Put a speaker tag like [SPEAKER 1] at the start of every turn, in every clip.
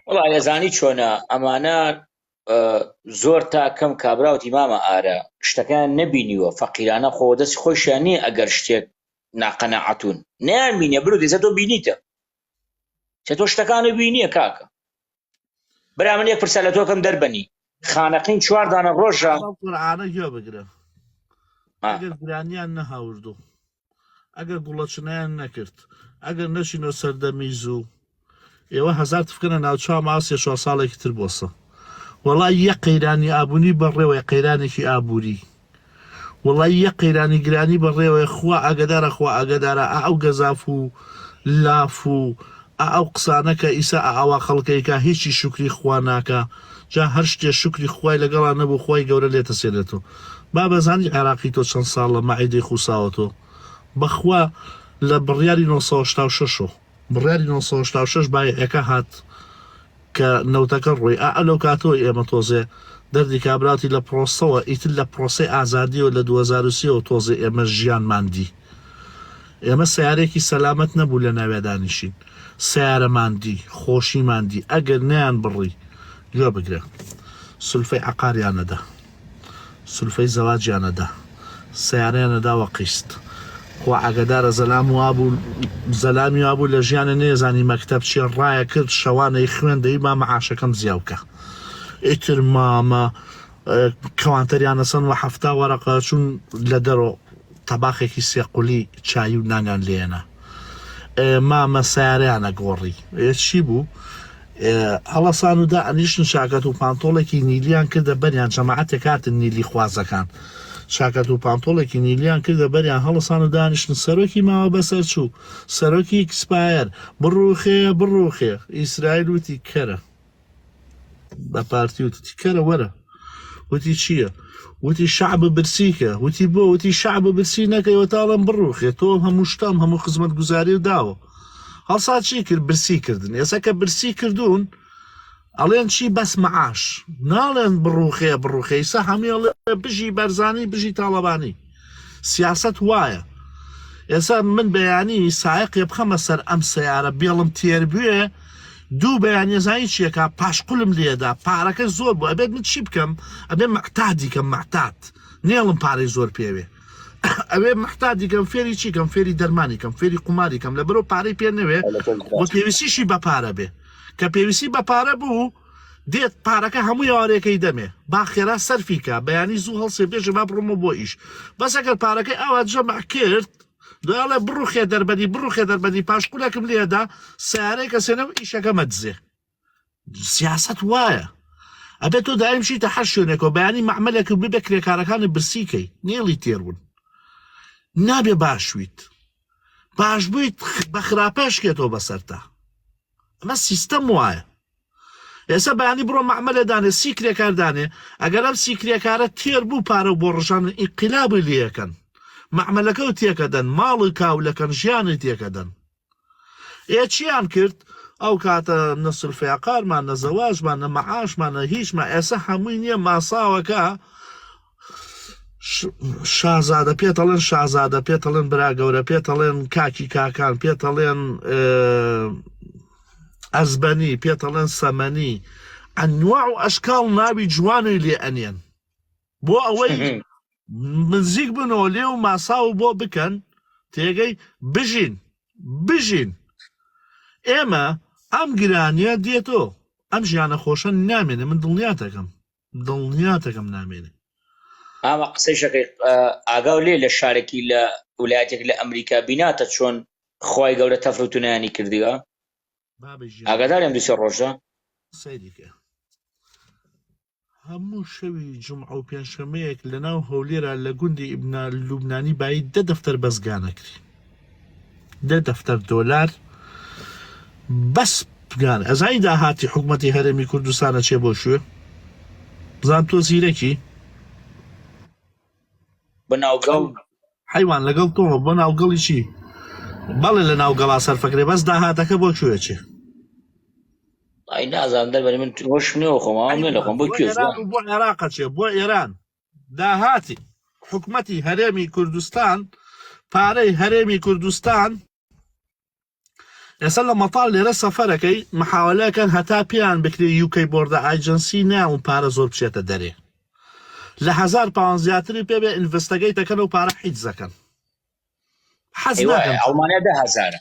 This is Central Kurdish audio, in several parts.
[SPEAKER 1] وڵای لەزانی چۆنە ئەمانە زۆر تا کەم کابراوتی مامە ئارە شتەکان نەبینیوە فەقیرانە خۆ دەستی خۆشیان نییە ئەگەر شتێک ناقەنەعەتون نەیان بینیە برو دەزە تۆ بینیتە چە تۆ شتەکانە بینیە کاکە برا من یەک پرسە لە تۆکەم دەربەنی خانەقین 4 دانە ڕۆژە
[SPEAKER 2] قورعانە گوێ بگرە ئەگەر گرانیان نەهاوردوو ئەگەر گوڵەچنیان نەکرد ئەگەر نەچینۆ سەردەمی زوو ئێوە هەزار تفکەنە ناوچوە ماسێ 4 ساڵێکی تر بۆسە وەڵای یەک قەیرانی ئابوونی بەڕێوەی قەیرانێکی ئابووری وەڵای یەک قەیرانی گرانی بەڕێوەی خوا ئاگدارە خوا ئاگدارە ئەو گەزاف و لاف و ئەو قسانەکە ئیسا ئاوا خەڵکەیکە هیچی شکری خوا ناکە جا هەر شتێ شکری خوای لەگەڵان نەبوو خوای گەورە لێتە سێنێتەوە با بەزانی عێراقی تۆ چەند ساڵ لە مەعیدەی خوساوەتەوە بەخوا لە بڕیاری 1966 بڕیاری 1966 بایەکە هات کە نەوتەکە ڕووی ئەلەو کاتەوە ئێمە تۆزێ دەردی کابراتی لە پرۆسەوە ئیتر لە پرۆسی ئازادیەوە لە 2023 تۆزێ ئێمە ژیانماندی ئێمە سیارێکی سەلامەت نەبوو لە ناوێدانیشین سیارەماندی خۆشیماندی ئەگەر نیان بڕی گوێ بگرە سولفەی عقاریانەدا سولفەی زەواجیانەدا سیارەیانەداوە قیست خۆ ئاگدارە زەلام وابوو زەلامی وابوو لە ژیانە نێزانی مەکتەب چێ ڕایە کرد شەوانەی خوێندەی مامە عاشەکەم زیاوکە ئیتر مامە کەوانتەریانە سن و هەفتا وەرەقە چون لە دەرۆ تەباخێکی سێقولی چای و نانیان لێنە مامە سیارەیانە گۆڕی چی بوو هەڵەسان و دا ئەنیشن شاکەت و پانتۆڵێکی نیلیان کردە بەریان جەماعەتێک کاتن نیلی خوازەکان شاکەت و پانتۆڵێکی نیلیان کردە بەریان هەڵەسان و دانیشتن سەرۆکی ماوە بەسەر چوو سەرۆکی ئیکسپایر بڕوخێ بڕوخێ ئیسرائیل وتی کەرە بە پارتی وتی کەرە وەرە وتی چییە وتی شعب برسیکە وتی بۆ وتی شعب برسی نەکەیوە تاڵم بڕوخێ تۆ هەموو شتام هەموو خزمەت گوزاری و داوە هەڵسا چی کرد برسی کردن ئێستا کە برسی کردوون ئەڵێن چی بەس مەعاش ناڵێن بڕوخێ بڕوخەیسە هەمیێڵێ بژی بەرزانی بژی تاڵەبانی سیاست وایە ئێستا من بەیانی سایقێ بخەمە سەر ئەم سیارە بێڵم تێربوێ دوو بەیانێزایی چیەکە پاشقولم لێدا پارەکە زۆر بوو ئەبێت من چی بکەم ئەبێ مەحتادیکەم مەحتات نێڵم پارەی زۆر پێوێ ئەوێ محتادیکەم فێری چیکەم فێری دەرمانیکەم فێری قوماریکەم لە بەرەو پارەی پێ نەوێ بۆ پێویستیشی بە پارە بێ کە پێویستی بە پارە بوو دێت پارەکە هەموو یاوارێکەکەی دەمێ با خێرا سەرفیکە بەیانی زوو هەڵسێ بێژە با بڕۆمە بۆ ئیش بەسەکەر پارەکەی ئەوە جەمع کرد دوڵێ بڕوخێ دەربەدی بڕوخێ دەربەدی پاشقولەکەم لێدا سیارەی کە سێنە ئیشەکە مەدزێ سیاست وایە ئەبێت تۆ دایمشیتە هەر شوێنێکەوە بەیانی مەعمەلێک ببێ کرێکارەکانی برسیکەی نێڵی تێربوون نابێ باشویت باش بوویت بە خراپەشکێتەوە بەسەرتا ئەمە سیستەم وایە ئێستا بەیانی بڕۆ مەعمەلەدانێ سی کرێکاردانێ ئەگەر ئەم سی کرێکارە تێر بوو پارە بۆ ڕژانن ئینقیلابی لێەکەن مەعمەلەکە و تێکەدەن ماڵی کاولەکەن ژیانی تێکەدەن چیان کرد ئەو کاتە نەسولفەیەقارمان نە زەواژمان نە مەعاشمان نە هیچمان ئێستا هەمووی نییە ماساوەکە شازادە پێتەڵێن شازادە پێتەڵێن برا گەورە پێتەڵێن کاکی کاکان پێتەڵێن ئەزبەنی پێتەڵێن سەمەنی ئەنواع و ئەشکاڵ ناوی جوانی لێ ئەنێن بۆ ئەوەی نزیک بنەوە لێ و ماسا و بۆ بکەن تێگەی بژین ئێمە ئەم گرانیە دێتۆ ئەم ژیانە خۆشە نامێنێ من دڵنیاتەکەم نامێنێ
[SPEAKER 1] ئاما قسەی شەکەی ئاگاو لێ لە شارێکی لە ویلایەتێک لە ئەمریکا بیناتە چۆن خی گەورە تەفروتونیانی کردیوە ئاگادارم دوسێ ڕۆژە
[SPEAKER 2] سەیریکە هەموو شەوی جمعە و پێنجشەمەیەک لەناو هەولێرە لە گوندی ئیبنا لوبنانی بایی 10 دەفتەر بەزگانەکری 10 دەفتەر دۆلار بەس بگان ئەزای داهاتی حکوومەتی هەرێمی کوردستانە چێ بۆ شوێ بزان تۆ زیرەکی
[SPEAKER 1] بەناوگەڵ
[SPEAKER 2] حیوان لەگەڵ تۆ بۆ ناوگەڵی چی بەڵێ لە ناوگەڵا سەرفەکرێ بەس داهاتەکە بۆ کوێچێ
[SPEAKER 1] ئای نازانم دەربەری من هۆش نێوە خۆماوام نێ لەخۆم بۆ کوێ
[SPEAKER 2] بۆ عێراقە چێ بۆ ئێران داهاتی حکوومەتی هەرێمی کوردستان پارەی هەرێمی کوردستان ئێستا لە مەتاڵ لێرە سەفەرەکەی محاولەکەن هەتا پێیان بکرێ UK بۆردە ئاجنسی ناون پارە زۆر بچێتە دەرێ لە 1000 پاوەند زیاتری پێبێ ئینڤستەگەی دەکەن و پارە حیج دەکەن حەز ناکەن
[SPEAKER 1] ئەڵمانیا 10,000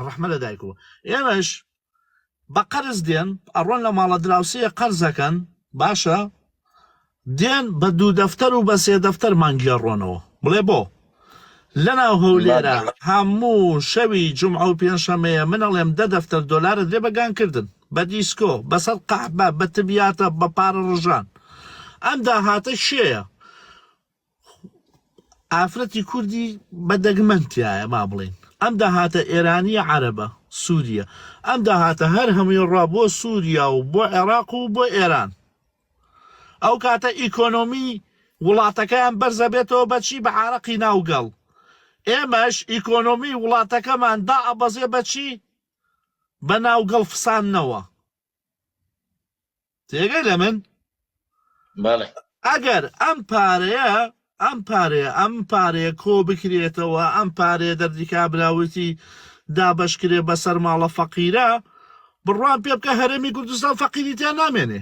[SPEAKER 2] ڕەحمە لە دایکەوە ئێمەش بە قەرز دێن ئەڕۆن لە ماڵە دراوسەیە قەرزەکەن باشە دێن بە 2 دەفتەر و بە 3 دەفتەر مانگیێڕۆنەوە بڵێ بۆ لەناو هەولێرە هەموو شەوی جومعە و پێنجشەمەیە منەڵێم 10 دەفتەر دۆلارە درێ بەگانکردن بە دیسکۆ بەسەر قەحبە بە تبیاتە بە پارە ڕژان ئەم داهاتە شێیە ئافرەتی کوردی بە دەگمەنتیایە ما بڵین ئەم داهاتە ئێرانیە عەرەبە سووریە ئەم داهاتە هەر هەمووی ڕا بۆ سووریا و بۆ عێراق و بۆ ئێران ئەو کاتە ئیکۆنۆمی وڵاتەکەیان بەرزە بێتەوە بەچی بە عارەقی ناوگەڵ ئێمەش ئیکۆنۆمی وڵاتەکەمان دا ئەبەزێ بەچی بە ناوگەڵ فساننەوە تێگەی لە من ئەگەر ئەم پارەیە کۆ بکرێتەوە ئەم پارەیە دەردیکا براوتی دابەشکرێ بەسەر ماڵە فەقیرە بڕوان پێ بکە هەرێمی کوردستان فەقیریتیان نامێنێ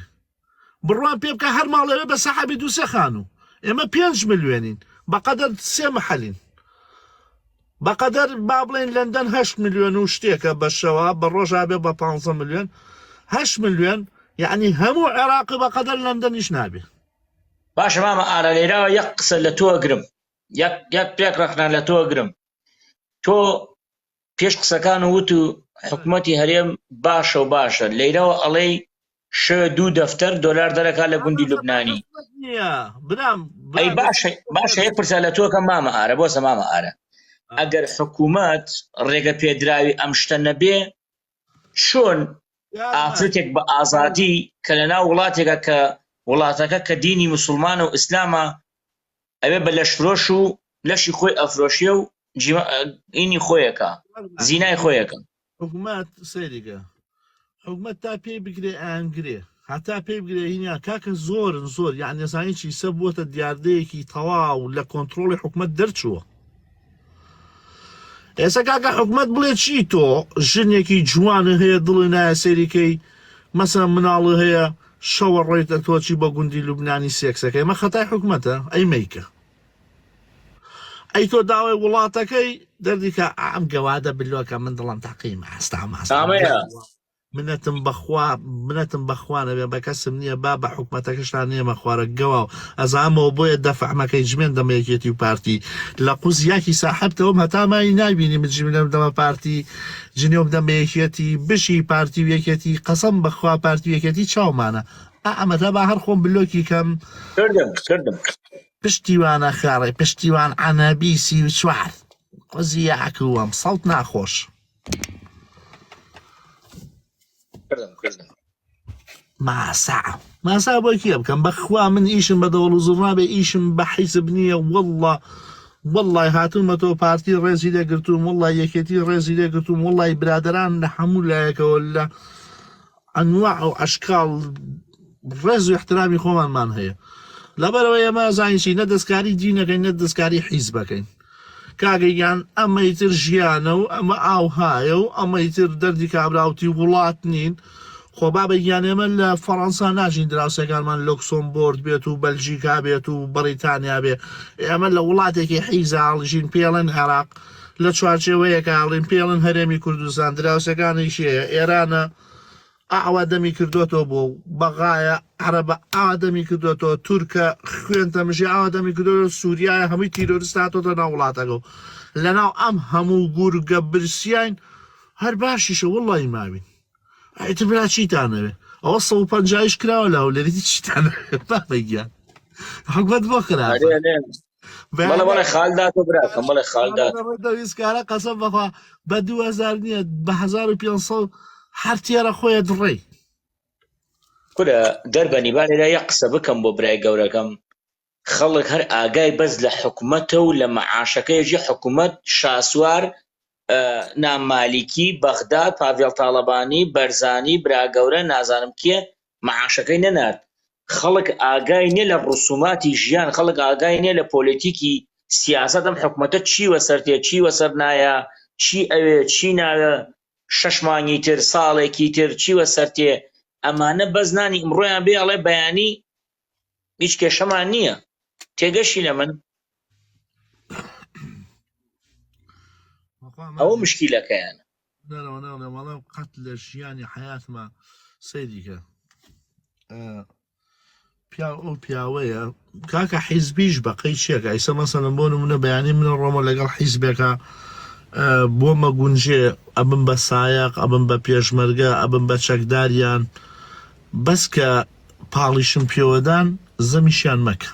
[SPEAKER 2] بڕوان پێ بکە هەر ماڵەوێ بە سەحەبی 2 خانوو ئێمە 5 ملیۆنین بەقەدەر 3 محەلین بەقەدەر با بڵێن لەندەن 8 ملیۆن و شتێکە بەشەوە بە ڕۆژا بێ بە 15 ملیۆن 8 ملیۆن یعنی هەموو عێراقی بەقەدەر لەندەنیش نابێ
[SPEAKER 1] باشە مامە ئارە لێراوە یەک قسە لە تۆ گرم یەک پێک ڕەخنا لە تۆ گرم تۆ پێش قسەکان وت و حکوومەتی هەرێم باشە لێرەوە ئەڵێ 2 دەفتەر دۆلار دەرەکا لە گوندی لوبنانی ئەی باشە یەک پرسیار لە تۆکە مامە ئارە بۆسە مامە ئارە ئەگەر حکوومەت ڕێگە پێدراوی ئەم شتە نەبێ چۆن ئافرەتێک بە ئازادی کە لەناو وڵاتێکە کە وڵاتەکە کە دینی مسلمانە و ئیسلامە ئەوێ بە لەشفرۆش و لەشی خۆی ئەفرۆشیە و ئینی خۆیەکە زینای خۆیەکە
[SPEAKER 2] حکوومەت سەیریگە حکوومەت تا پێی بگرێ ئاگرێ هەتا پێی بگرێ هینیا کاکە زۆر یعنی ێزانیی سە بووەتە دیاردەیەکی تەواو لە کۆنتترۆلی حکوومەت دەرچووە ئێستا کاکە حکوومەت بڵێ چی تۆ ژنێکی جوانە هەیە دڵی نایە سەیریکەی مەسەن مناڵی هەیە شەوە ڕێتە تۆچی بە گوندی لوبنانی سێکسەکەی مە خەتای حکوومەتە ئەی مەیکە ئەی تۆ داوای وڵاتەکەی دەردیکە ئەم گەوادە بلۆکە من دڵم تاقیم ئاستا منەتم بەخوانە بێ بە کەسم نییە با بە حکوومەتەکەشان نێمە خوارە گەوا و ئەزامەوە بۆیە دەفەحمەکەی جمێن دەمەیەکێتی و پارتی لە قوزیاکی ساحبتەوە هەتامایی نبینی مجمێنم دەمە پارتی جنێوم دەمەیەکێتی بشی پارتی و یەکێتی قەسەم بەخوا پارتی یەکێتی چاومانە ئەمەدا با هەر خۆم بلۆکی کەم
[SPEAKER 1] کردم
[SPEAKER 2] پشتیوانە خاڕێ پشتیوان عەنەبیسی و چوار قوزیاکووەم سەڵت ناخۆش ماسا بۆ کێ بکەم بەخوا من ئیشم بە دەوڵ و زڕابێ ئیشم بە حیزب نییە وەڵڵای هاتوومە تۆ پارتی ڕێزی لێگرتووم وەڵڵای یەکێتی ڕێزی لێگرتووم وەڵڵای برادران لە هەموو لایەکەوە لە ئەنواع و ئەشکاڵ ڕێز و احترامی خۆمانمان هەیە لەبەرەوە ئێمە زانیشی نە دەستکاری دینەکەین نە دەستکاری حیزبەکەین کاگەیان ئەمەیتر ژیانە و ئەمە ئاوهایە و ئەمەیتر دەردی کابراوتی وڵات نین خۆ بابەگیان ئێمە لە فەڕەنسا ناژین دراوسەکانمان لۆکسۆمبۆرد بێت و بەلژیکا بێت و بەریتانیا بێ ئێمە لە وڵاتێکی حیزاڵژین پێڵێن عێراق لە چوارچێوەیەکە ئاڵین پێڵن هەرێمی کوردستان دراوسەکانی شەیە ئێرانە ئاوادەمی کردوێتەوە بۆ بەغایە عەرەبە ئاوادەمی کردوێتەوە تورکە خوێن تەمەژی ئاوادەمی کردوێتەوە سووریایە هەمووی تیرۆریست هاتۆتە ناو وڵاتەکە لەناو ئەم هەموو گورگە برسیاین هەر باشیشە وەڵڵی ماوین ئەیتر برا چیتانەوێ ئەوە 150 کراوە لاو لەریتی چیتانەوێت بابەگیان حکومەت بۆ خراپە
[SPEAKER 1] بەڵێ خالداتۆ براکەم بەڵێ خالدات
[SPEAKER 2] ویسکارە قەسەم بەخوا بە 2000 نییە بە 1500 هەر تێرە خۆیە دڕێ
[SPEAKER 1] کورە دەربەنیبانێرا یە قسە بکەم بۆ برای گەورەکەم خەڵک هەر ئاگای بەس لە حکوومەتە و لە مەعاشەکەیژی حکوومەت شاسوار ناممالیکی بەغداد پاڤێڵ تاڵەبانی بەرزانی براگەورە نازانم کێ مەعاشەکەی نەنارد خەڵک ئاگای نیە لە ڕسوماتی ژیان خەڵک ئاگای نیە لە پۆلیتیکی سیاسەت ئەم حکوومەتە چی وەسەر تێ چی وەسەر نایە چی ئەوێ چی ناوێ 6 مانگی تر ساڵێکی تر چیوە سەرتێ ئەمانە بەزنانی ئمڕۆیان بێ ئەڵێ بەیانی هیچ کێشەمان نییە تێگەشی لە من ئەوە مشکیلەکەیان
[SPEAKER 2] وەڵا قەت لە ژیانی حیاتمە سەیریکە ئەو پیاوەیە کاکە حیزبیش بەقەی چیەکە ئیسە مەسەلەن بۆ نمونە بەیانی منە ڕۆمە لەگەڵ حیزبێکە بۆمە گونجێ ئەبم بە سایەق ئەبم بە پێشمەرگە ئەبم بە چەکداریان بەس کە پاڵیشم پێوەدان زەمیشیان مەکە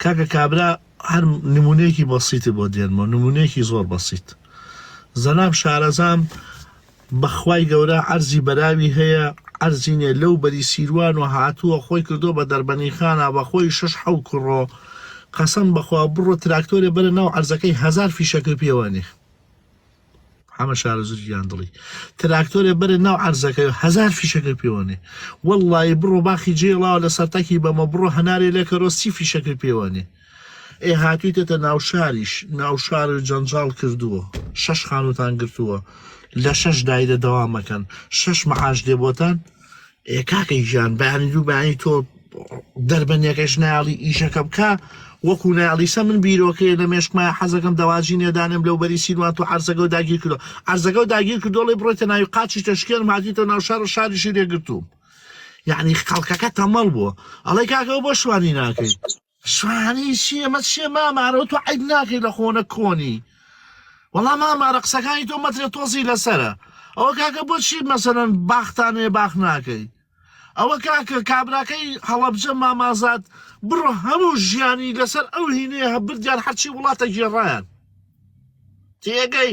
[SPEAKER 2] کاکە کابرا هەر نمونەیەکی بەسیتی بۆ دێنمە نمونەیەکی زۆر بەسیت زەناب شارەزام بەخوای گەورە عەرزی بەراوی هەیە عەرزینێ لەو بەری سیروان و هاتووە خۆی کردو بە دەربەنی خانە بە خۆی 6 کوڕۆ قەسەم بەخوا بڕۆ تراکتۆرێ بەرە ناو عەرزەکەی 1000 فیشەکە پێوانێ حەمە شارە زوریان دڵی تراکتۆرێ بەرە ناو عەرزەکەی 1000 فیشەکە پێوانێ وەڵڵی بڕۆ باخی جێڵاوە لە سەرتەکی بەمە بڕۆ هەنارێ لێکەرۆ 30 فیشەکە پێوانێ ئێ هاتوویتێتە ناو شاریش ناو شار جەنجاڵ کردووە 6 خانوتان گرتووە لە 6 دایدە دەوامەکەن 6 مەعاش دێبۆتان ئێ کاکەی ژیان بەیانی دوو بەیانی تۆ دەربەنیەکەش نایاڵی ئیشەکە بکە وەکو نایاڵیسە من بیرۆکەیە لە مێشکمایە حەزەکەم دەواجی نێدانم لەو بەری سیروان تو عەرزەکە و داگیر کردو عەرزەکە و داگیر کردۆڵی بڕۆیتە ناوی قاچی تەشکێل مادیتە ناو شار و شاریشی لێگرتووم یعنی خەڵکەکە تەمەڵ بووە ئەڵێ کاکەەوە بۆ شوانی ناکەی شوانی چی ئەمە چێ مامارەوە تۆ عیب ناکەی لە خۆنە کۆنی وەڵام مامارە قسەکانی تۆ مەترێ تۆزی لەسەرە ئەوە کاکە بۆچی مەسەرەن باختانێ باخ ناکەی ئەوە کاکە کابراکەی هەڵەبجە مامازات بڕۆ هەموو ژیانی لەسەر ئەو هینەیە هەبردیان هەرچی وڵاتە گێڕایان تێگەی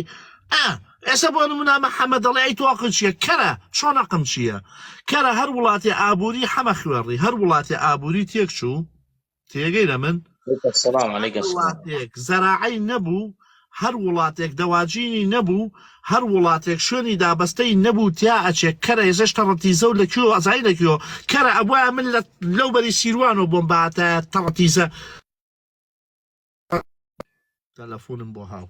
[SPEAKER 2] ئێستا بۆ نمونە محەممەد دەڵێ ئەی تۆقن چییە کەرە چۆن ئەقم چییە کەرە هەر وڵاتی ئابووری حەمە خوێڕی هەر وڵاتی ئابووری تێک چوو تێگەی لە من زەراعی نەبوو هەر وڵاتێک دەواجینی نەبوو هەر وڵاتێک شوێنی دابەستەی نەبوو تیا ئەچێک کەرە ێزەش تەڕەتیزە و لەکوێ ئەزای لەکوێ کەرە ئەبواە من لەو بەری سیروان و بۆم باتە تەڕەتیزە تەلەفۆنم بۆ هاو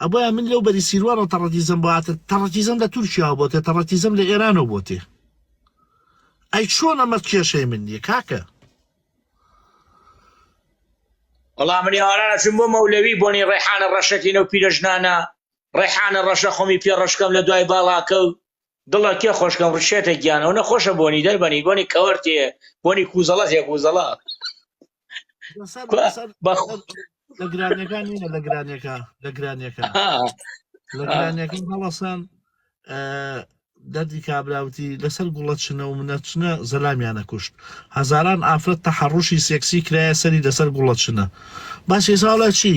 [SPEAKER 2] ئەبواە من لەو بەری سیروان و تەڕەتیزم باتە تەڕەتیزم لە تورکیا بۆتێ تەڕەتیزم لە ئێرانەوە بۆتێ ئەی چۆن ئەمە کێشەی من نییە کاکە
[SPEAKER 1] وەڵام منیوارانە چون بۆ مەولەوی بۆنی ڕێحانە ڕەشەکەینە و پیرەژنانە ڕێحانە ڕەشە خۆمی پێ ڕەشکەم لە دوای باڵاکە و دڵە کێ خۆشکەم ڕشێتە گیانەوە نەخۆشە بۆنی دەربەنی بۆنی کەوەرتێ بۆنی کوزەڵەت هێ کوزەڵە
[SPEAKER 2] لە گرانیەکان نینە لە گرانیەکان هەڵەسان دەردی کابراوتی لەسەر گوڵە چنە و منە چنە زەلامیانە کوشت هەزاران ئافرەت تەحەڕوشی سێکسی کرایە سەری لەسەر گوڵە چنە باسی ساڵە چی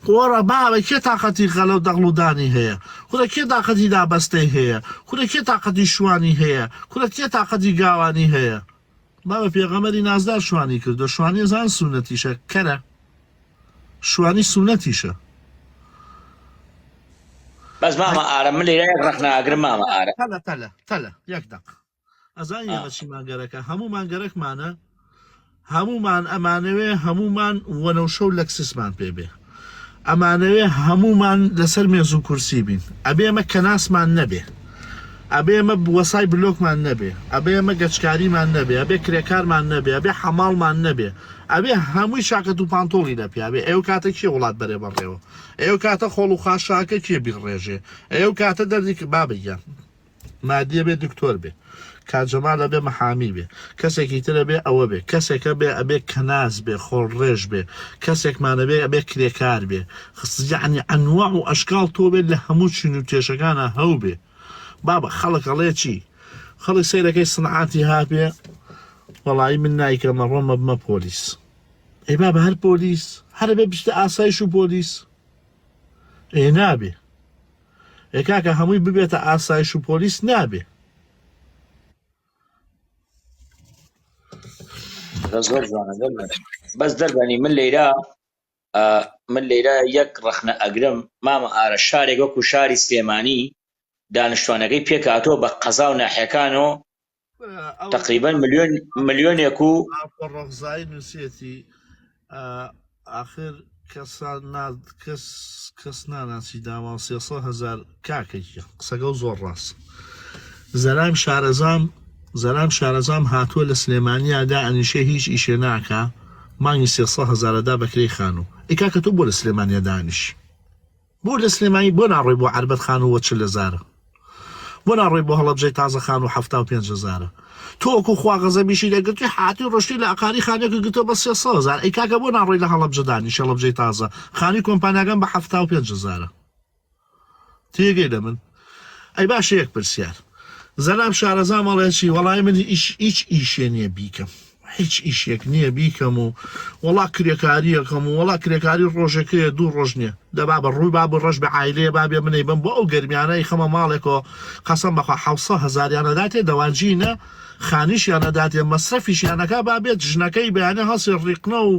[SPEAKER 2] قۆڕە باوە کێ تااقەتی غەلە و دەغڵودانی هەیە خورە کێ تااقەتی دابەستەی هەیە خورە کێ تااقەتی شوانی هەیە خورە کێ تااقەتی گاوانی هەیە باوە پێغەمەری نازدار شوانی کردو شوانی زان سونەتیشە کەرە شوانی سونەتیشە
[SPEAKER 1] بەس مامە ئارە من لێرە یەک ڕەخناگرم مامە ئارە
[SPEAKER 2] تەلە یەک دەق ئەزانی ئەمەچی مانگەرەکە هەموو مانگەرەکمانە هەمومان ئەمانەوێ هەمومان وەنەوشە و لەکسسمان پێبێ ئەمانەوێ هەمومان لەسەر مێز و کورسی بین ئەبێ ئەمە کەناسمان نەبێ ئەبێ ئەمە وەسای بلۆکمان نەبێ ئەبێ ئەمە گەچکاریمان نەبێ ئەبێ کرێکارمان نەبێ ئەبێ حەماڵمان نەبێ ئەبێ هەمووی شاکەت و پانتۆڵی لە پیاوێ ئێوە کاتە کێ وڵات بەرێ بەڕێەوە ئێوە کاتە خۆڵ و خاشاکە کێ بیڕێژێ ئێوە کاتە دەردی بابگیان مادیە بێ دکتۆر بێ کاتجەمالە بێ مەحامی بێ کەسێکی ترە بێ ئەوە بێ کەسێکە بێ ئەبێ کەناز بێ خۆڕێژ بێ کەسێکمانە بێ ئەبێ کرێکار بێ یعنی ئەنواع و ئەشکاڵ تۆ بێت لە هەموو چین و تێشەکانە هەو بێ بابە خەڵک ئەڵێ چی خەڵک سەیرەکەی سنعاتی هابێ وەڵایی من نایکەمە ڕۆمە بمە پۆلیس ئەی بابە هەر پۆلیس هەر بێ بشتە ئاسایش و پۆلیس ئێ نابێ ئێ کاکە هەمووی ببێتە ئاسایش و پۆلیس نابێ
[SPEAKER 1] زۆر جوانە بەس دەربەنی من لێرە یەک ڕەخنە ئەگرم مامە ئارە شارێک وەکو شاری سلێمانی دانیشتوانەکەی پێکاتۆ بە قەزا و ناحیەکانەوە تقریبا ملیۆنێک و
[SPEAKER 2] ڕەغزایی نووسێتی ئاخر کەس ناناسی داوا 300,000 کاکێکە قسەگە زۆر ڕاست. زەرام شارەزام هاتووە لە سلێمانیادا ئەنیشە هیچ ئیشێ ناکە مانگی 300,000دا بەکرەی خانوو ئیکا کە تۆ بۆ لە سلێمانیا دانیش بۆ لە سلێمانی بۆ ناڕۆی بۆ عربەت خان و 40,000 بۆ ناڕۆی بۆ هەڵەبجەی تازە خان و 75,000 تۆکو خواغەزەمیشی دەگرتی حاتی ڕۆشتی لە ئەقاری خانێکە گرتۆ بە 300,000 ئیکاکە بۆ ناڕۆی لە هەڵەبجە دانیشە هەڵەبجەی تازە خانی کۆمپانیاگەم بە 75,000 تێگەی لە من ئەی باش یەک پرسیار زەلام شارەزا مەڵێکی وەڵای من هیچ ئیشێ نییە بیکەم هیچ ئیشێک نییە بیکەم و وەڵا کرێکاریەکەم و وەڵا کرێکاری ڕۆژەکەیە 2 ڕۆژ نییە دەبا بە ڕووی با بە ڕۆژ بە عیلەیە بابێ منەی بم بۆ ئەو گەرمیانەی خەمە ماڵێکەوە قەسەم بەخوا 700,000یانەداتێ دەوانجینە خانیشیانەداتێ مەسرەفیشیانەکە بابێت ژنەکەی بەیانە هەڵسی ڕیقنە و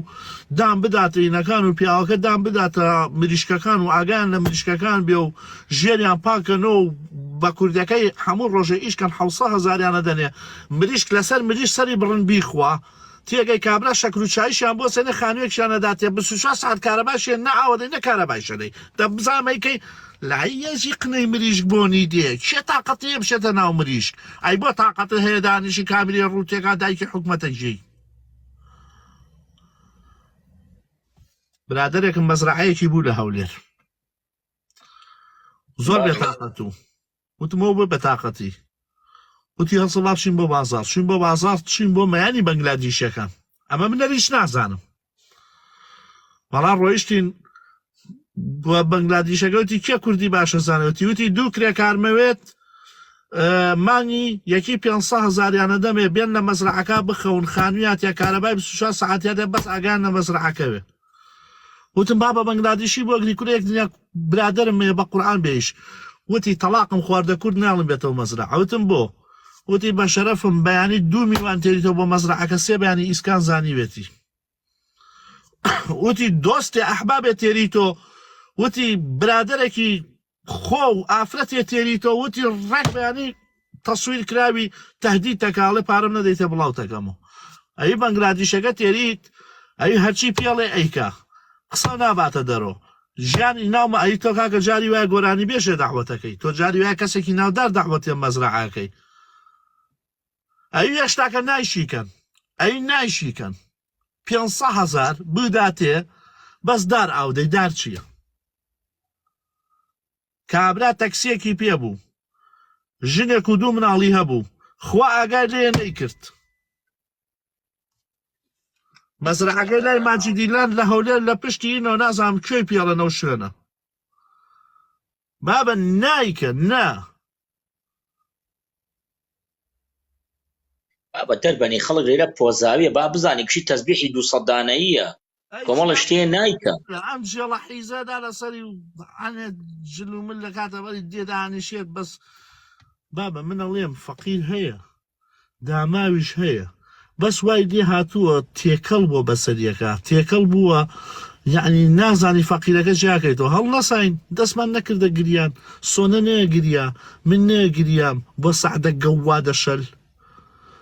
[SPEAKER 2] دام بداتە ئینەکان و پیاوەکە دام بداتە مریشکەکان و ئاگیان لە مریشکەکان بێ و ژێریان پاکەنەوە و بە کوردەکەی هەموو ڕۆژێ ئیشکەن 700,000یانە دەنێ مریشک لەسەر مریش سەری بڕن بیخوا تێگەی کابرا شەکر و چایشیان بۆ سێنە خانوویەکیانەداتێ 24 ساعت کارەباشیە نەئاوەدەی نەکارەباشەدەی دەبزامەیکەی لایەژی قنەی مریشک بۆنی دێ چێ تااقەتەیە بشێتە ناو مریشک ئەی بۆ تااقەتە هەیە دانیشی کامیری ڕووتێکا دایکی حکومەتەکژی برادێکم مەزرعەیەکی بوو لە هەولێر زۆر بێتاقەت و وتمەوە بۆ بەتاقەتی وتی هەڵسەڵات چین بۆ بازار چین بۆ مەیانی بەنگلادیشەکان ئەمە من نەریش نازانم بەڵام ڕۆیشتین بۆ بەنگلادیشەکەوتی کێ کوردی باشە زانەوەتی وتی 2 کرێکارمەوێت مانی یەکی 500,000یانە دەمێ بێن لە مەزرعەکە بخەون خانوویات یا کارەبای 24 ساعتیاتە بەس ئاگان لە مەزرعەکەوێ وتم بابە بەنگلادیشی بۆ گری کوورێک دنیا برادرم مێ بە قورئان بێش وتی تەلاقم خواردە کورد ناڵم بێتەوە مەزرعە وتم بۆ وتی بە شەرەفم بەیانی 2 میوان تێریتەوە بۆ مەزرعەکە 3 بەیانی ئیسکان زانیوێتی وتی دۆستی ئەحبابێ تێریتۆ وتی برادەرێکی خۆ و ئافرەتێ تێریتۆ وتی ڕێک بەیانی تەسویر کراوی تهدید تەکاڵێ پارەم نەدەیتە بڵاو تەکەمەوە ئەی بەنگلادیشەکە تێریت ئەی هەرچی پێڵێ ئەیکا قسە ناباتە دەرۆ ژیانی ناومە ئەی تۆ کاکە جاری وایە گۆرانی بێژێ داوەتەکەی تۆ جاری وایە کەسێکی ناودار داوەتێ مەزرعەکەی ئەی هێشتاکە نایشیکەن ئەی نایشیکەن 500,000 بداتێ بەس دار ئاودەی دار چییە کابرا تەکسیەکی پێبوو ژنێک و 2 مناڵی هەبوو خوا ئاگای لێ نەیکرد مەزرعەکەی لای ماجیدیلان لە هەولێر لە پشتی ئینەوە نازانم کوێی پێڵەنەو شوێنە بابە نایکە نا
[SPEAKER 1] بابە دەربەنی خەڵک لێرە پۆزاویە با بزانی کشی تەزبیحی 200 دانەییە کۆمەڵە شتێ نایکە
[SPEAKER 2] ئەم جێڵە حیزەدا لەسەری ئەنێ جل و من لە کاتەبەری دێدانیشێت بەس بابە منەڵێم فەقیر هەیە داماویش هەیە بەس وای دێ هاتووە تێکەڵ بۆ بەسەریەکە تێکەڵ بووە یعنی نازانی فەقیرەکە جیاکەیتەوە هەڵ نەساین دەستمان نەکردە گریان سۆنە نەیەگریا من نەیەگریام بۆ سەعدە گەوا دەشەل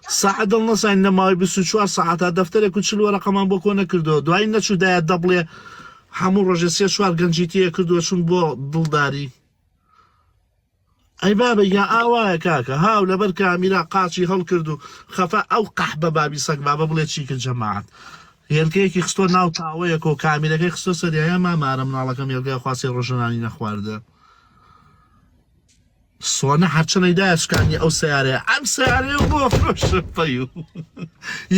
[SPEAKER 2] ساعت دڵ نەساین نەماوەی 24 ساعتا دەفتەرێک و 40 وەرەقەمان بۆ کۆ نەکردەوە دوای نەچوو دایە دەبڵێ هەموو ڕۆژێ 3-4 گەنجیتیە کردووە چون بۆ دڵداری ئەی بابە یا ئاوایە کاکە هاو لەبەر کامیرا قاچی هەڵ کرد و خەفە ئەو قەحبە بابی سەگ بابە بڵێ چی کرد جەماعەت هێلکەیەکی خستۆ ناو تاوەیەک و کامیرەکەی خستۆ سەریایە مامارە مناڵەکەم هێلکەی خواسی ڕۆژنانی نەخواردە سۆنە هەرچەنەیدایە شکانی ئەو سیارەیە ئەم سیارەیە بۆ فرۆشەپەی و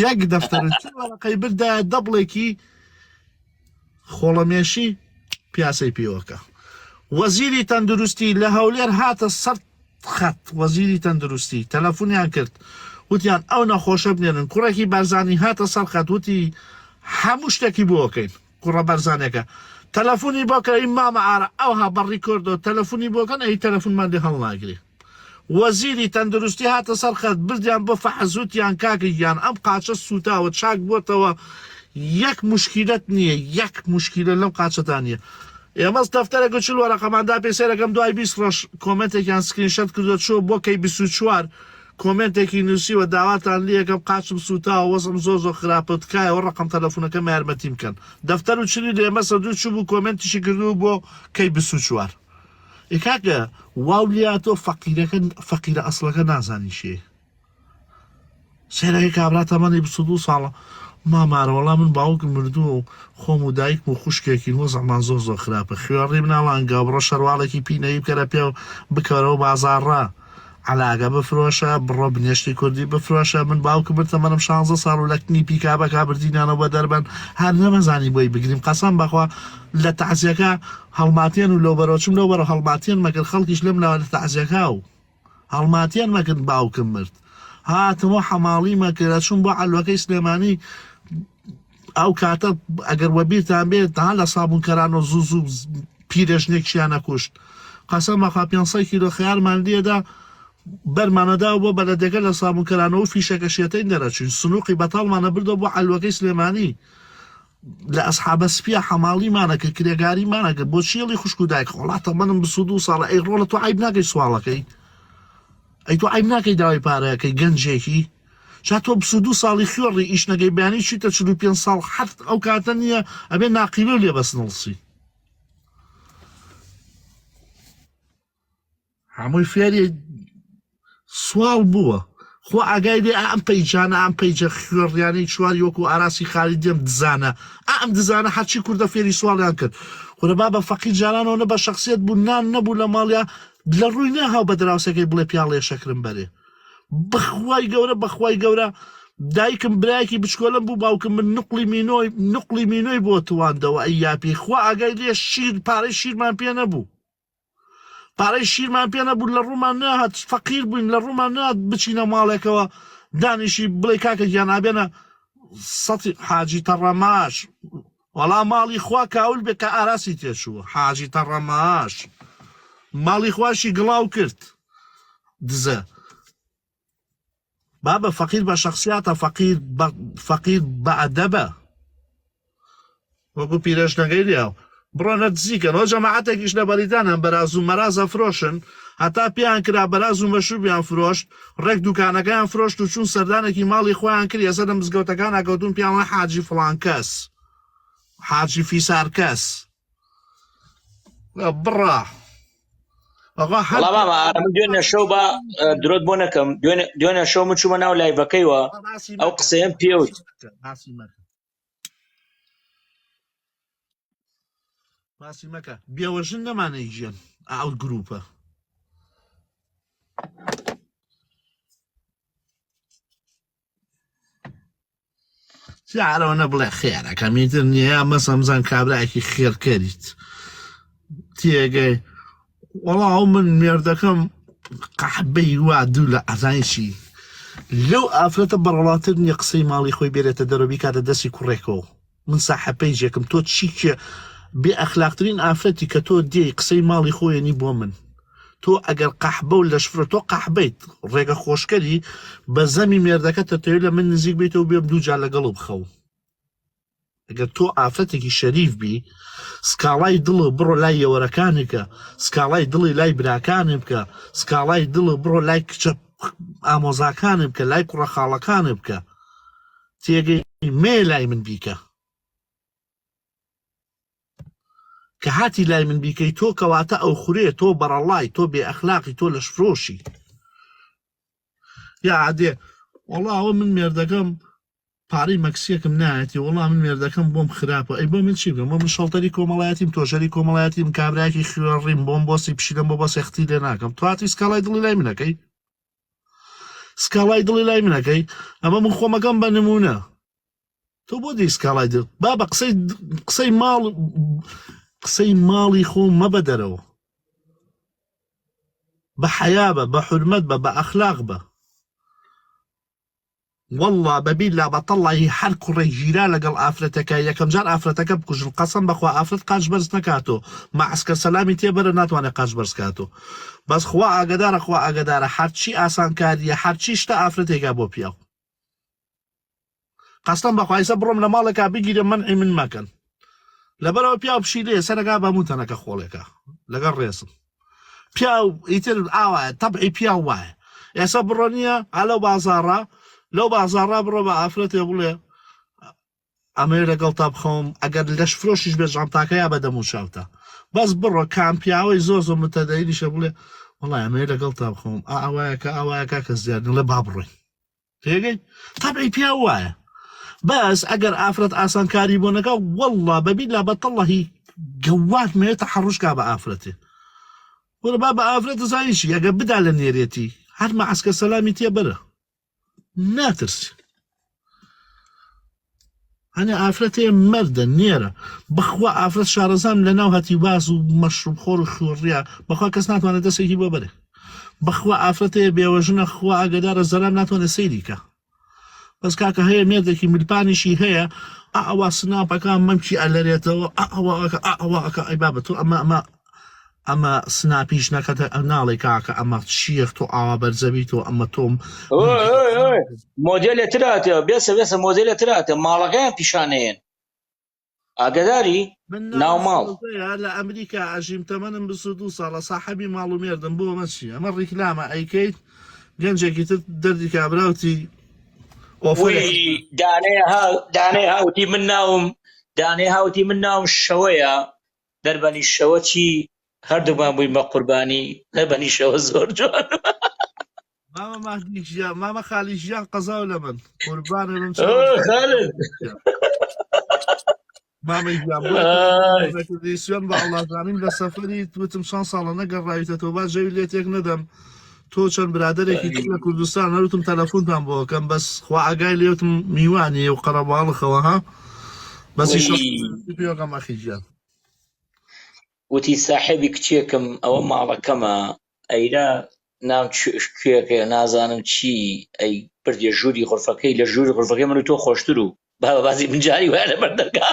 [SPEAKER 2] یەک دەفتەر وەرەقەی بردایە دەبڵێکی خۆڵەمێشی پیاسەی پێوەکە وەزیری تەندروستی لە هەولێر هاتە سەر خەت وەزیری تەندروستی تەلەفۆنیان کرد وتیان ئەو نەخۆشە بنێرن کوڕێکی بەرزانی هاتە سەر خەت وتی هەموو شتێکی بۆکەین کوڕە بەرزانەکە تەلەفۆنی بۆکەی مامە ئارە ئەوها بەڕی کردەوە تەلەفۆنی بۆکەن ئەی تەلەفۆنمان لێ هەڵناگرێ وەزیری تەندروستی هاتە سەر خەت بردیان بۆ فەحزوتیان کاکەیان ئەم قاچە سوتاوە چاک بۆتەوە یەک مشکیلەت نییە یەک مشکیلە لەم قاچەتان نیە ئێمەس دەفتەرێک و 40 وەرەقەماندا پێسەرەکەم دوای 20 ڕۆژ کۆمنتێکیان سکرینشەت کردو چۆ بۆ کەی 24 کۆمنتێکی نووسیوە داواتان لێکە قاچم سوتاوە وەزم زۆ خراپە تکایەوە ڕقم تەلەفۆنەکەم یارمەتیم بکەن دەفتەر و چنی لە ئێمە سەدوو چوو بوو کۆمنتیشی کردو بۆ کەی 24 کاکە واو لاتۆ فەقیرە ئەسڵەکە نازانی شێ سێرەکە کابرا تەمەنی 22 ساڵە مامارەوەڵام من باوکم مردووە و خۆم و دایکم و خوشکێکی وە زەمان زۆر خراپە خوێڕی مناڵان گاوڕە شەروالێکی پینەی بکەرە پێ بکەرەوە بازاڕە علاگە بفرۆشە بڕۆ بنێشتی کوردی بفرۆشە من باوکم بر تەمەنم 16 ساڵ و لە کنی پیکابە کابردینانەوە دەربەن هەر نەمەزانی بۆی بگریم قەسەم بەخوا لە تەعزیەکە هەڵماتیان و لەو بەرەوچم لەو بەرە هەڵماتیان مەکرد خەڵکیش لەم ناوە لە تەعزیەکە و هەڵماتیان مەکرد باوکم مرد هاتمەوە حەماڵی مەکرد چوون بۆ عەلوەکەی سلێمانی ئەو کاتە ئەگەر وەبیرتان بێت تا لە سابوونکەران و زوو پیرێژنێکیان نەکوشت قەسەم بەخوا 500 کیلۆ خەیارمان لێدا بەرمانەدا بۆ بەلەدەکە لە سابوونکەرانەوە فیشەکە شێتەی دەرەچین سنووقی بەتاڵمانە بردەوە بۆ عەلوەکەی سلێمانی لە ئەسحابە سپیە حەماڵیمانەکە کرێگاریمانەکە بۆ چێڵی خوشک و دایک وڵاتە منم 22 ساڵە ئەی ڕۆڵە تۆ عیب ناکەی سواڵەکەی ئەی تۆ عیب ناکەی داوای پارەکەی گەنجێکی چا تۆ 22 ساڵی خوێڕی ئیش نەگەی بەیانی چیتە 45 ساڵ حەفت ئەو کاتە نییە ئەبێ ناقیلۆ لێ بەسنڵسی هەمووی فێری سوال بووە خۆ ئاگای لێ ئەم پەیجانە ئەم پەیجە خوێڕیانی چواری وەکو ئاراسی خالی دێم دزانە ئەم دزانە هەرچی کووردە فێری سوالیان کرد خورە با بە فەقیر جارانەوە نە بە شخصیت بوو نان نەبوو لە ماڵیا لە ڕووی نەهاو بە دراوسەکەی بڵێ پیاڵێ شەکرم بەرێ بەخوای گەورە دایکم برایەکی بچکۆلم بوو باوکم من نقلی مینۆی بۆ تواندەوە ئەی یاپی خوا ئاگای لێ شیر پارەی شیرمان پێ نەبوو پارەی شیرمان پێ نەبوو لە ڕوومان نەهات فەقیر بووین لە ڕوومان نات بچینە ماڵێکەوە دانیشی بڵێ کاکە گیان نابێنە سەتی حاجی تەڕەماش وەڵام ماڵی خوا کاول بێ کە ئاراسی تێچووە حاجی تەڕەماش ماڵی خواشی گڵاو کرد دزە بابە فەقیر بە شخصیاتە فەقیر بە ئەدەبە وەکو پیرەژنەکەی لیاو بڕۆنە دزیکەنەوە جەماعەتێکیش لە بەریدانان بەراز و مەرازە فرۆشن هەتا پێیان کرا بەراز و مەشروبیان فرۆشت ڕێک دوکانەکەیان فرۆشت و چوون سەردانێکی ماڵی خۆیان کرد ێستا لە مزگەوتەکان ئەگەوتون پیاڵە حاجی فڵان کەس حاجی فیسار کەس بڕە
[SPEAKER 1] دوێنێ شەو بە درۆت بۆ نەکەم دوێنێ شەو من چوومە ناو لایڤەکەیوە ئەو قسەیەم پێوت
[SPEAKER 2] باسی مەکە بێوەژن نەمانەی ژیان ئەو گروپە جارەوە نەبڵێ خێرەکەمیتر نییە مەسەمزان کابراایکی خێرکەریت تێگەی وەڵاو من مێردەکەم قەحبەی وا دوو لە ئەزانشی لەو ئافرەتە بەڕەڵاتر نییە قسەی ماڵی خۆی بێرێتە دەرەوی کاتە دەستی کوڕێکەوە من ساحەپەی ژێکم تۆ چیکە بێ ئەخلاقترین ئافرەتی کە تۆ دێی قسەی ماڵی خۆیەنی بۆ من تۆ ئەگەر قەحبە و لەشفرە تۆ قەحبەیت ڕێگە خۆشکەری بە زەمی مێردەکە تەتەوێت لە من نزیک بیتەوە بێ دوو جار لەگەڵ بخەو ئەگەر تۆ ئافرەتێکی شەریف بی سکاڵای دڵە بڕۆ لای یەوەرەکانێکە سکاڵای دڵی لای براکانێ بکە سکاڵای دڵە بڕۆ لای کچە ئامۆزاکانێ بکە لای کوڕە خاڵەکانێ بکە تێگەی مێ لای من بیکە کە هاتی لای من بیکەی تۆ کەواتە ئەو خورێ تۆ بەڕەڵای تۆ بێ ئەخلاقی تۆ لەش فرۆشی یا عادێ وەڵاوە من مێردەکەم پارەی مەکسیەکم نایەتی وەڵام من مێردەکەم بۆم خراپە ئەی بۆ من چی بکەم من شەڵتەری کۆمەڵایەتیم تۆژەری کۆمەڵایەتیم کابراایکی خوێڕیم بۆم بۆسی پشیدەم بۆ بە سەختی لێ ناکەم توواتی سکاڵای دڵی لای منەکەی سکاڵای دڵی لای منەکەی ئەمە من خۆمەکەم بە نمونە تۆ بۆ دی سکاڵای دڵ با بە قسەی ماڵی خۆم مەبە دەرەوە بە حەیا بە بە حورمەت بە بە ئەخلاق بە والله بەبیلا بەتەڵی هەر کوڕی ژیرا لەگەڵ ئافرەتەکە یەکەم جار ئافرەتەکە بکوژن قەسەم بەخوا ئافرەت قاچ بەرز نەکاتۆ مەعسکەر سەلامی تێبەرە ناتوانێت قاچ بەرز کاتۆ بەس خوا ئاگدارە هەرچی ئاسانکاریە هەرچی شتە ئافرەتێکا بۆ پیاو قەستەم بەخوایسە بڕۆم لە ماڵێکا بگیرە منعی من مەکەن لەبەرەوە پیاو پشیلێ سەرەکا بەموتەنەکە خۆڵێکە لەگەڵ ڕێسم پیاو ئیتر ئاوایە تەبعی پیاو وایە ئێستا بڕۆنیە لەو بازاڕا لەو بازاڕا بڕۆ بە ئافرەتێ بڵێ ئەمەی لەگەڵ تا بخۆم ئەگەر لەش فرۆشیش بێ ژانتاکەیا بەدەم و شاوتە بەس بڕۆ کامپیاوەی زۆر زۆر متەدەینیشە بڵێ وڵای ئەمەی لەگەڵ تا بخۆم ئەوایەکە کەس زیاد لە با بڕۆین تێگەی تابعی پیا وایە بەس ئەگەر ئافرەت ئاسانکاری بۆ نەکە وەڵڵا بەبیلا بەتەڵەهی گەوات مێ تەحەڕوشکا بە ئافرەتێ وەرە با بە ئافرەت زانیشی ئەگە بدا لە نێرێتی هەر مەعسکە سەلامی تێ بەرە ناترسی هەنێ ئافرەتێ مەردە نێرە بەخوا ئافرەت شارەزان لە ناو هەتی باز و مەشروب خۆر و خوڕیا بەخوا کەس ناتوانێت دەستێکی بۆ بەرێ بەخوا ئافرەتێ بێوەژنە خوا ئاگدارە زەرام ناتوانێت سەیریکە بەس کاکە هەیە مێردێکی ملپانیشی هەیە ئەوە سناپەکان مەمکی ئەلەرێتەوە ئەوەکە ئەی بابەت تۆ ئەمە سناپیش نەکەتە ناڵی کاکە ئەمە چیەک تۆ ئاوا بەرزەبی تۆ ئەمە تۆم
[SPEAKER 1] مۆدێلە تراتە بێسە مۆدێلە تراتە ماڵەکەیان پیشانەیەن ئاگداری ناو ماڵ
[SPEAKER 2] لە ئەمریکا ئەژیم تەمەنم 22 ساڵە ساحەبی ماڵ و مێردم بۆ مەچی ئەمە ڕیکلامە ئەیکەیت گەنجێکی تر دەردی کابراوتی
[SPEAKER 1] دانەی هاوتی من ناوم شەوەیە دەربەنی شەوە چی هەردوومان بووین بە قوربانی دەربەنی شەوە زۆر جوان
[SPEAKER 2] مامە خالی ژیان قەزاو لە من قوربانم مامەی سوێن بە ئەڵازانیم لە سەفەری توتم 6 ساڵە نەگەڕاویتە تۆ با ژەوی لێ تێک نەدەم تۆ چەند برادێکی لە کوردستان هەروتم تەلەفۆنتان بۆکەم بەس خوا ئاگای لێوتم میوانیە و قەرەباڵخەوە ها بەسیگەم ئەخیجیان
[SPEAKER 1] وتی ساحێبی کچێکم ئەوە ماڵەکەمە ئەیرا ناو کوێەکە نازانم چی ئەی بردێ ژووری غرفەکەی لە ژووری غرفەکەی من و تۆ خۆشتر و بابازی منجاری وایە لە بەردەرگا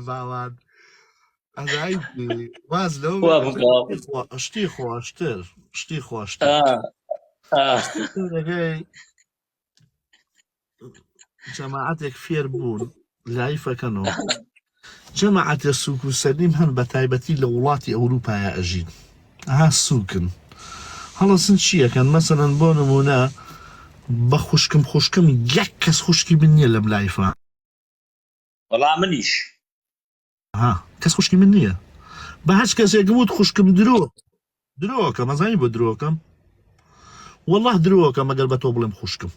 [SPEAKER 2] باوان واز لەو شتی خۆشتر جەماعەتێک فێر بوون لایفەکەنەوە جەماعەتە سووک و سەرنیم هەن بە تایبەتی لە وڵاتی ئەوروپایە ئەژین ئاها سووکن هەڵەسن چیەکەن مەسەلەن بۆ نمونە بە خوشکم یەک کەس خوشکی من نییە لەم لایفە
[SPEAKER 1] وەڵام منیش
[SPEAKER 2] کەس خوشکی من نییە بە هەچ کەسێک وت خوشکم درۆکە مەزانی بۆ درۆکەم والله درۆکەم ئەگەر بە تۆ بڵێم خوشکم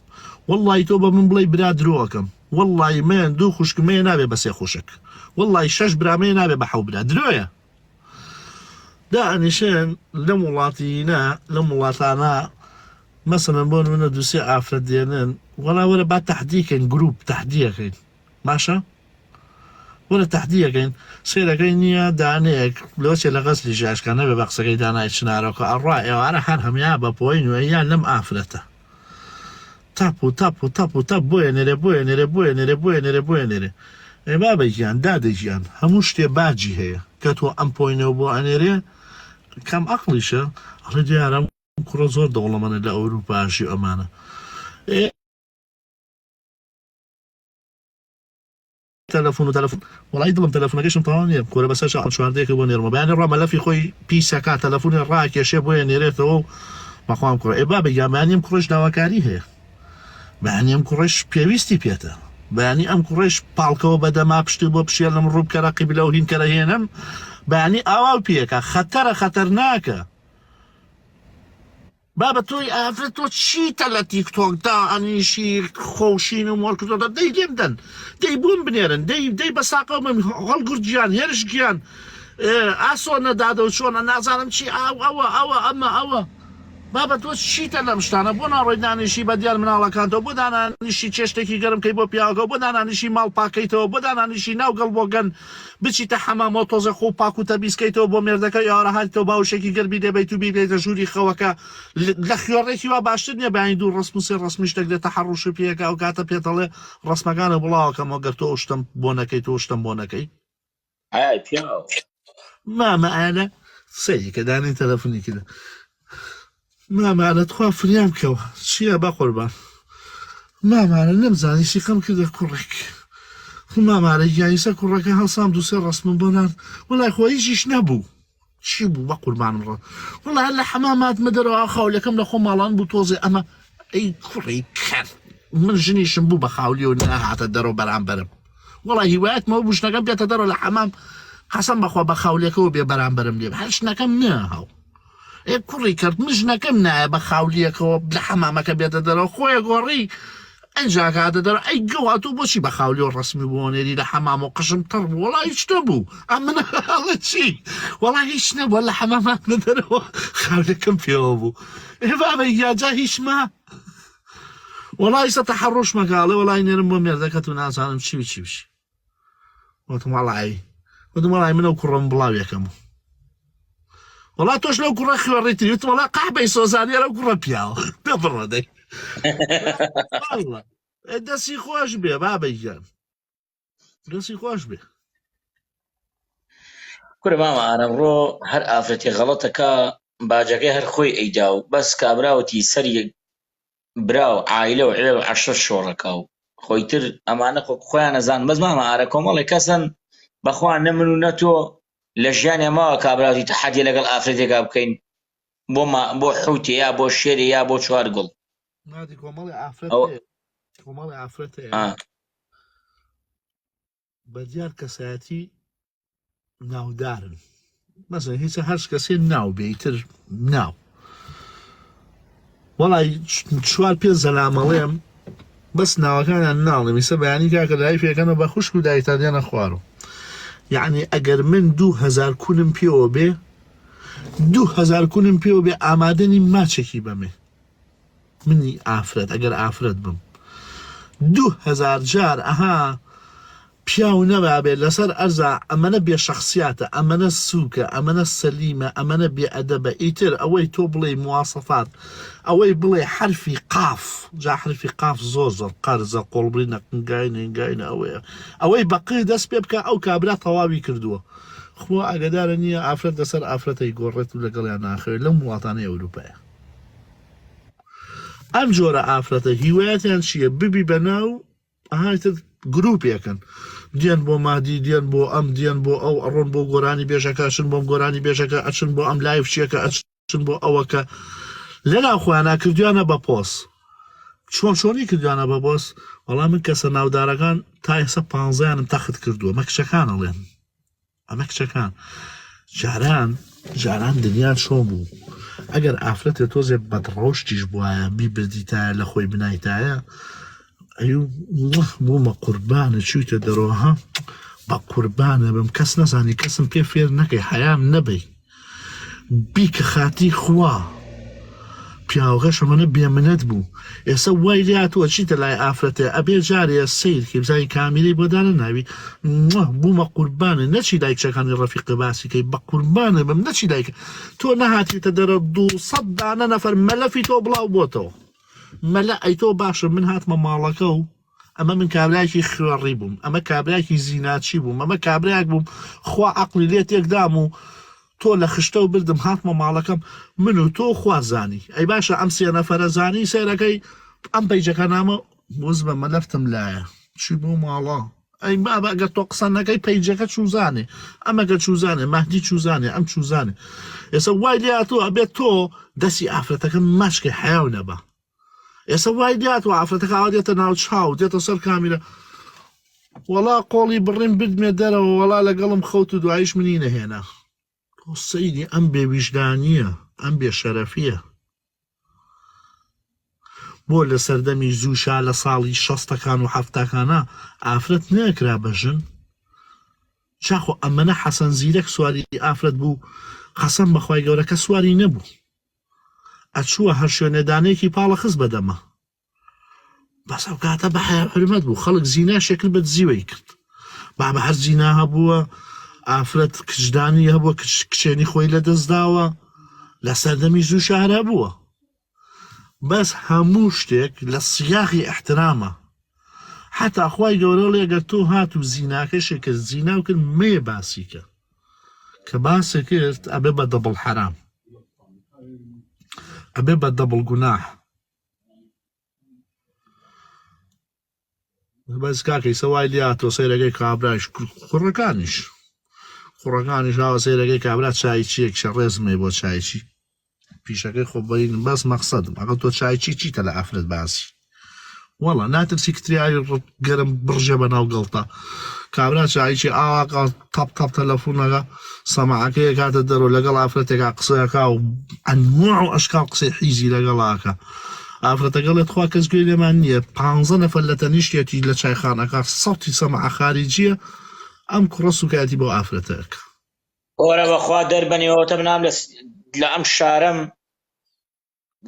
[SPEAKER 2] والله تۆ بە من بڵێ برا درۆکەم والله من دوو خوشکمەیە نابێ بە سێ خوشک والله 6 برامەیە نابێ بە 7 برا درۆیە دائنیشێن لەم وڵاتینا لەم وڵاتانە مەسەلەن بۆ منە دووسێ ئافرەت دێنن وەڵا وەرە با تەحدیکەین گروپ تەحدیەکەین باشە وەرە تەحدیەکەین سێرەکەی نییە دانەیەک لۆچێ لە غەسلی ژاشکە نەبێ بە قسەکەی دانای چنارەکە ئەڕا ئێوارە هەر هەمیا بە پۆی نوێیان لەم ئافرەتە تاپ بۆیە نێرێ ئێ بابەیان دادەژیان هەموو شتێ باجی هەیە کە تۆ ئەم پۆینەوە بۆ ئەنێرێ کەم عەقڵیشە ئەڵێ دیارە کوڕە زۆر دەوڵەمەنە لە ئەوروپاشی ئەمانە تەلەفۆن وڵی دڵم تەلەفۆنەکەشم تەواو نییە کۆرە بەسەر چواردەیەکە بۆ نێرمە بەیانی ڕامەلەفی خۆی پیسەکە تەلەفۆنی ڕاکێشێ بۆیە نێرێتەوە و بەخوام کوڕە ئێ بابە یامانیم کوڕش داواکاری هەیە بەیانیم کوڕش پێویستی پێێتە بەیانی ئەم کوڕش پاڵکەوە بەدەما پشتی بۆ پشێ لەم ڕووبکەرە قیبلە و هینکەرە هێنم بەیانی ئاوا پێەکە خەتەرناکە بابە تۆی ئافرەت تۆ چیتە لە تیکتۆکدا ئەنیشی خۆشین و مۆڵکردۆدا دەی لێمدەن دەی بووم بنێرن دەی بە ساقەوە هەڵگورد گیان هێرش گیان ئاسۆ نەدادە و چۆنە نازانم چی ئەوە بابە تۆ چیتە لەم شتانە بۆ ناڕۆی دانیشی بە دیار مناڵەکانتەوە بۆ دانانیشی چێشتێکی گەرمکەی بۆ پیاوەکە بۆ دانانیشی ماڵ پاکەیتەوە بۆ دانانیشی ناوگەڵ بۆگەن بچیتە حەمامەوە تۆزە خۆ پاک و تەبیستکەیتەوە بۆ مێردەکە یاڕە هاتیتەوە باوشێکی گەرمی دەبیت و بیبێتە ژووری خەوەکە لە خوێڕێکی وا باشتر نییە بەیانی دوو ڕسم و سێ ڕسمی شتێک دێتە حەڕوش پێەکە ئەو کاتە پێتەڵێ ڕسمەکانە بڵاوەکەمەوە گەر تۆ شتم بۆ نەکەی تۆ شتم بۆ نەکەی مامە ئالە سەیکە دانی تەلەفۆنێکیدا مامانە تخوا فریام بکەوە چییە بە قوربان مامانە نەمزانی شیقم کردە کوڕێک مامانە گیانیسە کوڕەکە هەڵسام دووسێ ڕسمم بۆ نان وەلای خۆ هیچیش نەبوو چی بوو بە قوربانم ڕۆ وڵا لە حەمامات مەدەرەوە خاولەکەم لە خۆ ماڵان بوو تۆزێ ئەمە ئەی کوڕی کەر من ژنیشم بوو بە خاولی و نەهاتە دەرەوە بەرامبەرم وڵا هیوایەتمەوە بوو شتەکەم بێتە دەرەوە لە حەمام قەسەم بەخوا بە خاولەکەەوە بێ بەرامبەرم لێ هەر شتەکەم ناهاو ئێ کوڕی کرد من ژنەکەم نایە بە خاولیەکەوە لە حەمامەکە بێتە دەرەوە خۆیە گۆڕی ئەنجاکاتە دەرە ئەی گەوات و بۆچی بە خاولی و ڕسمی بوونێری لە حەمام و قشم تەڕ بوو وڵا هیچ نەبوو ئەم منەڵە چی وڵا هیچ نەبووە لە حەمامات نەدەرەوە خاولەکەم پێوە بوو ئێ بابە یاجا هیچما وڵای سە تەحەڕۆش مەکاڵێ وڵای نێرم بۆ مێردەکەت و نازانم چی بچی وتم وڵای منە و کوڕم بڵاو یەکەم وڵا تۆش لەو کوڕە خوێڕیتری وتم وڵا قەحبەی سۆزانیە لەو کوڕە پیاوە دەبڕەدەی دەستی خۆش بێ بابەی گیان دەستی خۆش بێ
[SPEAKER 1] کورە مامە ئارەمڕۆ هەر ئافرەتی غەڵەتەکە باجەکەی هەر خۆی ئەیدا و بەس کابراوەتی سەری براو عایلە و عێڵ عەشرە شۆڕەکە و خۆی تر ئەمانە خۆیان نەزان بەس مامە ئارە کۆمەڵێک کەسن بەخوا نە من و نە تۆ لە ژیانێ ماوە کابراوتی تەحەدیە لەگەڵ ئافرەتێکا بکەین بۆ حوتێ یا بۆ شێرێ یا بۆ چوار گوڵ
[SPEAKER 2] نادی کۆمەڵی ئافرەتەیە بەدیار کەسایەتی ناودارن مەسەڵەن هیچ هەرش کەسێ ناو بێیتر ناو وەڵای چوار پێ زەلامەڵێم بەس ناوەکانیان ناڵێ میسە بەیانی کاکە لای پێکەنە بە خوشک و دایتانیانە خوارەوە یعنی ئەگەر من 2000 کونم پێوە بێ 2000 کونم پێوە بێ ئامادەنی ماچێکی بەمێ منی ئافرەت ئەگەر ئافرەت بم 2000 جار ئەها پیاو نەبابێت لەسەر ئەرزا ئەمەنە بێ شخصیاتە ئەمەنە سووکە ئەمەنە سەلیمە ئەمەنە بێ ئەدەبە ئیتر ئەوەی تۆ بڵێ مواسەفات ئەوەی بڵێ حرفی قاف جا حرفی قاف زۆر قەرزە قۆڵبری نەقنگای نێنگاینە ئەوەی بەقی دەست پێ بکە ئەو کابرا تەواوی کردووە خۆ ئاگدارە نییە ئافرەت لەسەر ئافرەتەی گۆڕێت و لەگەڵیان ناخوێت لەم وڵاتانەی ئەوروپایە ئەم جۆرە ئافرەتە هیوایەتیان چییە ببی بەناو ئاهاتر گروپێکن دیێن بۆ مادی دیێن بۆ ئەم دیێن بۆ ئەو ئەڕۆن بۆ گۆرانی بێژەکە ئەچن بۆم گۆرانی بێژەکە ئەچن بۆ ئەم لایف چیەکە ئەچن بۆ ئەوەکە لەناو خۆیانە کردویانە بە پۆس چۆنی کردویانە بە بۆس وەڵام من کەسە ناودارەکان تا ئێستا 15یانم تەخت کردووە مە کچەکانەڵێن ئەمە کچەکان جاران دنیان چۆن بوو ئەگەر ئافرەتێ تۆزێ بەدڕۆشتیش بواە بیبردیتایە لە خۆی بنایتایە بوومە قوربانە چوویتە دەرەوەها بە قوربانە بم کەس نەزانی کەسم پێ فێر نەکەی حەیام نەبەی بیکە خاتی خوا پیاوەکەش ئەمەنە بێمنەت بوو ئێستا وای لاتوە چیتە لای ئافرەتێ ئەبێ جارێ سیرکی بزای کامیری بۆدانە ناوی بوومە قوربانە نەچی لای کچەکانی ڕەفیقی باسیکەی بە قوربانە بم نەچی لایکە تۆ نەهاتیتە دەرە 200 دانە نەفەر مەلەفی تۆ بڵاو بۆتەوە مەلە ئەی تۆ باشە من هاتمە ماڵەکە و ئەمە من کابراایکی خوێڕی بووم ئەمە کابراایکی زیناچی بووم ئەمە کابراایك بووم خوا عەقلی لێ تێکدام و تۆ لە خشتە و بردم هاتمە ماڵەکەم من و تۆ خوازانی ئەی باشە ئەم 3 نەفەرە زانی سێرەکەی ئەم پەیجەکە نامە وز بە مەلەفتم لایە چی بوو ماڵە ئەی بابە ئەگەر تۆ قسە نەکەی پەیجەکە چوزانێ ئەمەگە چوزانێ مەهدی چوزانێ ئەم چوزانێ ئێستا وای لێ تۆ ئەبێت تۆ دەستی ئافرەتەکە ماشکە حیاو نەبە ئێستا وای دیات و ئافرەتەکە ئاوا دێتە ناو چاو دێتە سەر کامیرە وەڵا قۆڵی بڕیم بدمێ دەرەوە وەڵا لەگەڵم خەوت و دوایش منی نەهێنا سەیدی ئەم بێویژدانیە ئەم بێشەرەفیە بۆ لە سەردەمی زووشا لە ساڵی 60ەکان و 70ەکانە ئافرەت نەکرا بەژن چاخۆ ئەمەنە حەسەن زیرەک سواری ئافرەت بوو قەسەم بەخوای گەورەکە سواری نەبوو ئەچووە هەر شوێنێدانەیەکی پاڵە خست بەدەمە بەس ئەو کاتە بە حرمەت بوو خەڵک زیناشێکل بە زیوەی کرد با بە هەر زینا هەبووە ئافرەت کچدانی هەبووە کچێنی خۆی لە دەستداوە لە سەردەمی زوو شارە بووە بەس هەموو شتێک لە سیاغی احترامە حتا خوای گەورە لێگەر تۆ هات و زیناکەشێک کرد زینا کرد مێ باسیکە کە باسە کرد ئەبێ بە دەبڵ حرام ئەبێ بە دەبڵ گوناح بەس کاکەی سەوای لاتۆ سەیرەکەی کابراش کوڕەکانیش خوڕەکانی ژاوە سێرەکەی کابرا چای چیەک شەڕێزمێ بۆ چایچی پیشەکەی خۆبەرین بەس مەقسەدم ئەگە تۆ چایچی چیتە لە ئافرەت باسی وەڵا ناترسی کتریاوی گەرم بڕژە بە ناو گەڵتە کابرا چایچی ئاواقا تەپ تەپ تەلەفۆنەکە سەماعەکەی کاتە دەرۆ لەگەڵ ئافرەتێکا قسەیەکا و ئەنواع و ئەشکال قسەی حیزی لەگەڵاکە ئافرەتەگەڵێت خوا کەس گوێ لێمان نییە 15 نەفەر لە تەنیشتێتی لە چایخانەکە سەوتی سەماع خارجیە ئەم کوڕە سوکاتی بۆ ئافرەتەکە
[SPEAKER 1] ئۆرە بەخوا دەربەنیەوەتە بنام لە ئەم شارەم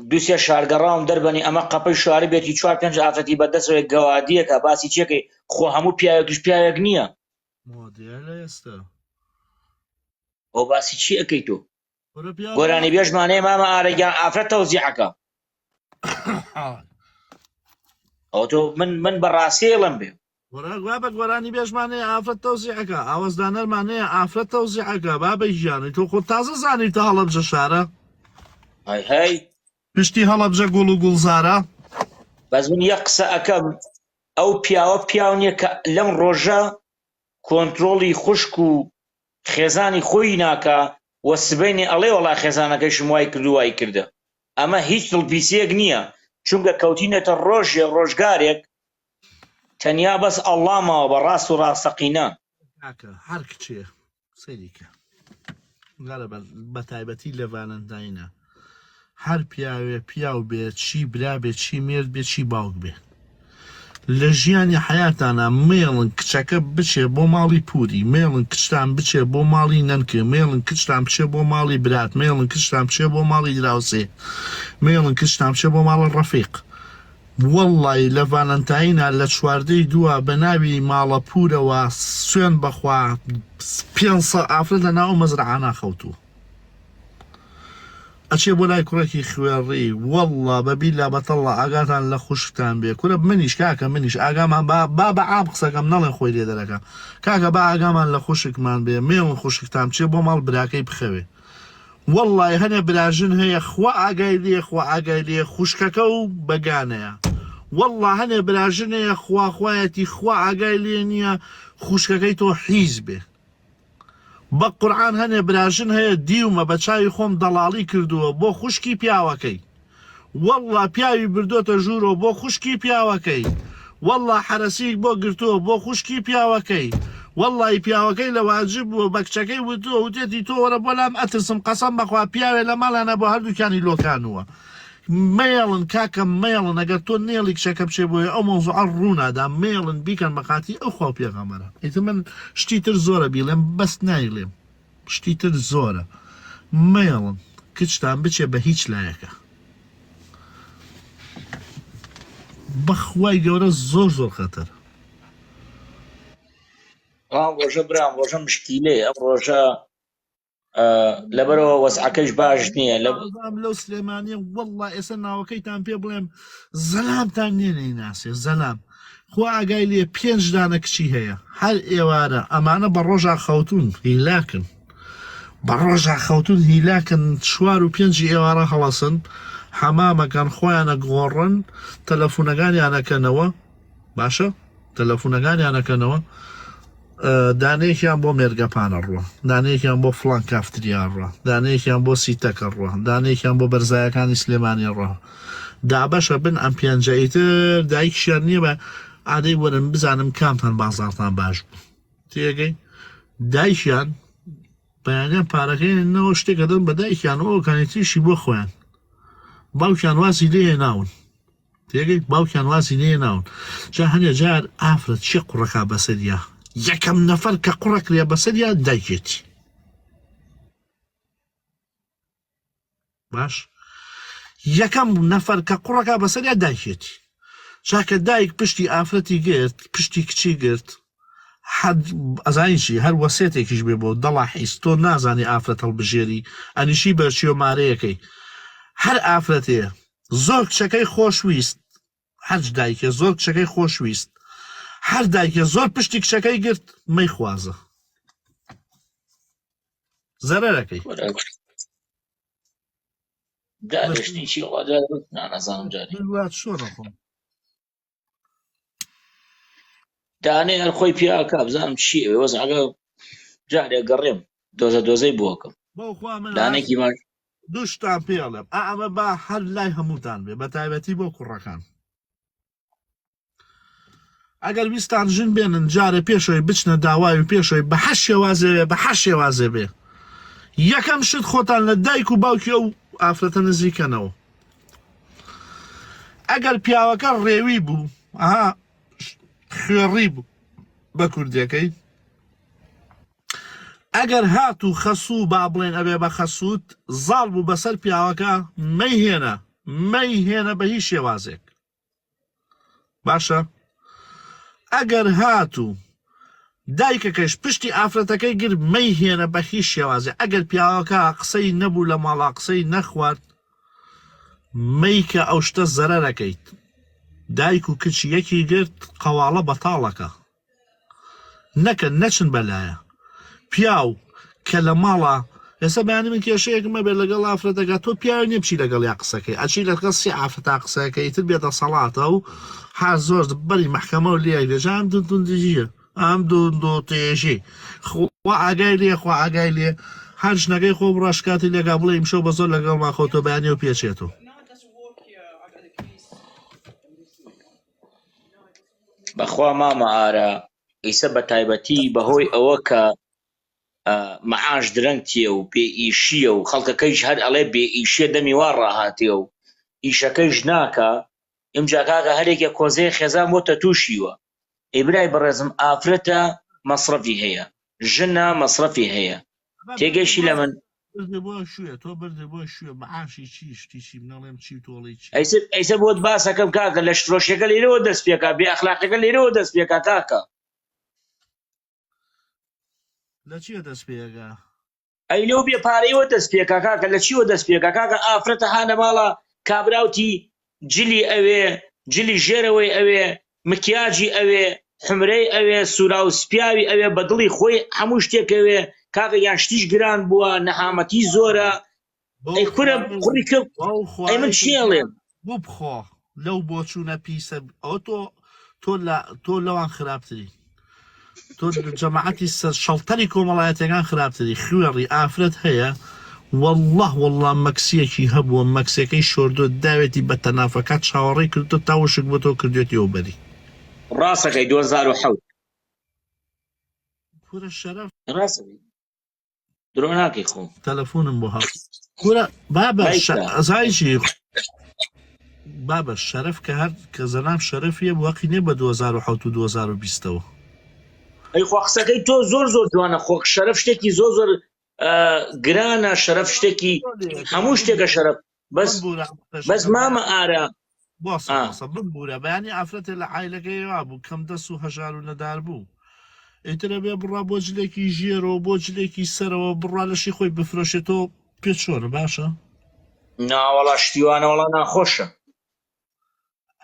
[SPEAKER 1] دووسێ شارگەڕاوم دەربەنی ئەمە قەپەی شاری بێتی 4-5 ئافرەتی بەدەستەوەی گەوادیەکە باسی چێکەی خۆ هەموو پیاوێکیش پیاوێک نییە ئەو باسی چی ئەەکەی تۆ گۆرانی بێژمانەیە مامە ئارەگیان ئافرەت تەوزیعەکە ئەو تۆ من بەڕاستیڵم بێ
[SPEAKER 2] وەرەگوا بە گۆرانی بێژمانەیە ئافرەت تەوزیعەکە ئاوەزدانەرمانەیە ئافرەت تەوزیعەکە بابەی ژیانی تۆ خۆ تازە زانیتە هەڵەبجە شارە
[SPEAKER 1] هەی
[SPEAKER 2] پشتی هەڵەبجە گوڵ و گوڵزارە
[SPEAKER 1] بەس من یەک قسە ئەەکەم ئەو پیاو نییە کە لەم ڕۆژە کۆنتترۆڵی خوشک و خێزانی خۆی ناکە وە سبەینی ئەڵێ وەڵا خێزانەکەیشم وای کرد و وای کردە ئەمە هیچ دڵپیسەیەک نییە چونکە کەوتینێتە ڕۆژێ ڕۆژگارێک تەنیا بەس ئەڵڵامەوە بە ڕاست و ڕاستەقینە
[SPEAKER 2] هەر کچێ سەریکە بە تایبەتی لە ڤالەنتاینە هەر پیاوێ پیاو بێ چی برا بێ چی مێرد بێ چی باوک بێ لە ژیانی حیاتانە مێڵن کچەکە بچێ بۆ ماڵی پوری مێڵن کچتان بچێ بۆ ماڵی نەنکە مێڵن کچتان بچێ بۆ ماڵی برات مێڵن کچتان بچێ بۆ ماڵی دراوسێ مێڵن کچتان بچێ بۆ ماڵە ڕەفیق وەڵڵی لە ڤالەنتاینە لە چواردەی دووە بە ناوی ماڵە پورەوە سوێن بەخوا 500 ئافرەت لە ناو مەزرعانە خەوتووە ئەچێ بۆ لای کوڕێکی خوێڕی وەڵڵا بەبی لا بەتەڵە ئاگاتان لە خوشکتان بێ کورە منیش کاکە منیش ئاگامان با بە ئاب قسەکەم نەڵێ خۆی لێ دەرەکە کاکە با ئاگامان لە خوشکمان بێ مێڵن خوشکتان بچێ بۆ ماڵ براکەی بخەوێ وەڵڵای هەنێ براژن هەیە خوا ئاگای لێ خوا ئاگای لێ خوشکەکە و بەگانەیە وەڵڵا هەنێ براژن هەیە خواخوایەتی خوا ئاگای لێ نییە خوشکەکەی تۆ حیز بێ بە قورعان هەنێ براژن هەیە دیومە بە چاوی خۆم دەڵاڵی کردووە بۆ خوشکی پیاوەکەی وەڵڵا پیاوی بردۆتە ژوورەوە بۆ خوشکی پیاوەکەی وەڵڵا حرەسیک بۆ گرتووە بۆ خوشکی پیاوەکەی وەڵڵی پیاوەکەی لە واجب بووە بە کچەکەی وتووە وتێتی تۆ وەرە بۆ لام ئەترسم قەسەم بەخوا پیاوێ لە ماڵانە بۆ هەردووکانی لۆکانوە مێڵن کاکەم مێڵن ئەگەر تۆ نێڵی کچەکە بچێ بۆیە ئەو مۆزوعە ڕوونادا مێڵن بیکەن بەقاتی ئەو خوا پێغەمبەرە ئیتر من شتی تر زۆرە بیڵێم بەس نایڵێم شتی تر زۆرە مێڵن کچتان بچێ بە هیچ لایەکە بەخوای گەورە زۆر زۆر خەتەر
[SPEAKER 1] ڕۆژە برام ڕۆژە مشکیلێ ئەم ڕۆژە لەبەرەوە وەزعەکەش باش نییە
[SPEAKER 2] لەو سلێمانیە وەڵڵا ئێستا ناوەکەیتان پێ بڵێم زەلامتان نێنەی ناسێ زەلام خوا ئاگای لێ 5 دانە کچی هەیە هەر ئێوارە ئەمانە بە ڕۆژا خەوتون هیلاکن بە ڕۆژا خەوتون هیلاکن 4 و 5 ئێوارە هەڵەسن حەمامەکان خۆیانە گۆڕن تەلەفونەکانیانەکەنەوە باشە تەلەفونەکانیانەکەنەوە دانەیەکیان بۆ مێرگەپانە ڕوە دانەیەکیان بۆ فڵان کافتریان ڕوە دانەیەکیان بۆ سیتەکە ڕوە دانەیەکیان بۆ بەرزایەکانی سلێمانی ڕوە دابەشە بن ئەم پێنجەیتر دایکشیان نییە بە ئادەی وەرن بزانم کامتان بازارتان باش بوو تێگەی دایکیان بەیانیان پارەکەیەوە شتێکە دەن بە دایکیان ئەوکانی تریشی بۆ خۆیان باوکیان واسی لێ ناون تێگەی باوکیان واسی لێ ناون جا هەنێ جار ئافرەت چی قوڕەکە بەسەریە یەکەم نەفەر کە قوڕەکرێ بەسەریە دایکێتی باش یەکەم نەفەر کە قوڕەکە بەسەریە دایکێتی چاکە دایک پشتی ئافرەتی گرت پشتی کچی گرت ئەزانیشی هەر وەسێتێکیش بێ بۆ دەڵا حیست تۆ نازانی ئافرەت هەڵبژێری ئەنیشی بەرچیۆ مارەیەکەی هەر ئافرەتەیە زۆر کچەکەی خۆشویست هەرج دایکە زۆر کچەکەی خۆشویست هەر دایکە زۆر پشتی کچەکەی گرت مەی خوازە زەرەرەکەی
[SPEAKER 1] دانێ هەر خۆی پیاکە بزانم چی وەزعەکە جارێ گەڕێم دۆزەی بۆکەم
[SPEAKER 2] بۆخوا من
[SPEAKER 1] لانێکی ماش
[SPEAKER 2] دوشتان پێڵێم ئەمە با هەر لای هەمووتان بێ بە تایبەتی بۆ کوڕەکان ئەگەر ویستان ژن بێنن جارە پێشەوەی بچنە داوای و پێشەوەی بە حەش شێوازێ بە حەش شێوازێ بێ یەکەم شت خۆتان لە دایک و باوکی ئەو ئافرەتە نزیکەنەوە ئەگەر پیاوەکە ڕێوی بوو ئەها خوێڕی بوو بە کوردیەکەی ئەگەر هات و خەسوو با بڵێن ئەبێ بە خەسووت زاڵ بوو بەسەر پیاوەکە مەیهێنە بە هیچ شێوازێک باشە ئەگەر هات و دایکەکەش پشتی ئافرەتەکەی گر مەیهێنە بە هیچ شێوازێ ئەگەر پیاوەکە قسەی نەبوو لە ماڵا قسەی نەخوارد مەیکە ئەو شتە زەرەرەکەیت دایک و کچ یەکی گرت قەواڵە بەتاڵەکە نەکەن نەچن بەلایە پیاو کە لە ماڵە ئێستا بەیانی من کێشەیەکمە بێت لەگەڵ ئافرەتەکە تۆ پیاوی نییە بچی لەگەڵ یا قسەکەی ئەچی لەگەڵ سی ئافرەتا قسەکەی تر بێتە سەڵاتە و ها زۆر بەری مەحکەمە و لێ دەژام دندژیە ئەم دوو تێژی خوا ئاگای لێ خوا ئاگای لێ هەر ژنەکەی خۆ ڕاشکاتی لێگا بڵێ ئیمشەو بە زۆر لەگەڵ ماخۆتۆ بەیانی و پێچێتەوە
[SPEAKER 1] بەخوا مامە ئارە ئیسە بە تایبەتی بەهۆی ئەوە کە مەعاش درەنگتیە و بێ ئیشیە و خەڵکەکەیش هەر ئەڵێ بێ ئیشیە دەمی وا ڕاهاتێ و ئیشەکەیش ناکە ئیمجا کاکە هەرێکە کۆزەی خێزان بۆتە تووشیوە ئیبرای بەڕێزم ئافرەتە مەسرەفی هەیە ژنە مەسرەفی هەیە تێگەیشی لە من
[SPEAKER 2] بۆ شوێ تۆ بردە بۆ شوێ مەعاشی چیشتیشی منەڵێم چی تۆڵی چی
[SPEAKER 1] ئەیسە بۆت باسەکەم کاکە لە شترۆشەکە لێرەوە دەست پێکا بێ ئەخلاقەکە لێرەوە دەست پێکا کاکە
[SPEAKER 2] لە چیە دەست پێگا
[SPEAKER 1] ئەی لەو بێ پارەیەوە دەست پێکا کاکە لە چیوە دەست پێکا کاکە ئافرەتە هانە ماڵە کابراوتی جلی ئەوێ جلی ژێرەوەی ئەوێ مکیاجی ئەوێ حمرەی ئەوێ سوورا و سپیاوی ئەوێ بەدڵی خۆی هەموو شتێکەوێ کاکە یان شتیش گران بووە نەهامەتی زۆرە ئەی کورە کوڕی کرد ئەی من چێڵێم
[SPEAKER 2] بۆ بخۆ لەو بۆ چوونە پیسە ئەو تۆ لەوان خراپتری تۆ جەماعەتی شەڵتەری کۆمەڵایەتەکان خراپتری خوێڕی ئافرەت هەیە والله مەکسیەکی هەبووە مەکسەکەی شۆردۆ داوێتی بە تەنافەکە چاوەڕێی کردو تاوشک بۆ تۆ کردێتی ئەو بەری
[SPEAKER 1] ڕاستەکەی 2007
[SPEAKER 2] کورە شەرەف
[SPEAKER 1] ڕاستەکەی درۆ ناکەی خۆم
[SPEAKER 2] تەلەفۆنم بۆ هاات کورە بابەزایشی بابە شەرەف کە هەر کە زەنام شەرەفیە وەقی نێ بە 2007 و 2020ەوە
[SPEAKER 1] ئەی خۆ قسەکەی تۆ زۆر جوانە خۆک شەرەف شتێکی زۆر گرانە شەرەف شتێکی هەموو شتێکە شەرەف بەس مامە ئارە
[SPEAKER 2] ببوورە بەیانی ئافرەتە لە عایلەکەیوا بوو کەم دەست و هەژار و نەدار بوو ئیترە بێ بڕا بۆ جلێکی ژێرەوە بۆ جلێکی سەرەوە بڕا لەشی خۆی بفرۆشێتەوە پێ چۆنە باشە
[SPEAKER 1] ناوەڵا شتیوانە وەڵا ناخۆشە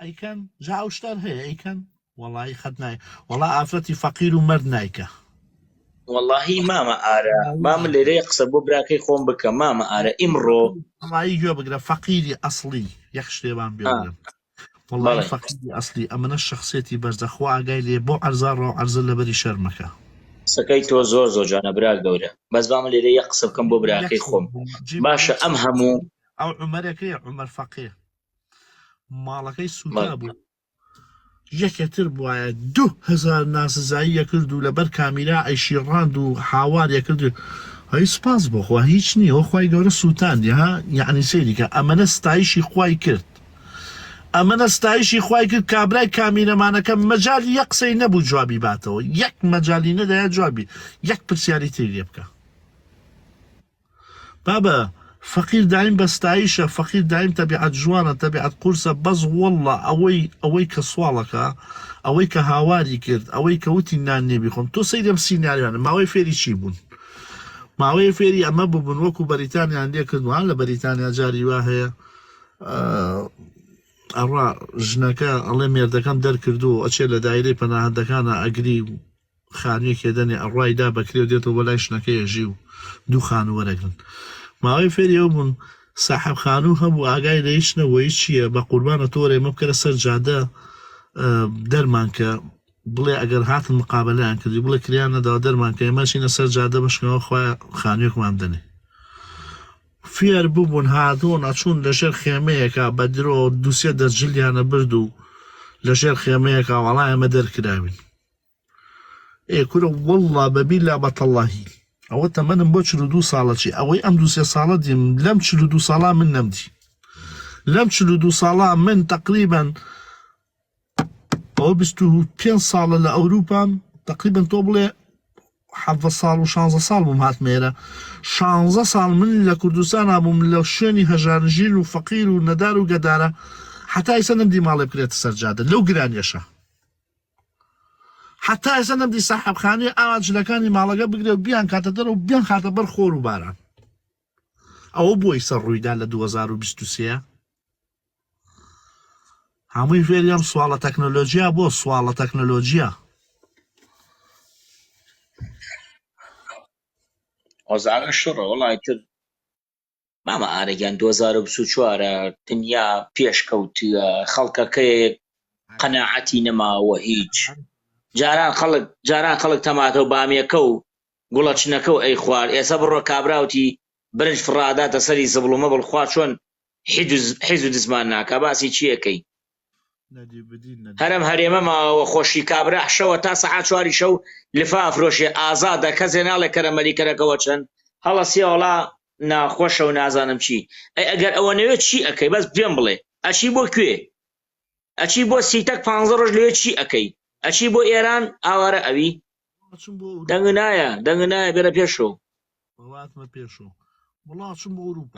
[SPEAKER 2] ئەیکەن جا ئەوشتار هەیە ئەیکەن وەڵی خەت نای وەڵا ئافرەتی فەقیر و مەرد نایکە
[SPEAKER 1] واللهی مامە ئارە مامە لێرەیە قسە بۆ براکەی خۆم بکە مامە ئارە ئیمڕۆ
[SPEAKER 2] وڵی گوێ بگرە فەقیری ئەسڵی یەک شتێوان بێڵێم وڵی فەقیری ئەسلی ئەمەنە شخصێتی بەرزەخوا ئاگای لێ بۆ عەرزە ڕۆ عەرزە لەبەری شەرمەکە
[SPEAKER 1] سەکەی تۆ زۆر جانە برا گەورە بەس بامە لێرە یە قسە بکەم بۆ براکەی خۆم باشە ئەم هەموو
[SPEAKER 2] ئەو عومەرەکەی عومەر فەقێ ماڵەکەی سوودا بوو یەکێتر بواە 2000 ناسزاییە کرد و لەبەر کامیرا ئەیشیڕاند و هاوارە کرد هەی سپاس بۆخوا هیچ نییە ئەو خوای گەورە سووتاندی ها یعنی سێریکە ئەمەنە ستایشی خوای کرد ئەمەنە ستایشی خوای کرد کابرای کامیرەمانەکە مەجای یەک قسەی نەبوو جوابی باتەوە یەک مەجای نەدایە جوابی یەک پرسیاری تری لێ بکە بابە فەقیر دایم بەستایشە فەقیر دایم تەبیعەت جوانە تەبیعەت قورسە بەس وەڵڵا ئەوەی کە سواڵەکە ئەوەی کە هاواری کرد ئەوەی کە وتی نان نێبی خۆم تۆ سەیرم سیناریانە ماوەی فێری چی بوون ماوەی فێری ئەمە ببوون وەکو بەریتانیان لێ کردوان لە بەریتانیا جاری وا هەیە ئەڕا ژنەکە ئەڵێ مێردەکەم دەرکردو ئەچێ لە دایرەی پەناهەندەکانە ئەگری خانوویەکێ دەنێ ئەڕایدا بەکرێ و دێتەوە بەلای شنەکەی ژی و دوو خانوو وەرەگرن ماوەی فێریەوە بوون ساحب خانوو هەبوو ئاگای لە هیچ نەوەی چییە بە قوربانە تۆ ڕێمە بکەرە سەر جادە دەرمان کە بڵێ ئەگەر هاتن مقابلەیان کردی بڵێ کریان نەداوە دەرمان کە ئێمەچینە سەر جادە بەشکەوە خۆی خانوویەکمان دەنێ فێر ببوون هاتوون ئەچوون لەژێر خێمەیەکە بە درۆ دووسێ دەرجلیانە برد و لەژێر خێمەیەکە وەڵای ئەمە دەرکراوین کورە وەڵڵا بەبیلا بەتەڵڵاهی ئەوە تەمەنم بۆ 42 ساڵەچی ئەوەی ئەم دووسێ ساڵە دیم لەم 42 ساڵا من نەمدی لەم 42 ساڵا من تقریبا ئەو 25 ساڵە لە ئەوروپام تقریبا تۆ بڵێ 17 ساڵ و 16 ساڵ بووم هاتمێرە 16 ساڵ من لە کوردستان بووم لە شوێنی هەژارژین و فەقیر و نەدار و گەدارە حتا ئێستا نەمدی ماڵێ بکرێتە سەرجادە لەو گرانیەشە حتا ئێستا نەمدی ساحەبخانەی ئاوا جلەکانی ماڵەکە بگرێ و بیان کاتە دەرەوە و بیان خاتە بەر خۆر و باران ئەوە بۆی سەر ڕوویدا لە 2023 هەمووی فێریان سواڵە تەکنۆلۆژیا بۆ سواڵە تەکنۆلۆژیا
[SPEAKER 1] ئۆزارە شڕە وڵای تر مامە ئارەگیان 2024 دنیا پێشکەوتووە خەڵکەکەیەک قەناعەتی نەماوە هیچ جاران خەڵک تەماتە و بامیەکە و گوڵەچنەکە و ئەی خوار ئێستا بڕۆ کابراوتی برنج فڕاداتە سەری زبڵومە بڵخوا چۆن حیز و دزمان ناکە باسی چیەکەی هەرم هەرێمە ماوە خۆشی کابرا شەوە تا سەعات 4 شەو لفا فرۆشێ ئازادە کەسێ ناڵێ کەرەمەریکەرەکەەوە چەند هەڵە سێوەڵا ناخۆشە و نازانم چی ئەگەر ئەوە نەوێت چی ئەەکەی بەس پێم بڵێ ئەچی بۆ کوێ ئەچی بۆ سیتەک 15 ڕۆژ لێ چی ئەەکەی ئەچی بۆ ئێران ئاوارە ئەوی دەنگ نایە بێرە پێشەوە
[SPEAKER 2] وڵاتم بۆ ئەوروپا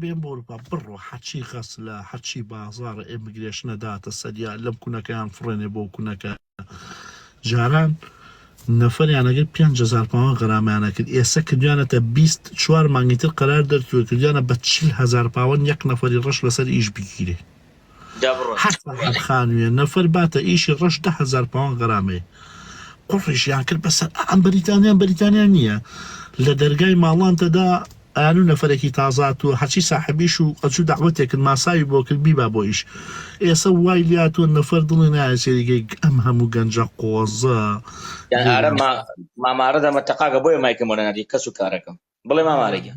[SPEAKER 2] بێن بۆ ئەوروپا بڕۆ حەچی خەس لە حەچی بازارە ئێمیگرێشنە داتە سەریا لەم کوونەکەیان فڕێنێ بۆ کوونەکە جاران نەفەریانەگەر 5,000 پاوان غەرامانە کرد ئێستا کردویانەتە 24 مانگیتر قەرار دەرتووە کردیانە بە 40,000 پاوان یەک نەفەری ڕەش لەسەر ئیش بگیرێ خانوێ نەفەر باتە ئیشی ڕەش 10,000 پاوان غەرامەیە قڕیشیان کرد بەسەر ئەم بەریتانیا نییە لە دەرگای ماڵانتەدا ئەیان و نەفەرێکی تازات و هەچی ساحەبیش و ئەچوو داوەتێکن ماساوی بۆ کرد بیبا بۆ ئیش ئێستا وای لاتوە نەفەر دڵی نایە سێریگەی ئەم هەموو گەنجە قۆزە
[SPEAKER 1] مامارە دەمەتەقاگە بۆیە مایکەمەوە نادی کەس و کارەکەم بڵێ مامارێکە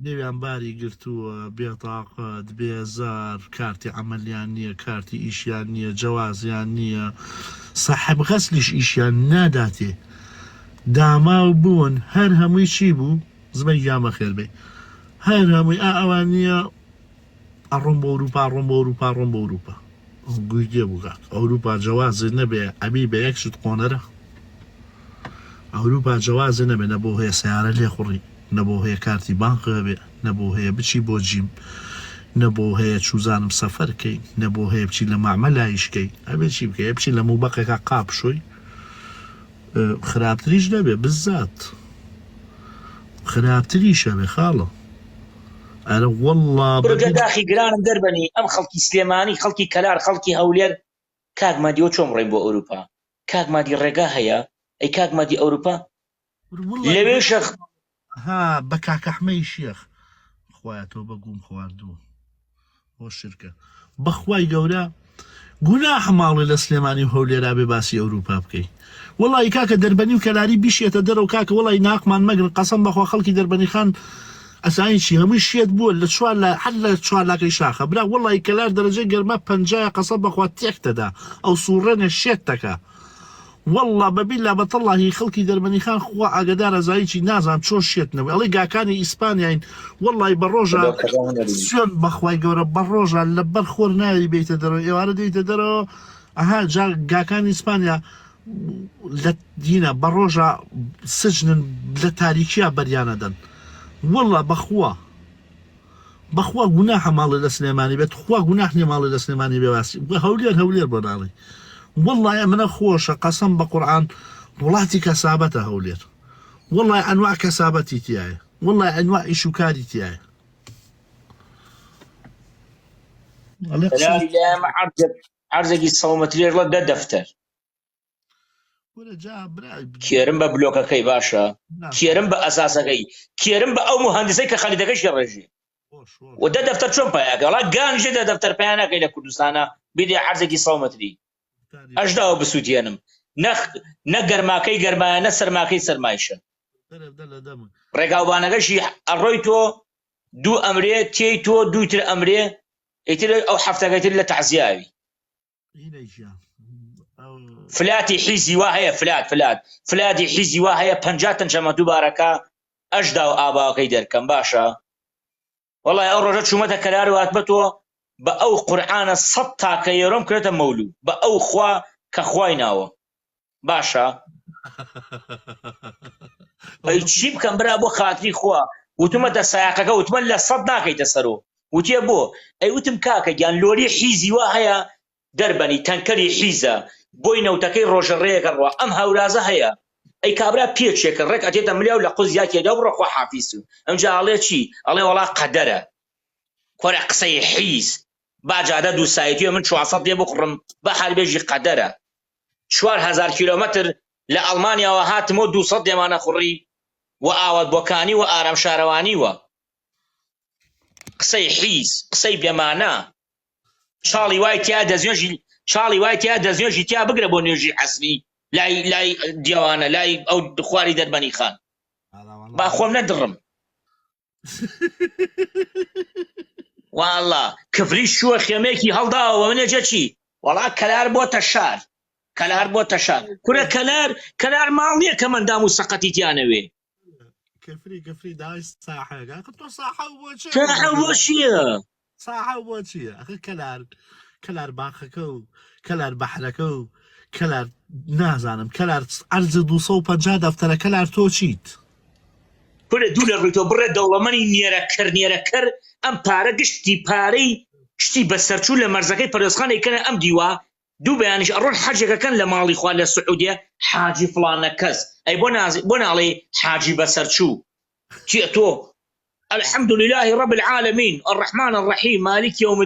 [SPEAKER 2] نێویان باری گرتووە بێتاقەت بێزار کارتی عملیان نییە کارتی ئیشیان نییە جوازیان نییە ساحەب غەسلیش ئیشیان ناداتێ داماو بوون هەر هەمووی چی بوو زمە یامە خێر بێ هەر هەمووی ئەوان نییە ئەڕۆم بۆ ئەوروپا گویدێ بووگات ئەوروپا جوازی نەبێ ئەبی بە یەک شت قۆنەرە ئەوروپا جوازی نەبێ نەبۆ هەیە سیارە لێ خوڕی نەبۆ هەیە کارتی بانقە بێ نەبۆ هەیە بچی بۆ جیم نەبۆ هەیە چوزانم سەفەرکەی نەبۆ هەیە بچی لە مامەلایشکەی ئەبێ چی بکە بچی لە موبەقێکا قاپشۆی خراپتریش نەبێ بزات خراپتریشە بێ خاڵە ئەرە وەڵڵا
[SPEAKER 1] بڕگە داخی گرانم دەربەنی ئەم خەڵکی سلێمانی خەڵکی کەلار خەڵکی هەولێر کاکمادیەوە چۆن بڕێن بۆ ئەوروپا کاکمادی ڕێگا هەیە ئەی کاکمادی ئەوروپا لەوێ شەخ
[SPEAKER 2] ها بە کاکەحمەی شێخ خوایە تۆ بە گوم خواردووە بۆ شرکە بەخوای گەورە گوناح ماڵی لە سلێمانی و هەولێرا بێ باسی ئەوروپا بکەی وەڵی کاکە دەربەنی و کەلاری بیشێتە دەرەوە کاکە وەڵی ناقمان مەگرن قەسەم بەخوا خەڵکی دەربەنی خان ئەسانی چی هەمووی شێت بووە لە هەر لە 4 لاکەی شاخە برا وەڵی کەلار دەرەجەی گەرمە 50 قەسەم بەخوا تێکتەدا ئەو سوڕێنە شێت دەکا والله بەبیلا بەتەڵڵاهی خەڵکی دەربەنی خان خوا ئاگدارە زاییی نازان چۆن شێتنەوە ئەڵی گاکانی ئیسپانیاین وەڵی بە ڕۆژە سوێن بەخوای گەورە بە ڕۆژە لە بەر خۆر ناوی بیتە دەرەوە ئێوارە دەیتە دەرەوە ئەها گاکانی ئیسپانیا لە دینە بە ڕۆژە سجنن لە تاریکیە بەریانەدەن وەڵە بەخوا گوناح ماڵی لە سلێمانی بێت خوا گوناح نیە ماڵی لە سلێمانی بێواسی هەولێر بۆ ناڵی والله منە خۆشە قەسەم بە قورئان وڵاتی کەسابەتە هەولێر والله ئەنواع کەسابەتی تایە والله ئەنواع ئیشوکاری تایە
[SPEAKER 1] عەرزێکی 100 مەترێژ لە 10 دەفتەر کێرم بە بلۆکەکەی باشە کێرم بە ئەساسەکەی کێرم بە ئەو مهندسەی کە خەلیدەکەشی ڕێژێ و 10 دەفتەر چۆن پایاکە وڵا گانجێ 10 دەفتەر پایانەکەی لە کوردستانە بیدێ عەرزێکی 100 مەتری ئەشداوە بسووتێنم نە گەرماکەی گەرمایە نە سەرماکەی سەرمایشە ڕێگاوبانەکەشی ئەڕۆی تۆ دوو ئەمرێ تێی تۆ دووتر ئەمرێ ئیتر ئەو هەفتەکەیتر لە تەعزیاوی فلاتی حیزی وا هەیە فلاتی حیزی وا هەیە 50 تەنچەمە دووبارەکە ئەشدا و ئاباوەکەی دەرکەم باشە وەڵای ئەو ڕۆژە چوومەتە کەلار و هاتمەتەوە بە ئەو قورئانە 100 تاکە یۆرۆم کرێتە مەولوو بە ئەو خوا کە خوای ناوە باشە ئەی چی بکەم برا بۆ خاتری خوا وتمەتە سایقەکە وتمە لە 100 ناکەیتە سەرۆ وتیە بۆ ئەی وتم کاکە گیان لۆری حیزی وا هەیە دەربەنی تەنکەری حیزە بۆی نەوتەکەی ڕۆژەڕێیەکە ڕوا ئەم هەورازە هەیە ئەی کابرا پێچێکە ڕێک ئەتێتە ملیاو لە قوز یاکێدا بڕۆ خوا حافیز و ئەمجا ئەڵێ چی ئەڵێ وەڵا قەدەرە کۆرە قسەی حیز باجادە دوو سایەتیوە من 400 دێ بقڕم بە حالبێژی قەدەرە 4000 کیلۆمەتر لە ئەڵمانیاوە هاتمەوە 200 دێمانە خوڕی و ئاوات بۆکانی و ئارام شارەوانی وە قسەی حیز قسەی بێمانە چاڵی وای تیا دەزێژی تیا بگرە بۆ نوێژی عەسری لای دیوانە لای ئەو خواری دەربەنی خان با خۆم نەدڕم والله کفری شووە خێمێکی هەڵداوە منێجە چی وەڵا کەلار بۆتە شار کورە کەلار ماڵ نییە کە مەندام و سەقەتی تیانەوێ
[SPEAKER 2] كفري داعي صاحة قلت له صاحة وبو چیه اخي كلار باخكو كلار بحركو كلار نازانم كلار عرض 250 دفتر كلار تو چیت
[SPEAKER 1] كل دولار بيتو بره دولماني نيركر ام پاره گشتي پاري شتي بسرچو لمرزكي پرسخان يكن ام ديوا دو بيانش اروح حاجه كان لمالي خوال السعوديه حاجي فلان كز اي بونالي حاجي بسرچو جئتو الحمد لله رب العالمين الرحمن الرحيم مالك يوم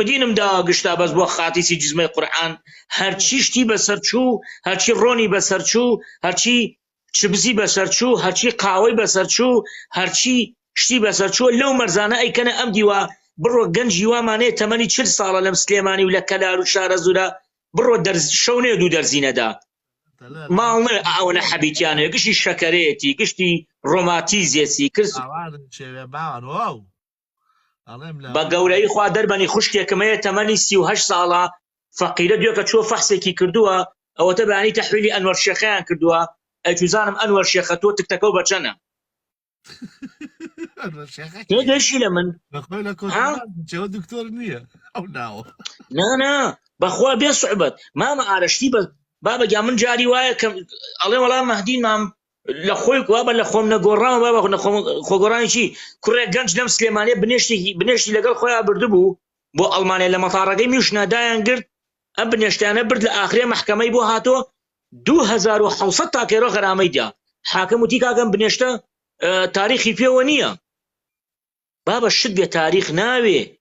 [SPEAKER 1] الدين مدا قشتا بس بو خاتيسي جزمه القرآن هرچی شتي بسرچو هرچی روني بسرچو هرچی شبزي بسرچو هرچی قاوي بسرچو هرچی شتي بسرچو لو مرزانه اي كان ام ديوا برو گنجي وامانه تمني 40 ساله لم سليماني ولا كلار وشار زولا برو درز شونه دو درزينه دا ماڵنێ ئەوەنە حەبیتیانەیە گشتی شەکەرێتی گشتی ڕۆماتیزیەسی کرد بە گەورەی خوا دەربەنی خوشکێکمەیە تەمەنی 38 ساڵە فەقیرە دوێکە چۆ فەحسێکی کردووە ئەوەتە بەیانی تەحویلی ئەنوەر شێخەیان کردووە ئەیتوزانم ئەنوەر شێخە تۆ تکتەکە و بەچەنە تێگەشی لە من
[SPEAKER 2] دکتۆر نییە ئەو ناوە
[SPEAKER 1] نا بەخوا بێ سوحبەت مامە ئارەشتی بە بابا من جاري وايا الله والله مهدي مام لخويك بابا لخوم نغوران بابا لخوم خوغوران شي كره گنج نم سليمانيه بنشتي لقال خويا بردبو بو المانيا لما طارقي مشنا داين قرد ابنشتانه برد الاخريه محكمه بو هاتو 2500 تاكيرو غرامي ديا حاكم وتيكا كان بنشتا تاريخي فيونيه بابا الشد تاريخ ناوي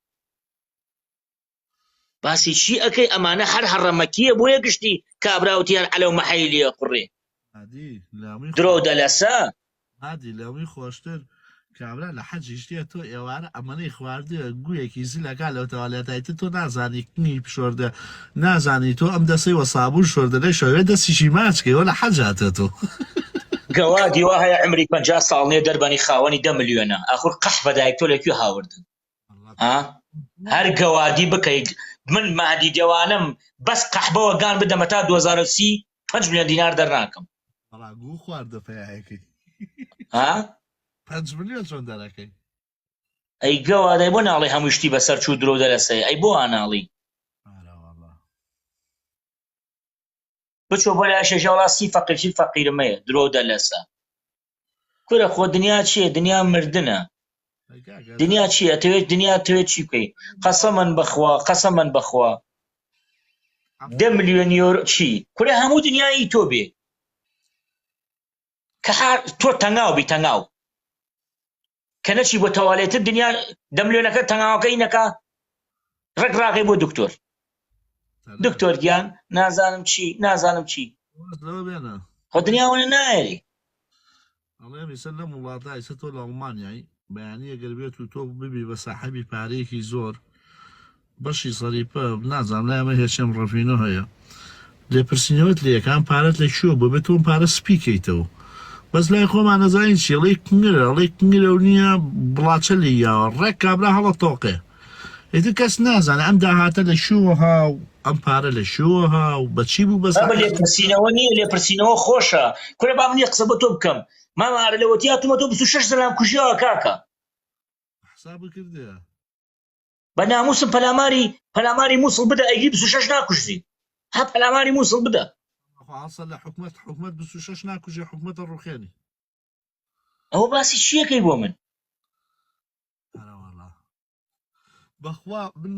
[SPEAKER 1] باسي شي اكي امانه هر مكيه بويا قشتي كابراوتيان على محيلي قري
[SPEAKER 2] هادي
[SPEAKER 1] درو دلسا
[SPEAKER 2] هادي لاوي خوشتر كابرا لحج يشتي تو يوار امانه خواردي گويه كيزي لقالو تواليتايت تو نازاني كني بشورده نازاني تو ام دسي وصابون شورده شويه دسي شي ماچكي ولا حاجات تو
[SPEAKER 1] قوادي وهي عمري 50 سال درباني خاوني 10 مليون اخر قحبه دايكتو لكيو هاوردن ها هر قوادي بكي من مهدي ديوانم بس قحبه وقان بدا متى 2030 5 مليون دينار درناكم
[SPEAKER 2] راغو خوارده فياكي
[SPEAKER 1] ها
[SPEAKER 2] 5 مليون شون دراكي
[SPEAKER 1] اي قوادي بو نالي همشتي بسر شو درو درسي اي بو انالي
[SPEAKER 2] والله
[SPEAKER 1] بچو بلا شجالا سي فقير شي فقير ما درو درسا كره خو دنيا شي دنيا مردنه دنيا چیه دنیا توی چی کوي قسما بخوا 10 مليون يورو چی كره همو دنیا ای تو به که تو تنگاو کنه چی بو تواليت الدنيا 10 مليون که تنگاو کینکا رقراقي بو دكتور گیان نازانم چی خو دنیا ونه نایری
[SPEAKER 2] الله يسلم الله تعالى ستو الألمانيا بەیانی ئەگەر بێت و تۆ ببی بە ساحەبی پارەیەکی زۆر بەشی سەریپە نازانم لای ئەمە هێچم ڕەفینۆ هەیە لێپرسینەوەت لە یەکان پارەت لە شووە بۆ بێت تۆم پارە سپیکەیتەوە بەس لای خۆمان نەزانین چی ئەڵێ کنگرە و نییە بڵاچە لە یاوە ڕێک کابرا هەڵە تۆقێ ئیتر کەس نازانێ ئەم داهاتە لە شووەها و ئەم پارە لە شووەها و بەچی بوو بەس
[SPEAKER 1] لێپرسینەوە نییە لێپرسینەوە خۆشە کورە با منی قسە بە تۆ بکەم مامارە لەوەتی هاتوومە تۆ 26 زەلام کوژیەوە کاکە
[SPEAKER 2] حساب کردە
[SPEAKER 1] بە ناموسم پەلاماری مووسڵ بدە ئەیگی 26 ناکوژی ها پەلاماری مووسڵ بدە
[SPEAKER 2] ئاسە لە حکومەت 26 ناکوژێ حکومەتە ڕوخێنی
[SPEAKER 1] ئەوە باسی چیەکەی بۆ من
[SPEAKER 2] بەخوا من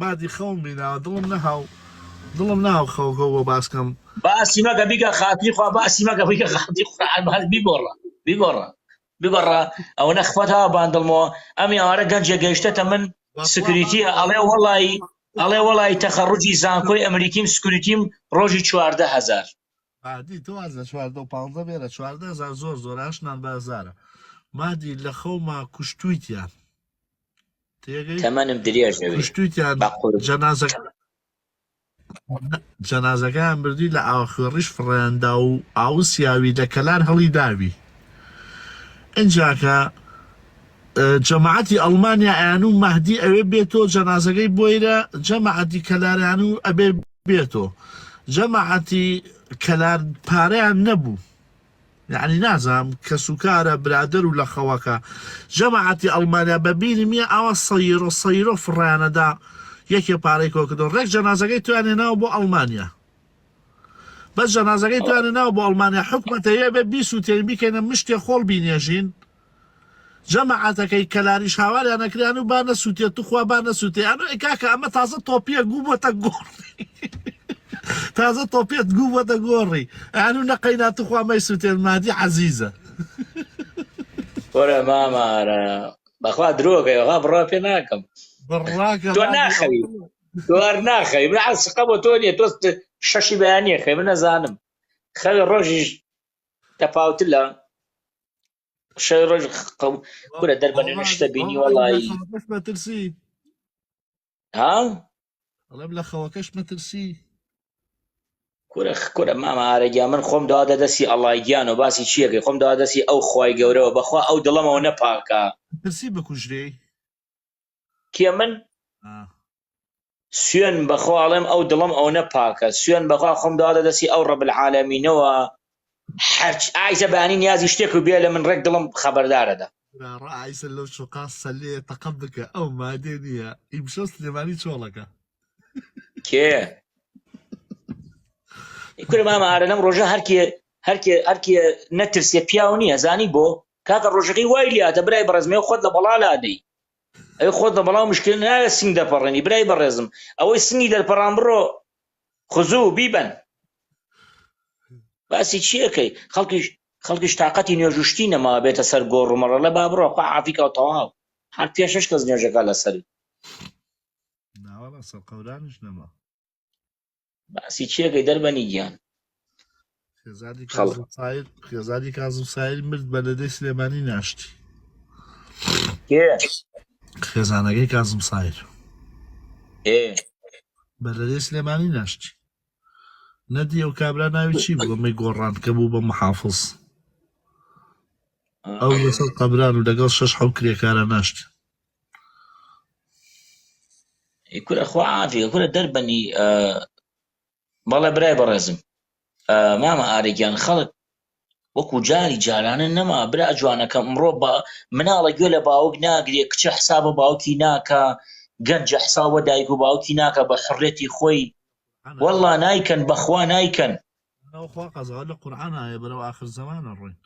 [SPEAKER 2] بادی خەوم بیناوە دڵم ناو خەوکەوە باسکەم
[SPEAKER 1] باسی مەگە بیکە خاتری خوا باسی مەگە بیکە خاتری خوا بیگۆڕە ئەوە نەخفەتەوە باندڵمەوە ئەم یاوارە گەنجە گەیشتەتە من سکریتیە ئەڵێ وەڵی تەخەڕوجی زانکۆی ئەمریکیم سکریتیم ڕۆژی 14,000
[SPEAKER 2] عادی تۆ واز لە 14 بێرە 14,000 زۆر زۆراشنان بازارە مادی لە خەوما کوشتویتیان
[SPEAKER 1] تەمەنم درێژ
[SPEAKER 2] کوشتویتیان جەنازەکەیان بردی لە ئاخێڕیش فڕێندا و ئاوسیاوی لە کەلار هەڵی داوی ئەنجاکە جەماعەتی ئەڵمانیا ئەیان و مەهدی ئەوێ بێتۆ جەنازەکەی بۆیرە جەماعەتی کەلاریان و ئەبێ بێتۆ جەماعەتی کەلار پارەیان نەبوو یعنی نازام کە سوکارە برادر و لە خەوەکە جەماعەتی ئەڵمانیا بەبیری میە ئەوە سەیرۆ فڕیانەدا یەکێ پارەی کۆکردن ڕێک جەنازەکەی توانێناوە بۆ ئەڵمانیا بەس جەنازەکەی توانێناوە بۆ ئەڵمانیا حکومەتەیە بێ بیسووتێن بیکەنە مشتێ خۆڵ بینێژین جەماعەتەکەی کەلاریش هاواریان نەکریان و با نەسووتێت توخوا با نەسووتیان کاکە ئەمە تازە تۆپیە گوبەتە گۆڕی تازە تۆپێت گوبەتە گۆڕی ئەیان و نەقەینا توخوا مەیسووتێن مادی عەزیزە
[SPEAKER 1] وەرە مامارە بەخوا درۆگەیەوە بڕا پێ ناکەم تۆ ناخەوی دوار ناخەوی من عەسقە بۆ تۆ نییە تۆ شەشی بەیانیە خەی من نەزانم خەوی ڕۆژیش تەپاوتر لە شەوی ڕۆژ کورە دەربەنێ شتە بینی وەڵی
[SPEAKER 2] مەترسی
[SPEAKER 1] ها
[SPEAKER 2] ئەڵێم لە خەوەکەش مەترسی
[SPEAKER 1] کورە مامارەگیا من خۆم داوا دەستی ئەڵایگیان و باسی چیەکەی خۆم داوا دەستی ئەو خوای گەورەوە بەخوا ئەو دڵەمەوە نەپاکە
[SPEAKER 2] ترسی بکوژرێ
[SPEAKER 1] کێ من سوێن بەخواڵێم ئەو دڵم ئەو نەپاکە سوێن بەخوا خۆم داوا دەستی ئەو ڕەب العالەمینەوە هەرچ ئایسە بەیانی نیازی شتێک و بێ لە من ڕێک دڵم خەبەردارەدا
[SPEAKER 2] ڕائیسە لەو شوقا سەلێ تەقەم بکە ئەو مادێ نییە ئیمشە سلێمانی چۆڵەکە
[SPEAKER 1] کێ کورە مامارە لەم ڕۆژە هەرکێ نەترسێ پیاو نییە زانی بۆ کاکە ڕۆژەکەی وای لاتە برای بەڕێزمێ خۆت لە بەڵا لادەی ئەوی خۆت لە بەڵاو مشکل نایە سنگ دەپەڕێنی برای بەڕێزم ئەوەی سنگی دەرپەڕان بڕۆ خوزوو بیبەن باسی چیەکەی خەڵکیش تااقەتی نوێژوشتی نەما بێتە سەر گۆڕومەڕە لە با بڕۆ خوا عافیکە و تەواو هەر پێشش کەس نوێژەکە لەسەر
[SPEAKER 2] ناوەڵە سەر قەورانش نەما
[SPEAKER 1] باسی چیەکەی دەربەنی گیان
[SPEAKER 2] خێزانی کازم سایر مرد بە لەدەی سلێمانی ناشتی خێزانەکەی کازم سایر بە لەدەی سلێمانی ناشتی نەدی ئەو کابرا ناوی چی بوو ئەمەی گۆڕان کە بوو بە محافڵ ئەو لەسەر قەبران و لەگەڵ 6 حەو کرێکارە ناشت
[SPEAKER 1] کورە خوا عافیە کورە دەربەنی بەڵێ برای بەڕێزم مامە ئارێکیان خەڵک وەکو جاری جارانە نەما برا جوانەکە ئەمڕۆ بە مناڵە گوێ لە باوک ناگرێ کچە حسابە باوکی ناکە گەنجە حسابە دایک و باوکی ناکە بە حڕێتی خۆی والله نایکەن بەخوا نایکەن
[SPEAKER 2] خوا قەزا لە قورئان ئاە بەرەو آخر زەمانە ڕۆین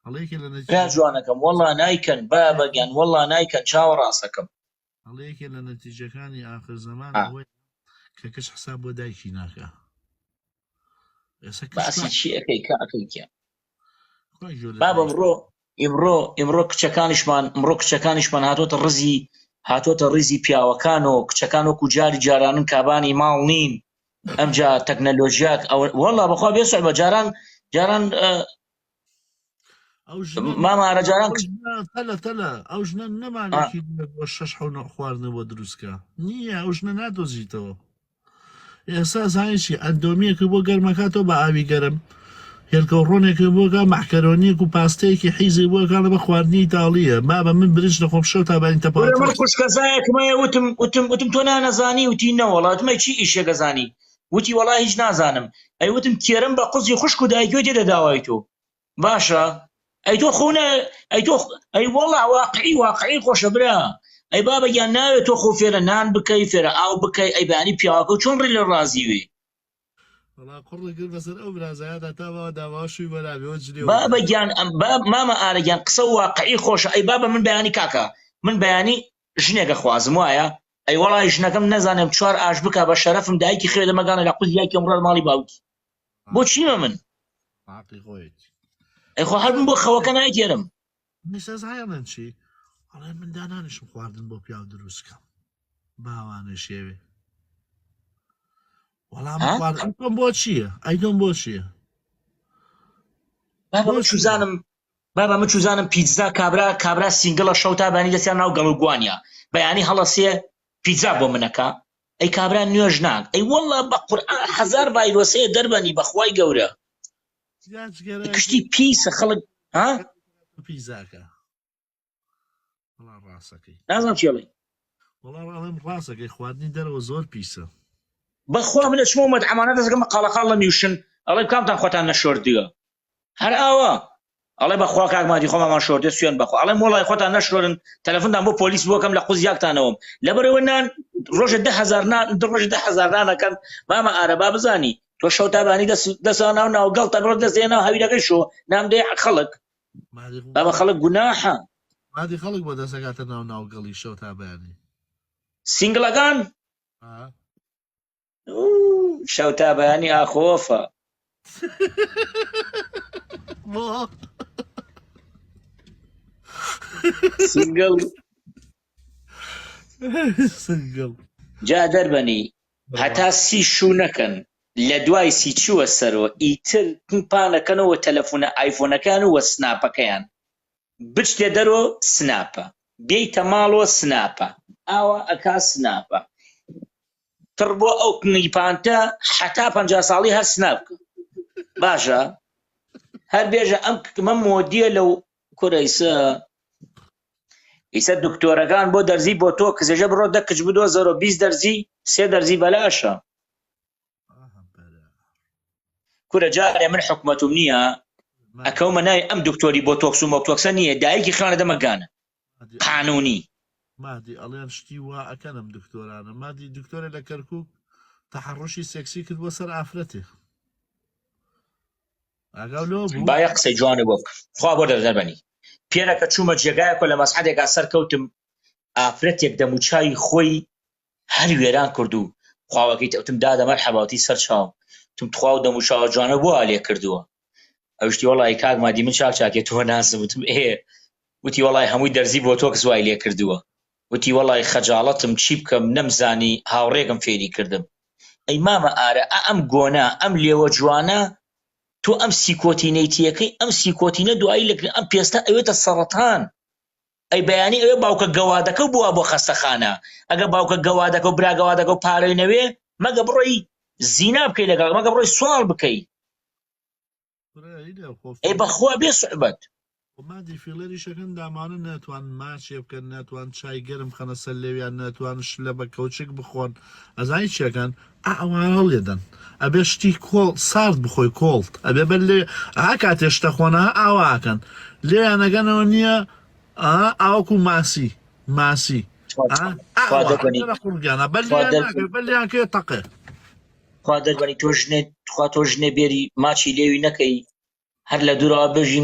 [SPEAKER 2] هەڵەیەکی لە
[SPEAKER 1] برا جوانەکەم والله نایکەن بابەگیان والله نایکەن چاوە ڕاستەکەم
[SPEAKER 2] هەڵەیەکی لە نەتیجەکانی آخر زەمان ئەوەی کە کەس حساب بۆ دایکی ناکە
[SPEAKER 1] باسی چیەکەی کاکەیکە بابە ئیمڕۆ کچەکانیشمان هاتۆتە ڕیزی پیاوەکان و کچەکان وەکو جاری جارانن کابانی ماڵ نین ئەمجا تەکنەلۆژیات والله بەخوا بێسوع بە جاران مامارە جاران
[SPEAKER 2] تەلە ئەو ژنە نەمانێکی بۆ 6 حەو خواردنەوە دروستکە نییە ئەو ژنە نادۆزیتەوە ئێستا زانیشی ئەندۆمیەکە بۆ گەرمەکاتەوە بە ئاوی گەرم هێلکە ڕۆنێکی بۆگە مەحکەرۆنیەک و پاستەیەکی حیزی بۆکانە بە خواردنی ئیتاڵیە ما بە من برنج دەخۆم شەو تابانی تەپاڵ
[SPEAKER 1] من خوشکەزایەکمەیە وتم تۆ نانەزانی وتی نەوەڵاتمە چی ئیشێگەزانی وتی وەڵای هیچ نازانم ئەی وتم کێرم بە قوزی خوشک و دایکۆ دێدە داوای تۆ باشە ئەی تۆ خۆنە ئەی تۆ ئەی وەڵا واقعی خۆشە برا ئەی بابەگیان ناوێت تۆ خۆ فێرە نان بکەی فێرە ئاو بکەی ئەی بەیانی پیاوەکە و چۆن ڕێ لە ڕازی وێ
[SPEAKER 2] قڕ بەسەر ئەو برازایەدا تا داواشوی بەراوێ
[SPEAKER 1] بابەگیان مامە ئارەگیان قسە واقعی خۆشە ئەی بابە من بەیانی کاکە من بەیانی ژنێکە خوازم وایە ئەی وەڵای ژنەکەم نەزانم چوار ئاش بکە بە شەرەفم دایکی خێ دەمەگانە لە قوز یاکی ئەمڕۆ ماڵی باوکی بۆ چیمە من ئەی خۆ هەر من بۆ خەوەکە نایتێرم
[SPEAKER 2] میسەزایەڵێن چی ئەڵێ من دانانیشم خواردن بۆ پیاو دروستکەم باوانە شێوێ وەڵام خواردن بۆ چییە ئەیدۆم بۆ چییە
[SPEAKER 1] بابا من چوزانم پیتزا کابرا سینگڵە شەو تابانی دەستیان ناو گەڵوگوانیە بەیانی هەڵەسێ پیتزا بۆ منەکە ئەی کابرا نوێژ ناک ئەی وەڵا بە قورئان 1000 ڤایرۆسەیە دەربەنی بەخوای گەورە کشتی پیسە خەڵک
[SPEAKER 2] پیزاکە ڕاستەکەی
[SPEAKER 1] نازانم چێڵێ
[SPEAKER 2] وەڵام ڕاستەکەی خواردنی دەرەوە زۆر پیسە
[SPEAKER 1] بەخوا منە چمۆمەد ئەمانە دەزگەمە قاڵەقاڵ لە میوشن ئەڵێ کامتان خۆتان نەشۆردیوە هەر ئاوە ئەڵێ بەخوا کاکمادی خۆمان شۆردێ سوێن بەخوا ئەڵێ وەڵای خۆتان نەشۆرن تەلەفۆندان بۆ پۆلیس بۆکەم لە قوز یاکتانەوەم لەبەرەوە نان ڕۆژە 10,000 نان ڕۆژە 10,000 نانەکەن مامە ئارەبا بزانی تۆ شەو تابانی دەساناو ناو گەڵتە بڕۆ دەزێنەوە هەویرەکەی شۆ نامدەی خەڵک بابە خەڵک گوناحە
[SPEAKER 2] مادی خەڵک بۆ دەسەکاتە ناو گەڵی شەو تابانی
[SPEAKER 1] سینگڵەکان شەو تابانی ئاخۆفە سینگڵ جا دەربەنی هەتا سی شوو نەکەن لە دوای سی چووە سەرەوە ئیتر پانەکەنەوە تەلەفۆنە ئایفۆنەکان و وە سناپەکەیان بچتێ دەرۆ سناپە بێیتە ماڵەوە سناپە ئاوا ئەکا سناپە تڕ بۆ ئەو کنیپانتە حتا 50 ساڵی هەر سناپکە باشە هەر بێژە ئەمە مۆدیە لەو کورەیسە ئیسە دکتۆرەکان بۆ دەرزی بۆ تۆ کزێژە بڕۆ دەکچ بدۆ 020 دەرزی 3 دەرزی بەلاشە کورە جارێ من حکومەتوم نییە ئەکەومە نای ئەم دکتۆری بۆ تۆکس و مۆکتۆکسە نییە دایکی خانە دەمەگانە قانونی
[SPEAKER 2] مادی ئەڵێن شتی وا ئەکەنم دکتۆرانە مادی دکتۆرە لە کەرکووک تەحڕۆشی سێکسی کرد بۆ سەر ئافرەتێ
[SPEAKER 1] باە قسەی جوانە بۆ خوا بۆ دەربەنی پێرەکە چوومە جێگایەکە لە مەسحەدێکا سەرکەوتم ئافرەتێک دەموچاوی خۆی هەر وێران کرد و خواوەکەی تەوتم دادە مەرحەباتی سەر چاوم تم تخوا و دەموچاوە جوانە بۆ ئالێ کردووە ئەوشتی وەڵی کاک مادی من چاکێت تۆ ناسم وتم وتی وەڵی هەمووی دەرزی بۆ تۆ زوای لێ کردووە وتی وەڵی خەجاڵەتم چی بکەم نەمزانی هاوڕێکم فێری کردم ئەی مامە ئارە ئەم گۆنا ئەم لێوە جوانە تۆ ئەم سیکۆتینەیتیەکەی ئەم سیکۆتینە دوایی لەکردن ئەم پێستە ئەوێتە سەرەتان ئەی بەیانی ئەوێ باوکە گەوادەکە بووە بۆ خەستەخانە ئەگە باوکە گەوادەکە و براگەوادەکە و پارەی نەوێ مەگە بڕۆی زینا بکەی لەگەڵ مەگە بڕۆی سوال بکەی ئەی بەخوا بێ سوحبەت
[SPEAKER 2] مادی فیلەری شەکەن دامانە ناتوان ماچێ بکەن ناتوان چای گەرم خەنە سەر لێویان ناتوان شلە بە کەوچک بخۆن ئەزای چیەکەن ئەوان هەڵێدەن ئەبێ شتی کۆڵ سارد بخۆی کۆڵت ئەبێ بەر لێ کاتێ شتە خۆنە ئاواکەن لێیان نەگەنەوە نییە ئاوەکو ماسی قورگانە بەلیان کێ تەقێ
[SPEAKER 1] خوا دەربەنی تۆ ژنێ بێری ماچی لێوی نەکەی هەر لە دوورەوە بێژی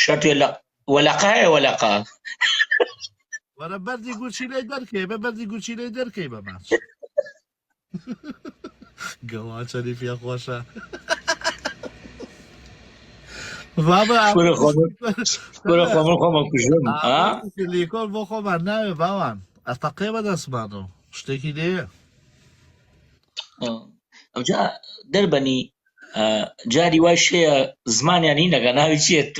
[SPEAKER 1] شەرتێ لە وەلەقایە وەلەقا
[SPEAKER 2] وەرە بەردی گوچی لێ دەرکەی بە بەردی گوچی لێ دەرکەی بە ماچ گەوا چەری پێ خۆشە لیکۆل بۆ خۆمان ناوێ باوان ئەتەقێ بەدەستمانەوە شتێکی لێیە
[SPEAKER 1] ئەوجا دەربەنی جاری وای شەیە زمانیانی نەگە ناوی چێت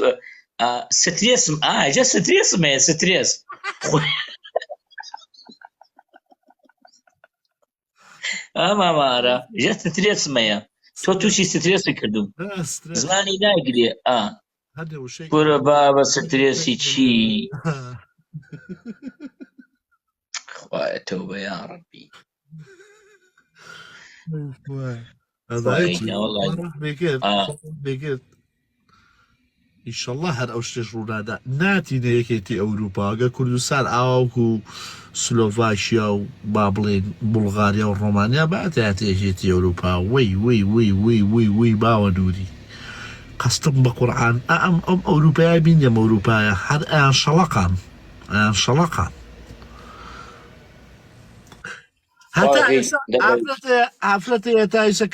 [SPEAKER 1] سترێسم ئاجا سترێسم هەیە سترێس مامارە ژە سترێسمەیە تۆ تووشی سترێسی کردوم زمانی ناگرێ گورە بابە سترێسی چی خوایە تەوبە یا ڕەبی
[SPEAKER 2] بێگرت ئیشەڵڵا هەر ئەو شتێش ڕوونادا ناتینە یەکێتی ئەوروپا ئەگە کوردستان ئاواکو و سلۆڤاکیا و با بڵێن بوڵغاریا و ڕۆمانیا باتات یەکێتی ئەوروپا وی باوە دووری قەستم بە قورعان ئەم ئەوروپای بینێم ئەوروپایە هەر ئەیان شەڵەقان ئافرەتەیە تا ئێستا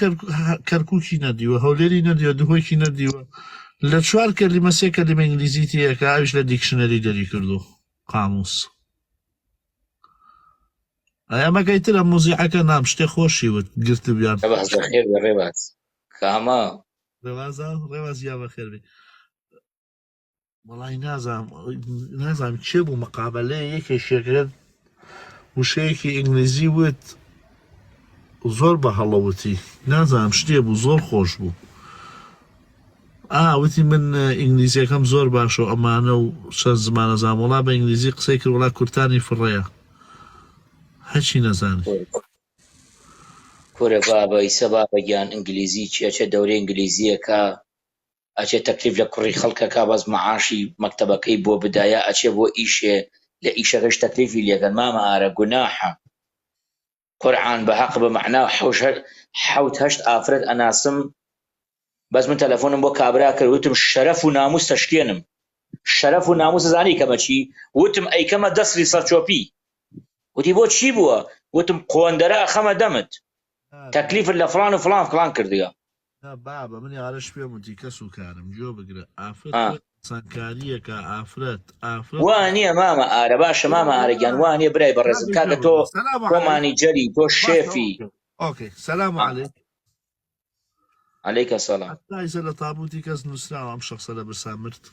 [SPEAKER 2] کەرکووکی نەدیوە هەولێری نەدیوە دهۆکی نەدیوە لە 4 کەلیمە 3 کەلیمە ئینگلیزی تەیەکە ئاویش لە دیکشنەری دەری کردو قاموس ئەمەگەیترە مۆزیعەکە نام شتێ خۆشی وت گرت بیان ڕێوازیا بەخێر بێ وەڵای نازانم چێ بوو مەقابلەیە یەکێشێکرێت وشەیەکی ئینگلیزی وت زۆر بە هەڵەوتی نازانم شتێ بوو زۆر خۆش بوو وتی من ئینگلیزیەکەم زۆر باشە و ئەمانە و چەند زمانە زانوەڵا بە ئینگلیزی قسەی کرد وڵا کورتانی فڕەیە هەچی نەزانێت
[SPEAKER 1] کورە بابە ئیسە بابەگیان ئینگلیزی چی ئەچێ دەورەی ئینگلیزیەکە ئەچێ تەکلیف لە کوڕی خەڵکەکە بەس مەعاشی مەکتەبەکەی بۆ بدایە ئەچێ بۆ ئیشێ لە ئیشەکەش تەکلیفی لێگەن مامە ئارە گوناحە قورعان بە حەق بە مەعنا 7-8 ئافرەت ئەناسم بەس من تەلەفۆنم بۆ کابرا کرد وتم شەرەف و ناموس تەشکێنم شەرەف و ناموس زانی کەمە چی وتم ئەیکەمە دەسری سەرچۆپی وتی بۆ چی بووە وتم قۆندەرە ئەخەمە دەمت تەکلیفت لە فڵان و فڵان کردیە
[SPEAKER 2] بابە منی ئارەش پێم وتی کەس و کارم جۆ بگرە ئافرەت چەندکاریەکە ئافرەت
[SPEAKER 1] وانییە مامە ئارە باشە مامە ئارەگیان وانیە برای بەڕێزم کاکە تۆ کۆمانی جەری تۆ شێفی
[SPEAKER 2] سەلام عەلەیک
[SPEAKER 1] عەلەیکە سەلام
[SPEAKER 2] تایزە لە تابوتی کەس نووسراوە ئەم شەخسە لە برسا مرد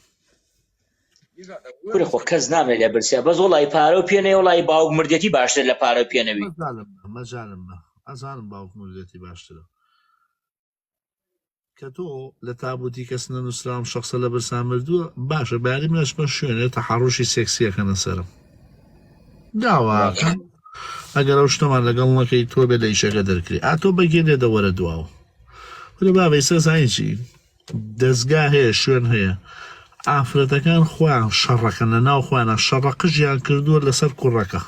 [SPEAKER 1] کورە خۆ کەس نامێت لە برسیا بەس وڵی پارە و پێنەوە وڵی باوک مردێتی باشتر لە پارە و پێنەوی
[SPEAKER 2] مەجانم بە ئەزانم باوک مردێتی باشترە کە تۆ لە تابوتی کەس نەنووسراوم شەخسە لە برسا مردووە باشە باری منەشمە شوێنێ تەحەڕوشی سێکسیەکەنە سەرم داواکەم ئەگەر ئەو شتەمان لەگەڵ نەکەی تۆ بێ لە ئیشەکە دەرکری ئاتۆ بەگێ لێ دەوەرە دواوە لە بابەی سەزانی چی دەستگا هەیە شوێن هەیە ئافرەتەکان خۆیان شەڕەکەن لە ناو خۆیانە شەڕەقژیان کردووە لەسەر کوڕەکە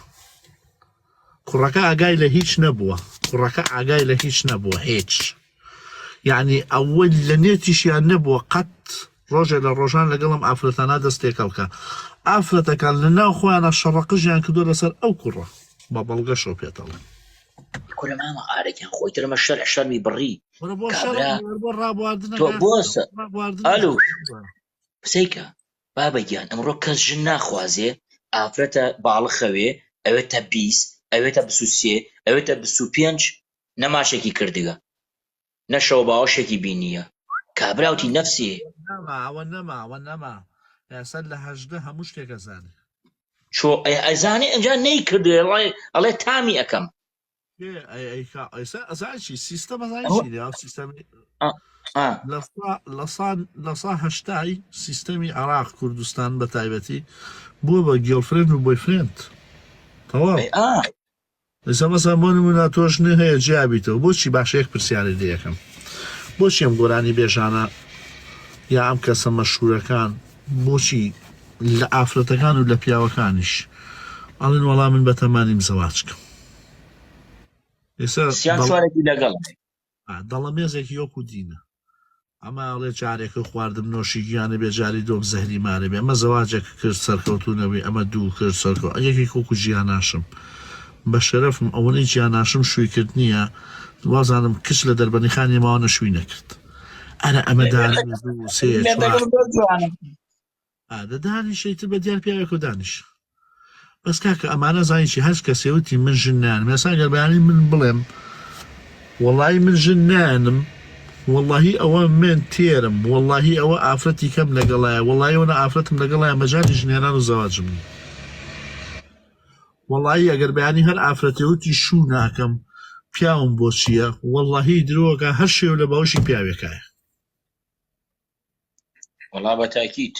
[SPEAKER 2] ئاگای لە هیچ نەبووە هیچ یعنی ئەوە لە نێتیشیان نەبووە قەت ڕۆژێ لە ڕۆژان لەگەڵم ئافرەتانە دەستێکەڵکە ئافرەتەکان لە ناو خۆیانە شەڕەقژیان کردووە لەسەر ئەو کوڕە بە بەڵگەشەوە پێتەڵێ
[SPEAKER 1] کورە مامە ئارەگیان خۆی ترمە شەرمی بڕی ئەلو پسەیکە بابەگیان ئەمڕۆ کەس ژن ناخوازێ ئافرەتە باڵخەوێ ئەوێتە 20 ئەوێتە 23 ئەوێتە 25 نەماشێکی کردگە نەشەوە باوەشێکی بینیە کابراوتی نەفسێ
[SPEAKER 2] نەما یاسەر لە 18 هەموو شتێکە زانێ
[SPEAKER 1] چۆ ئەزانێ ئەنجا نەی کردوێ ئەڵێ تامی ئەەکەم
[SPEAKER 2] ئەزانشی سیستەم سیستەمی لە سا هەشتای سیستەمی عراق کوردستان بە تایبەتی بووە بە گێڵفرێند و بۆیفرێند تەواو ئێستا مەسەڵەن بۆ نمونە تۆش هەیە جیابیتەوە بۆچی باشە یەک پرسیارە دەیەکەم بۆچی ئەم گۆرانی بێژانە یا ئەم کەسە مەشهوورەکان بۆچی لە ئافرەتەکان و لە پیاوەکانیش ئەڵێن وەڵام من بە تەمانیم زەواجکەم دەڵەمێزێکی یۆک و دینە ئەمە ئەڵێ جارێکە خواردم نۆشی گیانە بێ جاری دۆم زەهری مارە بێ ئەمە زەواجێک کرد سەرکەوتونەوەی ئەمە دوو کرد سەرکەوت یەکی کۆکو گیاناشم بە شەرەفم ئەوەی گیاناشم شووی کرد نییە وازانم کچ لە دەربەنیخانی ماوانە شووی نەکرد ئەرە ئەمە دانیشیتر بە دیار پیاوێک و دانیش بەس کاکە ئەمانە زانیشی هەر کەسێوتی من ژنیان مێسان گەربیانی من بڵێم وەڵی من ژنیانم وەڵی ئەوە من تێرم وەڵی ئەوە ئافرەتی کەم لەگەڵایە وەڵی ئەوە ئافرەتم لەگەڵایە مەجای ژنیانان و زەواجم وەڵی ئەگەر بەیانی هەر ئافرەتێوتی شوو ناکەم پیاوم بۆ چییە وەڵڵاهی درۆگە هەر شێو لە باوشی پیاوێکایە
[SPEAKER 1] وەڵا بە تاکید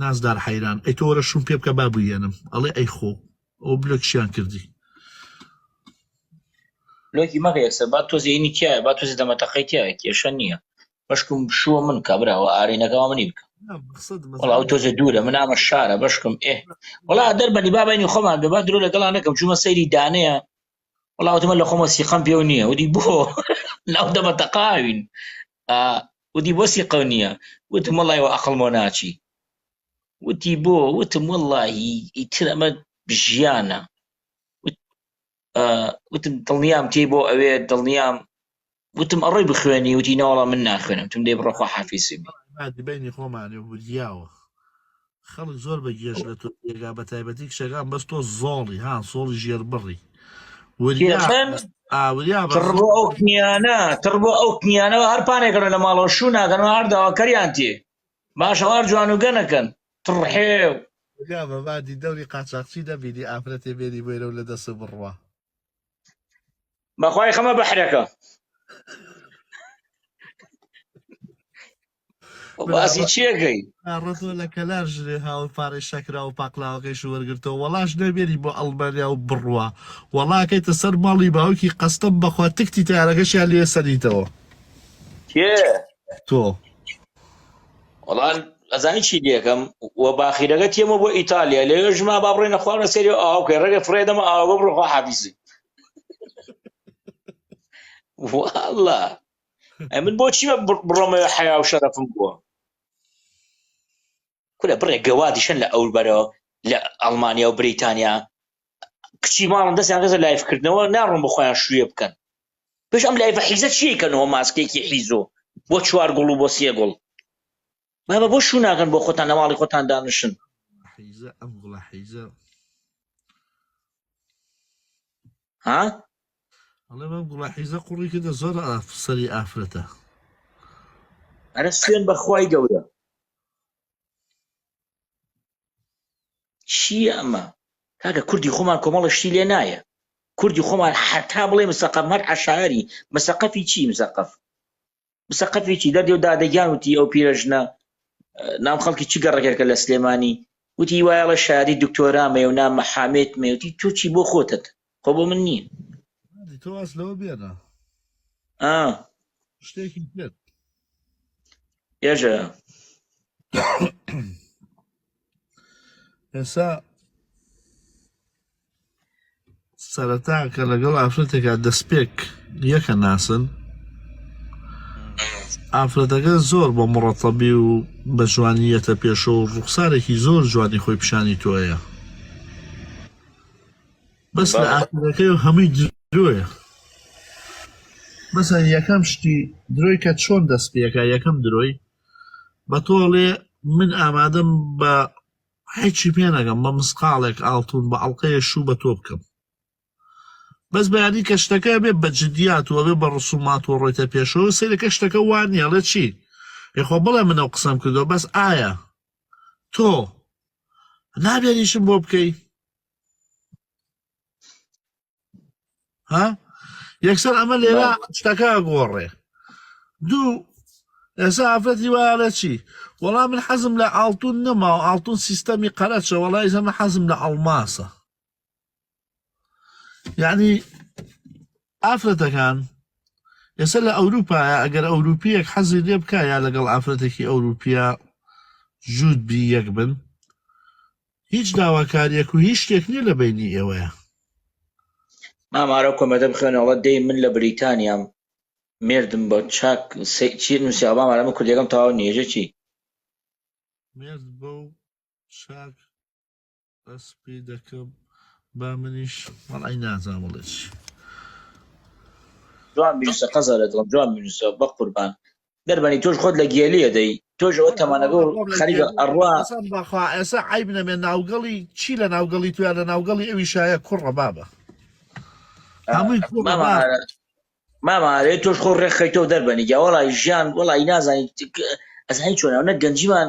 [SPEAKER 2] نازدار حەیران ئەی تۆ وەرە شوم پێ بکە با بوویێنم ئەڵێ ئەی خۆ ئەو بلۆکشیان کردی
[SPEAKER 1] لۆکی مەکە یەکسەر با تۆزێنی تایە با تۆزی دەمەتەقەی تایە کێشە نییە بەشکم شووە من کابراوە ئارینەکەەوە منی بکە وەڵا ئەو تۆزە دوورە من ئامە شارە بەشکم وەڵا دەربەنی بابینی خۆمان بێ با درۆ لەگەڵا نەکەم چوومە سەیری دانەیە وەڵاوتمە لە خۆمە سیقەم پێو نییە ودی بۆ ناو دەمەتەقاوین ودی بۆ سیقە نییە وتم وەڵایەوە ئەقڵمۆ ناچی وتی بۆ وتم وەڵڵاهی ئیتر ئەمە ژیانە وتم دڵنیام تێ بۆ ئەوێ دڵنیام وتم ئەڕۆی بخوێنی وتی ناوەڵا من ناخوێنم تم دێ بڕۆخوا حافیزی
[SPEAKER 2] بینی خۆمانێ وریاوە خەڵک زۆر بە گێژ لە تۆ ێگا بە تایبەتی کشەکان بەس تۆ زۆڵی ها سۆڵی ژێر بڕی
[SPEAKER 1] تڕ بۆ ئەو کنیانەوە هەر پانێکەکەن لە ماڵەوە شوو ناکەنەوە هەر داواکەریان تێ باشەوار جوان و گەنەکەن تڕحێو
[SPEAKER 2] بە بادی دەوری قاچاقچی دەبینی ئافرەتێ بێنی بۆێرە و لە دەست بڕوە
[SPEAKER 1] بەخوای خەمە بەحرەکە باسی چیەکەی
[SPEAKER 2] ڕۆ لە کەلار ژێ هاو پارەی شەکرا و پاقلاوەکەیش وەرگرتەوە وەڵاش نەبێنی بۆ ئەڵبەریا و بڕوە وەڵاکەیتە سەر ماڵی باوکی قەستەم بەخوا تکتی تارەکەشیان لێ سەریتەوە تۆ
[SPEAKER 1] وەڵان ئەزانی چی دێکەم وە باخیرەکە تێمە بۆ ئیتالیا لێ ژما با بڕێنە خوارە سەری ئاوکەی ڕێگە فرێدەمە ئاوە بڕخوا حافیزی والله من بۆچی بڕۆمەوە حیا و شەرەفم بووە کورە بڕێ گەوادیشن لە ئەوروبەرەوە لە ئەڵمانیا و بریتانیا کچی ماڵم دەستیان گەزە لایفکردنەوە ناڕۆم بە خۆیان شوێ بکەن پێش ئەم لایفە حیزە چیەکەنەوە ماسکێکی حیزۆ بۆ 4 گوڵ و بۆ 3 گوڵ بابە بۆ شوو ناکەن بۆ خۆتان لە ماڵی خۆتان دانشن
[SPEAKER 2] حیزە ئەم گوڵە حیزە
[SPEAKER 1] ها
[SPEAKER 2] ئەڵێ بەم گوڵە حیزە قوڕی کردە زۆر سەری ئافرەتە
[SPEAKER 1] ئەرە سوێن بەخوای گەورە چییە ئەمە کاکە کوردی خۆمان کۆمەڵە شتی لێ نایە کوردی خۆمان حتا بڵێ مسەقەف هەر عەشایری مسەقەفی چی مسەقەفی چی دەردێ و دادەگیان وتی ئەو پیرەژنە نام خەڵکی چی گەڕەکێکە لە سلێمانی وتی وایەڵە شاری دکتۆرامێ و نام مەحامێتمێ وتی تۆ چی بۆ خۆتت خۆ بۆ من نییە
[SPEAKER 2] تۆ واز لەوە بێنە شتێکی پێت
[SPEAKER 1] ێژە
[SPEAKER 2] ئێستا سەرەتا کە لەگەڵ ئافرەتێکا دەستپێک یەکە ناسن ئافرەتەکە زۆر بە مڕەتەبی و بە جوانیەتە پێشە و ڕوخسارێکی زۆر جوانی خۆی پیشانی تۆیە بەس لە ئافرەکەی و هەمووی درۆیە بەسەن یەکەم شتی درۆی کە چۆن دەست پێەکە یەکەم درۆی بە تۆڵێ من ئامادەم بە هیچی پێ نەگەم بە مسقالێک ئاڵتون بە ئەڵلقەیە شوو بە تۆ بکەم بەس بەیانی کە شتەکە بێ بە جدیات و بێ بە ڕسومات و ڕۆیتە پێشەوە سەیرەکە شتەکە وانە لە چی یخۆ بڵێ من ئەو قسەم کردەوە بەس ئایا تۆ نابێنیشم بۆ بکەی ها یەکسەر ئەمە لێرە شتەکە گۆڕێ دوو ئێستا ئافرەتی وایە لە چی وەڵام من حەزم لە ئاڵتون نەما و ئاڵتون سیستەمی قەرەچە وەڵای زەمە حەزم لە ئەڵماسە یعنی ئافرەتەکان ئێستا لە ئەوروپایە ئەگەر ئەوروپیەک حەزی لێ بکە یا لەگەڵ ئافرەتێکی ئەوروپیا جوود بی یەک بن هیچ داواکاریەک و هیچ شتێک نییە لە بینی ئێوەیە
[SPEAKER 1] مامارە کۆمەدە بخێنەوە دەی من لە بریتانیام مێردم بە چاک چی نووسیا مامارەمە کوردەکەم تاوا نێژە چی
[SPEAKER 2] مێرد بە و چاک ئەسپی دەکەم با منیش وەڵای نازانڵێ چی
[SPEAKER 1] جوان بنووسە قەزە لە دڵم جوان بنووسە بە قوربان دەربەنی تۆش خۆت لە گێلیە دەی تۆش ئەوە تەمانەگە و خەریکە ئەڕوا
[SPEAKER 2] بەخوا ئێستا عیب نەمێ ناوگەڵی چی لە ناوگەڵی تویان لە ناوگەڵی ئەوی شایە کوڕە بابە هەمووی
[SPEAKER 1] مامارێ تۆش خۆ ڕێکخەیتەوە دەربەنی جا وەڵای ژیان وەڵای نازانی ئەزانی چۆنەوە گەنجیمان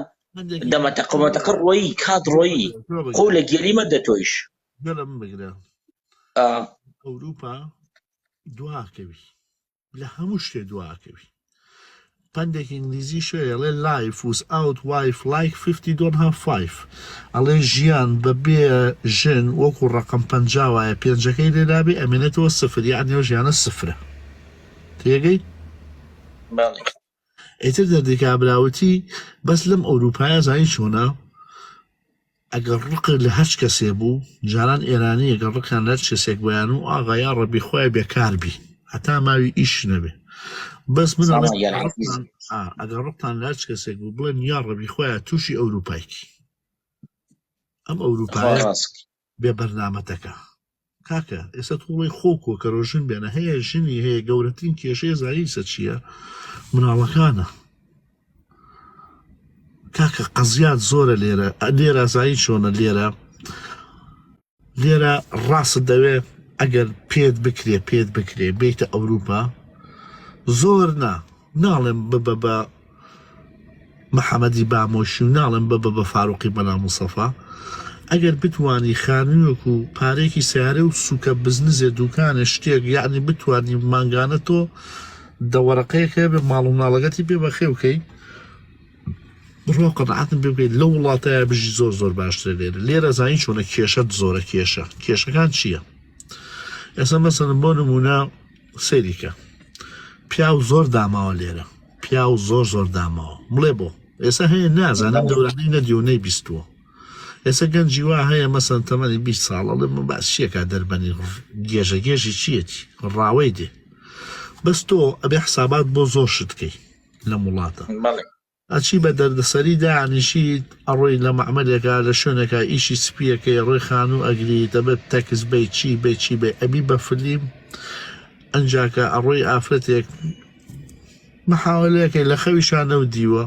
[SPEAKER 1] دەمەتەقەمەتەقە ڕۆیی کات ڕۆیی خۆ لە گێلی مەدە تۆیش
[SPEAKER 2] گەلم بگرە ئەوروپا دواکەوی لە هەموو شتێ دواکەوی پندێک ئینگلیزی شەیەڵێ life without wife like 50 don't have 5 ئەڵێ ژیان بەبێ ژن وەکو ڕقم 50 وایە پێنجەکەی لێدابێ ئەمێنێتەوە سفر یعنی ئەو ژیانە سفرە تێگەی ئیتر دەردێکابراوەتی بەس لەم ئەوروپایە زانی چۆنە ئەگەر ڕقت لە هەچ کەسێ بوو جاران ئێرانی ئەگەر ڕقیان لە هەچ کەسێک بۆیان و ئاغایا ڕەبی خۆی بێکاربی هەتا ماوی ئیش نەبێ بەس من ئەگەر ڕقتان لە هەچ کەسێک بوو بڵێن یا ڕەبی خۆیان تووشی ئەوروپایکی ئەم ئەوروپایە بێ بەرنامەتەکە کاکە ئێستا توڵی خۆکۆ کە ڕۆژن بێنە هەیە ژنی هەیە گەورەترین کێشەیە زاییسە چییە مناڵەکانە کاکە قەزیات زۆرە لێرە زایی چۆنە لێرە ڕاست دەوێ ئەگەر پێت بکرێ بیتە ئەوروپا زۆر ناڵێم ببە بە محەممەدی بامۆشی و ناڵێم ببە بە فاروقی بەنا موسەفا ئەگەر بتوانی خانوویەک و پارێکی سیارە و سوکە بزنزێ دوکانە شتێک یعنی بتوانی مانگانە تۆ دەوەرەقەیەکە بێ ماڵ و ناڵەگەتی پێ بەخێوکەی بڕۆ قەنەعەتم پێ بکەیت لە وڵاتەیە بژی زۆر باشتر لێرە زانی چۆنە کێشەت زۆرە کێشەکان چییە؟ ئێستا مەسەڵەن بۆ نمونە سەیریکە پیا و زۆر داماوە لێرە پیا و زۆر داماوە بڵێ بۆ ئێستا هەیە نازانم دەورانەی نەدیۆنەی بیستووە ئێستا گەنجی وا هەیە مەسەڵەن تەمەنی 20 ساڵە من باس چیەکە دەربەنی گێژی چیەتی ڕاوەی دێ بەس تۆ ئەبێ حسابات بۆ زۆر شتکەی لەم وڵاتە ئەچی بە دەردەسەری داعنیشیت ئەڕۆی لە مەعمەلێکە لە شوێنێکە ئیشی سپیەکەی ڕۆی خان و ئەگری دەبێت تەکس بی چی بێ ئەبی بە فلیم ئەنجاکە ئەڕۆی ئافرەتێک مەحاولەکەی لە خەویشانە و دیوە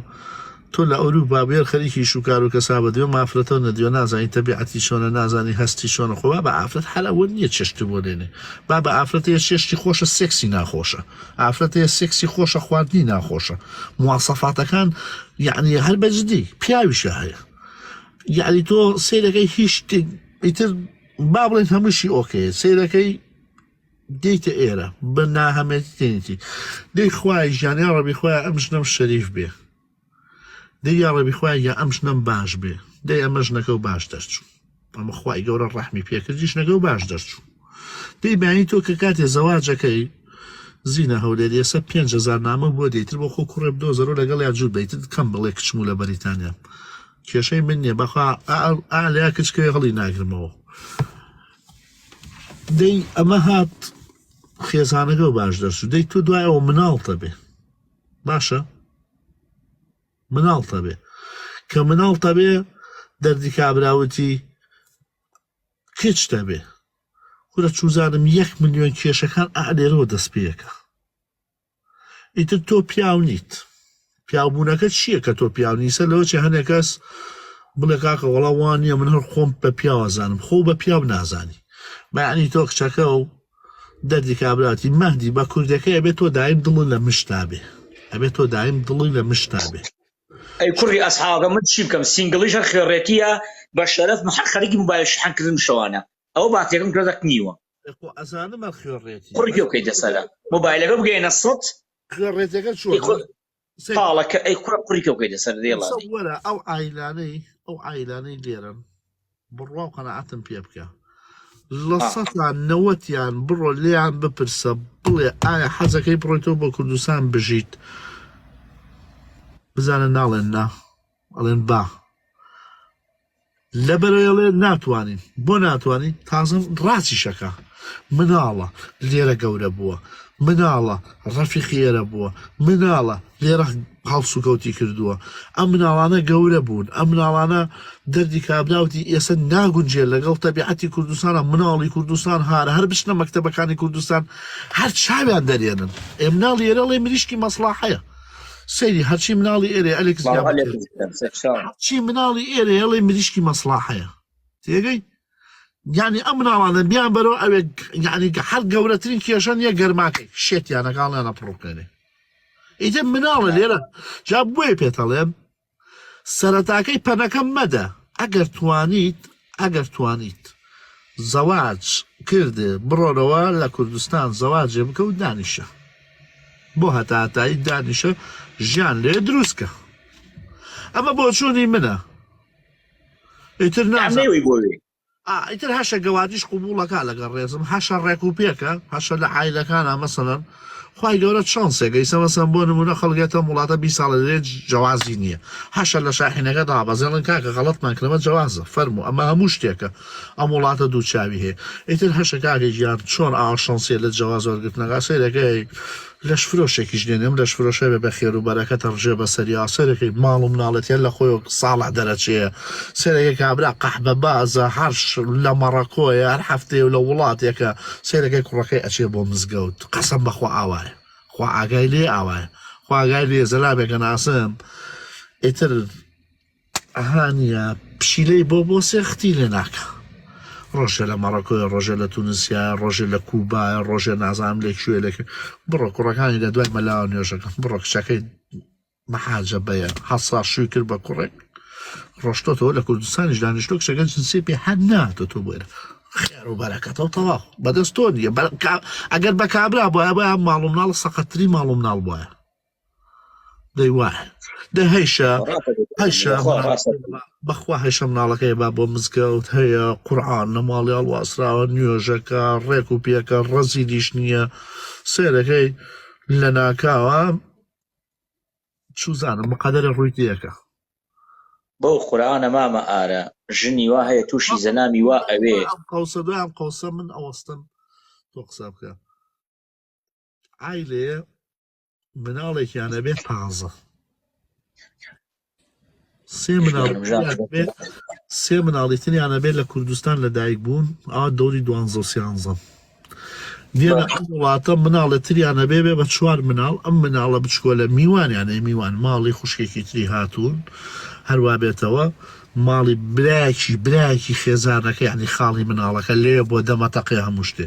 [SPEAKER 2] تۆ لە ئەوروپا بێر خەریکی شوکار و کەسا بەدوێ مافرەتەوە نەدیوە نازانی تەبیعەتی چۆنە نازانی هەستی چۆنە خۆ بە ئافرەت هەلاوە نییە چێشت بۆ لێنێ با بە ئافرەتەیە چێشتی خۆشە سێکسی ناخۆشە ئافرەتەیە سێکسی خۆشە خواردنی ناخۆشە مواسەفاتەکان یعنی هەر بەجددی پیاویشە هەیە یعنی تۆ سیرەکەی هیچ ئیتر با بڵێن هەمووشی ئۆکێ سیرەکەی دیتە ئێرە بە ناهەمێتی تێنیتی دەی خوای ژیانی ڕەبی خۆیان ئەم ژنەم شەریف بێ دەی یا ڕەبی خۆیان یا ئەم ژنەم باش بێ دەی ئەمە ژنەکە و باش دەرچوو ئەمە خوای گەورە ڕەحمی پێکردی ژنەکە و باش دەرچوو دەی بەیانی تۆ کە کاتێ زەواجەکەی زینە هەولێر ئێستا 5,000 نامە بۆ دەیتر بۆ خۆ کوڕێ بدۆزەرۆ لەگەڵ یا جوود بیتر کەم بڵێ کچم و لە بەریتانیا کێشەی من نییە بەخوا ئالیا کچکەوێ هەڵی ناگرمەوە دەی ئەمە هات خێزانەکە و باش دەرچوو دەی تۆ دوایەوە مناڵتە بێ باشە مناڵتە بێ کە مناڵتە بێ دەردی کابراوەتی کچتە بێ خورە چوزانم 1 ملیۆن کێشەکان ئالێرەوە دەست پێەکە ئیتر تۆ پیاو نیت پیاوبوونەکە چییە کە تۆ پیاو نیسە لەوە چێ هەنێک کەس بڵێ کاکە وەڵا وانە من هەر خۆم بە پیاوەزانم خۆ بە پیاو نازانی بەعنی تۆ کچەکە و دەردی کابراتی مەهدی بە کوردەکەی ئەبێت تۆ دایم دڵی لە مشتابێ ئەبێت تۆ دایم دڵی لە مشتابێ
[SPEAKER 1] ئەی کوڕی ئەسحابە من چی بکەم سینگڵیش هەر خێڕێتیە بە شەرەف خەریکی موبایل شحنکردن شەوانە ئەوە باتێکم گرۆدەک نیوە
[SPEAKER 2] ئەزانم هەر خێڕێتی
[SPEAKER 1] کوڕی بکەی دەسەرە موبایلەکە بگەینە سڵت
[SPEAKER 2] خێڕێتەکە چۆن
[SPEAKER 1] پاڵەکە ئەی کوڕی بکەی دەسەر دێڵی
[SPEAKER 2] وەرە ئەو عایلانەی لێرن بڕوا و قەنەعەتم پێ بکە لە 90یان بڕۆ لێیان بپرسە بڵێ ئایا حەزەکەی بڕۆیتەوە بۆ کوردستان بژیت بزانە ناڵێن نا ئەڵێن با لەبەرەوەڵێ ناتوانین بۆ ناتوانین تازم ڕاستیشەکە مناڵە لێرە گەورە بووە مناڵە ڕەفیقی ئێرە بووە مناڵە لێرە هەڵسوکەوتی کردووە ئەم مناڵانە گەورە بوون ئەم مناڵانە دەردی کابراوتی ئێستا ناگونجێ لەگەڵ تەبیعەتی کوردستانە مناڵی کوردستان هارە هەر بچنە مەکتەبەکانی کوردستان هەر چاویان دەرێنن ئێ مناڵی ئێرە لێ مریشکی مەسڵاحەیە سەیری هەرچی مناڵی ئێرە ئەلێکس چی مناڵی ئێرە هەڵێ مریشکی مەسڵاحەیە تێگەی یعنی ئەم مناڵانە بیان بەرەوە ئەوێ یعنی هەر گەورەترین کێشە نیە گەرماکەی شێتیانەکاڵیانە پڕۆکەنێ ئیتر مناڵە لێرە جا بۆیە پێتەڵێم سەرەتاکەی پەنەکەم مەدە ئەگەر توانیت زەواج کردێ بڕۆنەوە لە کوردستان زەواجێ بکە و دانیشە بۆ هەتاتایی دانیشە ژیان لێ دروستکە ئەمە بۆ چوونی منە ئیتر
[SPEAKER 1] نامێوی بۆوێ
[SPEAKER 2] ئیتر هەشە گەوادیش قوبوڵەکە لەگەڵ ڕێزم هەشە ڕێک و پێکە هەشە لە عایلەکانە مەسەڵەن خی گەورە شانسێک ئیسە مەسەن بۆ نمونە خەڵگێتە وڵاتە 20 ساڵە لێت جوازی نییە هەشە لە شاحینەکە دابەزێڵن کاکە غەڵەتمان کردمە جوازە فەرمو ئەمە هەموو شتێکە ئەم وڵاتە دووچاوی هەیە ئیتر هەشە کاکە گیان چۆن ئا شانسیە لە جواز وەرگرتنەکە سەیرەکەی لەش فرۆشێکیش دێنێم لەش فرۆشە بە خێر و بەرەکەتە ڕژێ بە سەریا سەرەکەی ماڵ و مناڵەتیان لە خۆی ساڵح دەرەچەیە سەرەکە کابرا قەحبە بازە هەرش لە مەڕەکۆیە هەر هەفتەیە و لە وڵاتێکە سەرەکەی کوڕەکەی ئەچێ بۆ مزگەوت قەسەم بەخوا ئاوایە خوا ئاگای لێ ئاوایە خوا ئاگای لێ زەلابێکە ناسم ئیتر ئەهانیە پشیلەی بۆ سێختی لێ ناکە ڕۆژە لە مەڕەکۆی ڕۆژە لە تونوسیا ڕۆژە لە کوبای ڕۆژە نازانم لێک شوێ لێک بڕۆ کوڕەکانی لە دوای مەلاوە نوێژەکە بڕۆ کچەکەی مەحاجە بەیە هەسا شووی کرد بە کوڕێک ڕۆشتۆتەوە لە کوردستانیش دانیشتۆ کچەکە جنسی پێ هەر ناتۆ تۆ بێرە خێر و بەرەکەتەوە تەواو بەدەستۆ نیە ئەگەر بە کابرا بۆە بە ماڵ و مناڵ سەقەتری ماڵ و مناڵ بواە دەی وایە دە هەیشە بەخوا هێشە مناڵەکەی با بۆ مزگەوت هەیە قورعان لە ماڵی هەڵواسراوە نوێژەکە ڕێک و پێکە ڕەزیلیش نییە سێرەکەی لە ناکاوە چوزانم بەقەدەرە ڕووی تێەکە
[SPEAKER 1] بەو قورعانە مامە ئارە ژنی وا هەیە تووشی زەنامی وا ئەوێ
[SPEAKER 2] قەوسە دوام قەوسە من ئەوەستم تۆ قسە بکە عیلێ مناڵێکیانە بێت تازە سێ مناڵی تریانە بێت لە کوردستان لە دایک بوون ئا دەوری 12 دیێنە ئەم وڵاتە مناڵە تریانە بێ بە 4 مناڵ ئەم مناڵە بچکۆ لە میوانیانە میوان ماڵی خوشکێکی تری هاتوون هەروە بێتەوە ماڵی برایکی خێزانەکە یعنی خاڵی مناڵەکە لێ بۆ دەمەتەقی هەموو شتێ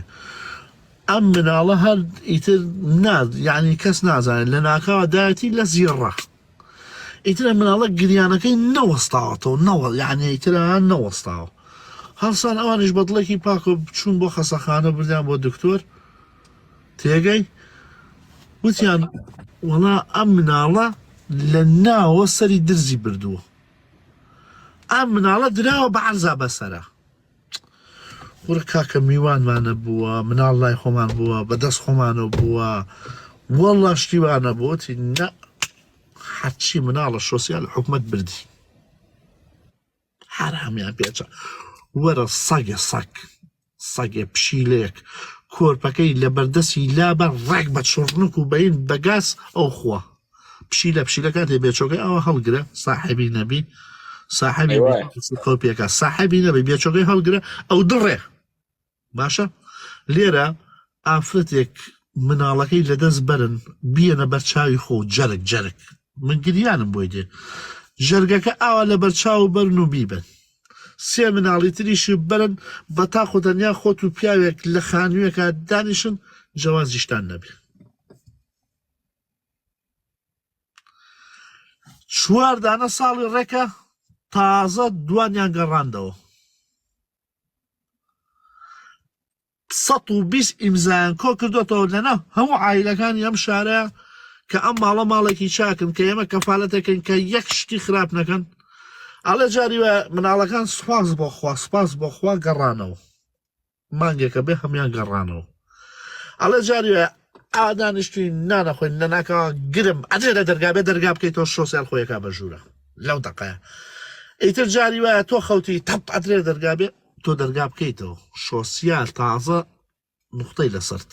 [SPEAKER 2] ئەم مناڵە هەر ئیتر یعنی کەس نازانێت لە ناکاوە دایەتی لە زیێڕە ئیترە مناڵە گریانەکەی نەوەستاوەتەوە نەوە یعنی ئیترە نەوەستاوە هەڵسان ئەوانش بەدڵێکی پاکۆ چوون بۆ خەسەخانە بردیان بۆ دکتۆر تێگەی وتیان وەڵا ئەم مناڵە لە ناوە سەری درزی بردووە ئەم مناڵە دراوە بە عەرزا بەسەرە وەرە کاکە میوانمانە بووە مناڵ لای خۆمان بووە بەدەست خۆمانە بووە وەڵا شتیوانە بۆتی نە هەرچی مناڵە شۆسیال حکومەت بردی هەر هەمیان پێچە وەرە سەگێ پشیلەیەک کۆرپەکەی لە بەردەستی لابە ڕێک بە چڕنک و بەین بەگاس ئەو خوا پشیلەکان تێ بێچۆکەی ئەوە هەڵگرە ساحبی نەبی ساحبی کۆپیەکە ساحبی نەبی بێچۆکەی هەڵگرە ئەو دڕێ باشە لێرە ئافرەتێک مناڵەکەی لەدەست بەرن بیەنە بەرچاوی خۆ جەرگ من گریانم بۆی دێ ژەرگەکە ئاوا لە بەرچاو بەرن و بیبن سێ مناڵی تریشی بەرن بە تاخۆ تەنیا خۆت و پیاوێک لە خانوویەکە دانیشن جەوازیشتان نەبێ 4 دانە ساڵی ڕێکە تازە دوانیان گەڕاندەوە 120 ئیمزایان کۆ کردوێتەوە لەناو هەموو عایلەکانی ئەم شارەیە کە ئەم ماڵێکی چاکن کە ئێمە کەفالەتەکەن کە یەک شتی خراپ نەکەن ئەڵێ جاریوە مناڵەکان سپاس بۆخوا گەڕانەوە مانگێکە بێ هەمیان گەڕانەوە ئەڵێ جاریوە ئادانیشتی نانەخۆین لە ناکەوە گرم ئەجێ لە دەرگابێ دەرگا بکەیتەوە شۆسیال خۆیەکە بە ژوورە لەو دەقەیە ئیتر جاری وایە تۆ خەوتی تەپ ئەدرێ دەرگابێ تۆ دەرگا بکەیتەوە شۆسیال تازە نوختەی لەسەرت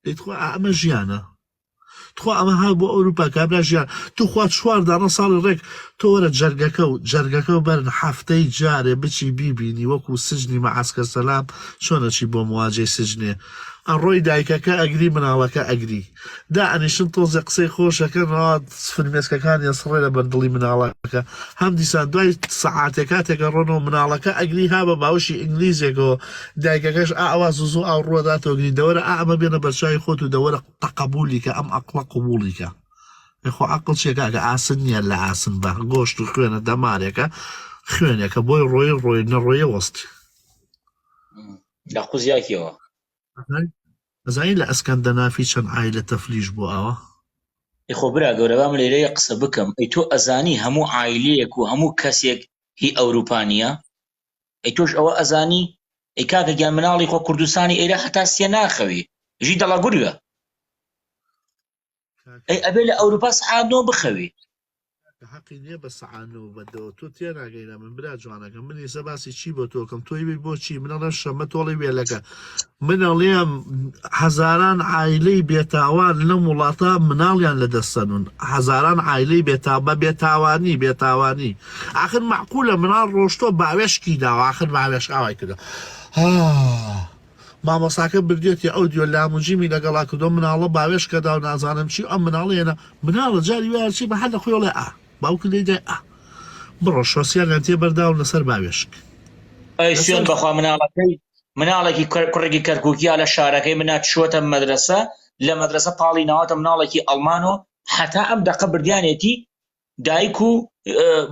[SPEAKER 2] دەیتخوا ئەمە ژیانە تخوا ئەمە ها بۆ ئەوروپا کابرا ژیان توخوا 4 دانە ساڵی ڕێک تۆ وەرە جەرگەکە و بەرن هەفتەی جارێ بچی بیبینی وەکو سجنی مەعەسکەر سەلام چۆنەچی بۆ مواجهی سجنێ ئەڕۆی دایکەکە ئەگری مناڵەکە ئەگری دا ئەنیشن تۆزە قسەی خۆشەکەنەوە فرمێسکەکانی سڕێ لە بەردڵی مناڵەکە هەم دیسان دوای سەعاتێک کاتێکە ڕۆنەوە مناڵەکە ئەگری ها بە باوشی ئینگلیزێکەوە دایکەکەش ئاوا زوو ئاو ڕوەداتەوەگری دەوەرە ئەمە بێنە بەرچاوی خۆت و دەوەرە تەقەبولیکە ئەم ئەقڵە قبوڵیکە خۆ ئەقڵ چێکاکە ئاسن نییە لە ئاسن بە گۆشت و خوێنە دەمارێکە خوێنێکە بۆی ڕۆی نەڕۆیە وەستی
[SPEAKER 1] لە قوزیاکیەوە
[SPEAKER 2] ئەزایی لە ئەسکەندەنافی چەند ئایلە تەفلیش بۆ ئەوە
[SPEAKER 1] خۆ برا گەورە بام لێرەیە قسە بکەم ئەی تۆ ئەزانی هەموو عایلەیەک و هەموو کەسێک هی ئەوروپانیە ئەی تۆش ئەوە ئەزانی ئەی کاکە گیان مناڵی خۆ کوردستانی ئێرە هەتا سێ ناخەوی ژی دەڵا گورگە ئەی ئەبێ لە ئەوروپا سەعاتنەوە بخەوی
[SPEAKER 2] حەقی نییە بە سەعانەوە بەدەوە تۆ تێناگەینا من برا جوانەکەم من ئێستا باسی چی بۆ تۆکەم تۆی بۆچی منەڵە شەمە تۆڵی وێلەکە منەڵێم هەزاران عایلەی بێتاوان لەم وڵاتە مناڵیان لەدەستەنون هەزاران عایلەی بێتاوانی ئاخر معقولە مناڵ ڕۆشتۆ باوێشکی داوە ئاخر باوێش ئاوای کردە مامۆساکە بردێتی ئەو دیۆ لاموجیمی لەگەڵا کردۆ مناڵە باوێش کەدا و نازانم چی ئەم مناڵێنە مناڵە جاری وایچی بە هەر لە خۆڵێ باوکە لێدای بڕۆ شۆسییان تێ بەردا و لەسەر باوێشک
[SPEAKER 1] ئەی سوێن بەخوا مناڵێکی کوڕێکی کەرکووکیا لە شارەکەی منات چووەتە مەدرسە لە مەدرسە پاڵی ناواتە مناڵێکی ئەڵمانۆ هەتا ئەم دەقە بردیانێتی دایک و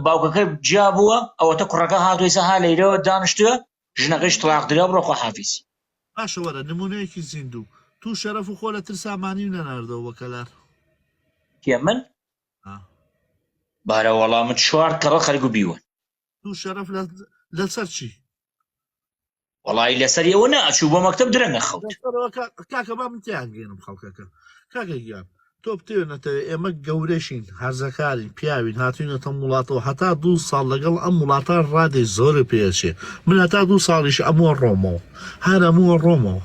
[SPEAKER 1] باوکەکە جیا بووە ئەوەتە کوڕەکە هاتووی سەها لەیرەوە دانیشتووە ژنەکەش تڵاق درا بڕۆ خواحافیزی
[SPEAKER 2] باشە وەرە نمونەیەکی زیندوو تو شەرەف و خۆ لە ترسامانی و نەناردەوە وەکەلار
[SPEAKER 1] کێ من بارە وەڵام من 4 کەڕە خەریک و بیوە
[SPEAKER 2] تو شەرەف لەسەر چی
[SPEAKER 1] وەڵی لەسەر ئەوە ناچوو بۆ مەکتەب درەنگە خەوت
[SPEAKER 2] کاکە با من تیان گەێنم خەڵکەکە کاکە گیان تۆ بتێنێتەوە ئێمە گەورەشین هەرزەکارین پیاوین هاتوینەتە وڵاتەوە هەتا 2 ساڵ لەگەڵ ئەم وڵاتان ڕادێ زۆر پێچێ من هەتا 2 ساڵیش ئەموە ڕۆمەوە هەر ئەمووە ڕۆمەوە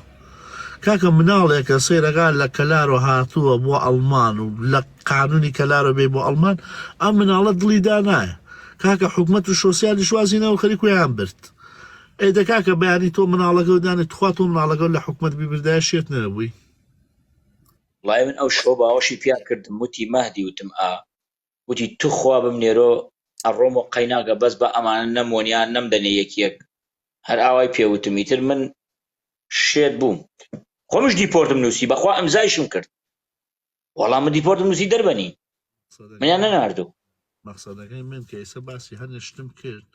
[SPEAKER 2] کاکە مناڵێکە سەیرەگال لە کەلارۆ هاتووە بۆ ئەڵمان و لە قانونی کەلارۆ بێ بۆ ئەڵمان ئەم مناڵە دڵی دانایە کاکە حکومەت و شۆسیالی شوازینەوە خەریکویان برد ئەی دەکاکە بەیانی تۆ مناڵەکە و دانێت تخوا تۆ مناڵەکە لە حکومەت بیبردایە شێت نەبووی
[SPEAKER 1] وڵای من ئەو شۆ باوەشی پیا کردم وتی مەهدی وتم وتی تو خوا بمنێرۆ ئەڕۆم و قەیناگە بەس بە ئەمانە نەمۆنیان نەمدەنێ یەکیەک هەر ئاوای پێوتم ئیتر من شێت بووم خۆمش دیپۆرتم نووسی بەخوا ئەمزایشم کرد وەڵام من دیپۆرتم نووسی دەربەنی منیان نەناردوو
[SPEAKER 2] مەقسەدەکەی من کە ئێستا باسی هەنیشتم کرد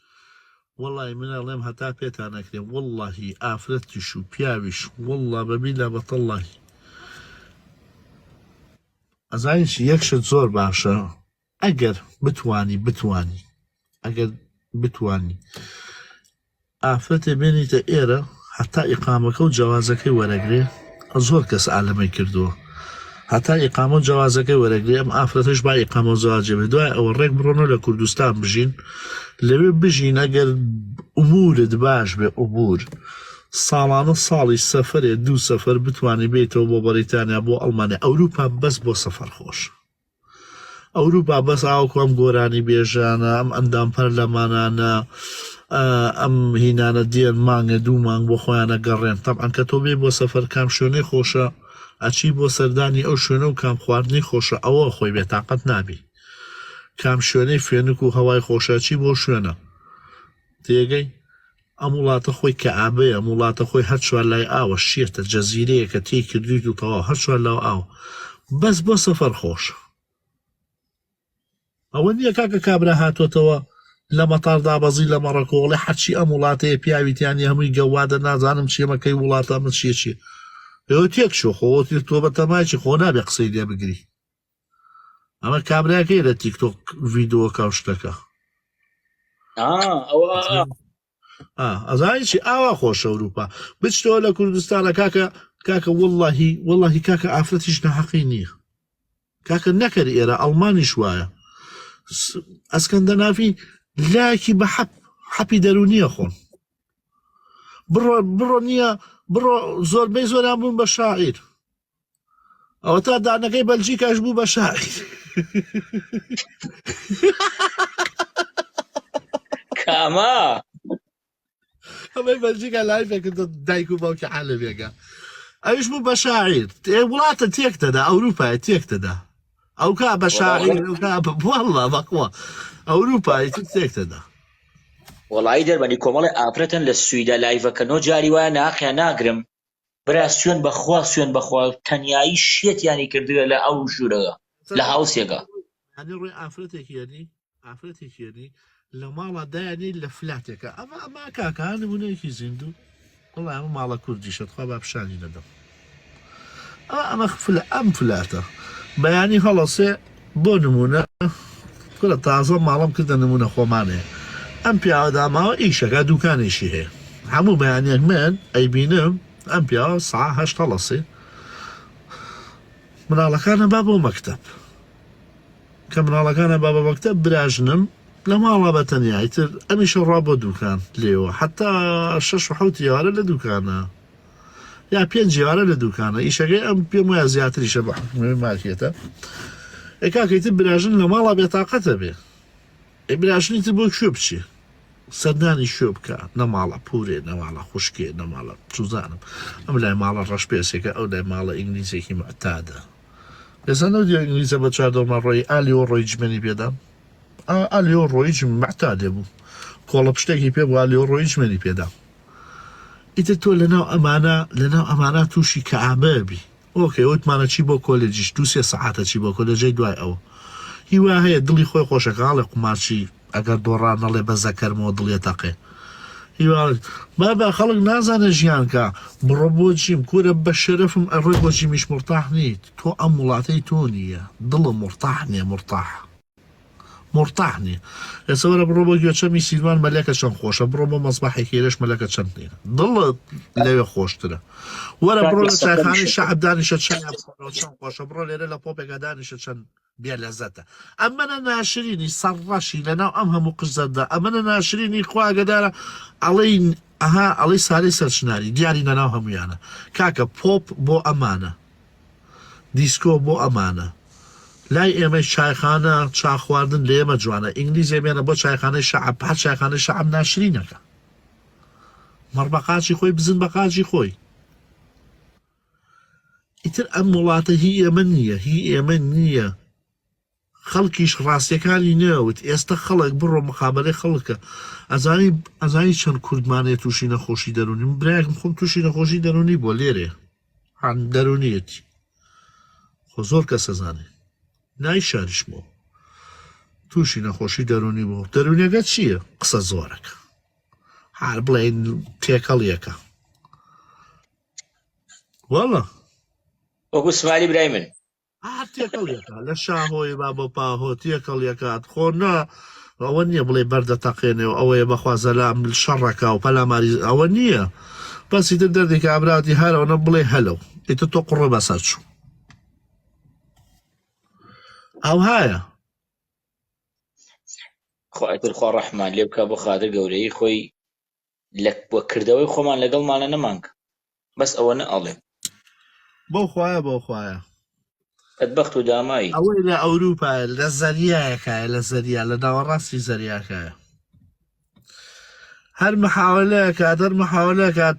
[SPEAKER 2] وەڵی منەڵێم هەتا پێتان نەکرێم وەڵڵاهی ئافرەتیش و پیاویش وەڵڵا بەبیلا بەتەڵڵاهی ئەزانیش یەکشت زۆر باشە ئەگەر بتوانی ئەگەر بتوانی ئافرەتێ بێنیتە ئێرە هەتا ئیقامەکە و جوازەکەی وەرەگرێ زۆر کەس ئالەمەی کردووە هەتا ئیقامە و جوازەکەی وەرەگرێ ئەم ئافرەتش با ئیقامە و جوازێ بێ دوای ئەوە ڕێک بڕۆنە لە کوردستان بژین لەوێ بژین ئەگەر ئومورت باش بێ ئوبور ساڵانە ساڵی سەفرێ 2 سەفەر بتوانانی بێتەوە بۆ بەریتانیا بۆ ئەڵمانیا ئەوروپا بەس بۆ سەفەر خۆش ئەوروپا بەس ئاوکو ئەم گۆرانی بێژانە ئەم ئەندام پەرلەمانانە ئەم هینانە دێن مانگە 2 مانگ بۆ خۆیانە گەڕێن تەبعەن کە تۆ بێ بۆ سەفەر کام شوێنەی خۆشە ئەچی بۆ سەردانی ئەو شوێنە و کام خواردنی خۆشە ئەوە خۆی بێتاقەت نابی کام شوێنەی فێنک و هەوای خۆشەچی بۆ شوێنە تێگەی ئەم وڵاتە خۆی کە ئابەیە ئەم وڵاتە خۆی هەر چوار لای ئاوە شێتە جەزیرەیە کە تێی کردویت و تەواو هەر چوار لاو ئاو بەس بۆ سەفەر خۆشە ئەوە نییە کاکە کابرا هاتوۆتەوە لە مەتاردا بەزی لە مەڕەکۆڵی حەچی ئەم وڵاتەیە پیاویتیانی هەمووی گەوادە نازانم چێمەکەی وڵاتە من چیە ئێوە تێک شۆ خۆتی تۆ بە تەمایکی خۆ نابێ قسەی لێ بگری ئەمە کابراکەی لە تیکتۆک ڤیدۆ کاوشتەکە ئەزانیی ئاوا خۆش ئەوروپا بچتەوە لە کوردستانە کاکە وەڵڵاهی کاکە ئافرەتیش نەحەقی نییە کاکە نەکەری ئێرە ئەڵمانیش وایە ئەسکەندەنافی لایەکی بە حەپی دەرونیە خۆن بڕۆ نییە بڕۆ زۆربەی زۆران بوون بە شاعیر ئەوە تا دانەکەی بەلجیکاش بوو بە شاعیر
[SPEAKER 1] کاما
[SPEAKER 2] ئەمەی بەلجیکا لای فێکردە دایک و باوکی حالە بێگا ئەویش بوو بە شاعیر وڵاتە تێکتەدا ئەوروپای تێکتەدا ئەو کا بە شاعیر وەڵڵا بەخوا ئەوروپای تێکتەدا
[SPEAKER 1] وەڵایی دەربەنی کۆمەڵی ئافرەتەن لە سویدا لایڤەکەنەوە جاری وایە ناخیان ناگرم برا سوێن بەخوا تەنیایی شێتیانی کردووە لە ئەو ژوورەوە لە هاوسێکە
[SPEAKER 2] ڕێ ئافرەتێکی لە ماڵە دایانی لە فلاتێکە ئەمە کاکە نمونەیەکی زیندوو والله ئەمە ماڵە کوردیشە خوا با پیشانی نەدەم ئەمە ئەم فلاتە بەیانی هەڵەسێ بۆ نمونە کورە تازە ماڵم کردە نمونە خۆمانەیە ئەم پیاوە داماوە ئیشەکە دوکانێکی هەیە هەموو بەیانێک من ئەیبینم ئەم پیاوە سعە هەشت هەڵەسێ مناڵەکانە با بۆ مەکتەب کە مناڵەکانە با بە مەکتەب براژنم لە ماڵە بە تەنیایتر ئەمیشە ڕا بۆ دوکان لێوە حتا 6 یاوارە لە دوکانە یا 5 یاوارە لە دوکانە ئیشەکەی ئەم پێم وایە زیاتریشە بە حکومەوەی مارکێتە ئێکاکەیتر براژن لە ماڵە بێتاقەتە بێ براژنیتر بۆ کوێ بچێ سەردانی شوێ بکە نەماڵە پورێ نەماڵە خوشکێ نەماڵە چوزانم ئەم لای ماڵە ڕەشپێسێکە ئەو لای ماڵە ئینگلیزێکی معتادە لەزانەوە دیۆ ئینگلیزە بە 4 ڕۆی ئالیۆ ڕۆی جمێنی پێدام ئالیۆ ڕۆی معتادێ بوو کۆڵە پشتێکی پێ بوو ئالیۆ ڕۆی جمێنی پێدام ئیتر تۆ لەناو ئەمانە تووشی کەعابەبی ئۆکێ وتمانە چی بۆ کۆلێجیش 2 سەعاتە چی بۆ کۆلێجەی دوای ئەوە هیوا هەیە دڵی خۆی خۆشەکەڵێ قوماچی ئەگەر دۆڕان نەڵێ بە زەکەرمەوە دڵێ تەقێ بابا خەڵک نازانە ژیانکە بڕۆ بۆ جیم کورە بە شەرەفم ئەڕۆی بۆ جیمیش مرتاح نیت تۆ ئەم وڵاتەی تۆ نییە دڵم مرتاح نییە مرتاح نییە ئێسەوەرە بڕۆ بۆ گوێچەمی سیلوان مەلەکە چەند خۆشە بڕۆ بۆ مەزباحێکی هێرش مەلەکە چەند نیە دڵت لەوێ خۆشترە وەرە بڕۆ لە چایخانەی شەعب دانیشە چەند خۆشە بڕۆ لێرە لە پۆپێکە دانیشە چەند بێ لەزەتە ئەمەنە ناشرینی سەرڕەشی لەناو ئەم هەموو قژزەتدا ئەمەنە ناشرینی خواگەدارە ئەڵەی سارەی سەرچناری دیاری لەناو هەمویانە کاکە پۆپ بۆ ئەمانە دیسکۆ بۆ ئەمانە لای ئێمە چایخانە چاخواردن لە ئێمە جوانە ئینگلیزی بێنە بۆ چایخانەی شەعب هەر چایخانەی شەعب ناشرینەکە مەڕ بە قاچی خۆی بزن بە قاچی خۆی ئیتر ئەم وڵاتە هی ئێمە نییە خەڵکیش ڕاستیەکانی نەوت ئێستا خەڵک بڕۆ مقابلەی خەڵکە ئەزانی چەند کوردمانێت تووشی نەخۆشی دەرونی برایەکم خۆم تووشی نەخۆشی دەرونی بۆ لێرێ هەن دەرونیەتی خۆ زۆر کەس ئەزانێ نای شاریشمەوە تووشی نەخۆشی دەرونی بۆ دەرونیەکە چییە؟ قسە زۆرەکە هەر بڵێن تێکەڵیەکە وەڵە
[SPEAKER 1] وەکو سمالی برای من
[SPEAKER 2] تێکەڵیەکە لە شاهۆی با بۆ پاهۆ تێکەڵیەکات خۆ ئەوە نییە بڵێ بەردە تەقێنێەوە ئەوەیە بەخوازەلام شەڕەکە و پەلاماری ئەوە نییە بەسیتر دەردێک ئابراتی هەرەوەنە بڵێ هەلو ئیتر تۆ قوڕە بەسەر چوو ئەو هایە
[SPEAKER 1] خۆئتر خۆ ڕەحمان لێ بکە بۆ خاتر گەورەی خۆی بۆ کردەوەی خۆمان لەگەڵمانە نەمانک بەس ئەوە نە ئەڵێم
[SPEAKER 2] بۆ خوایە
[SPEAKER 1] بەدبەخت و دامایی
[SPEAKER 2] ئەوەی لە ئەوروپا لە زەریایەکایە لە زەریا لە ناوەڕاستی زەریاکایە هەر محاولەکات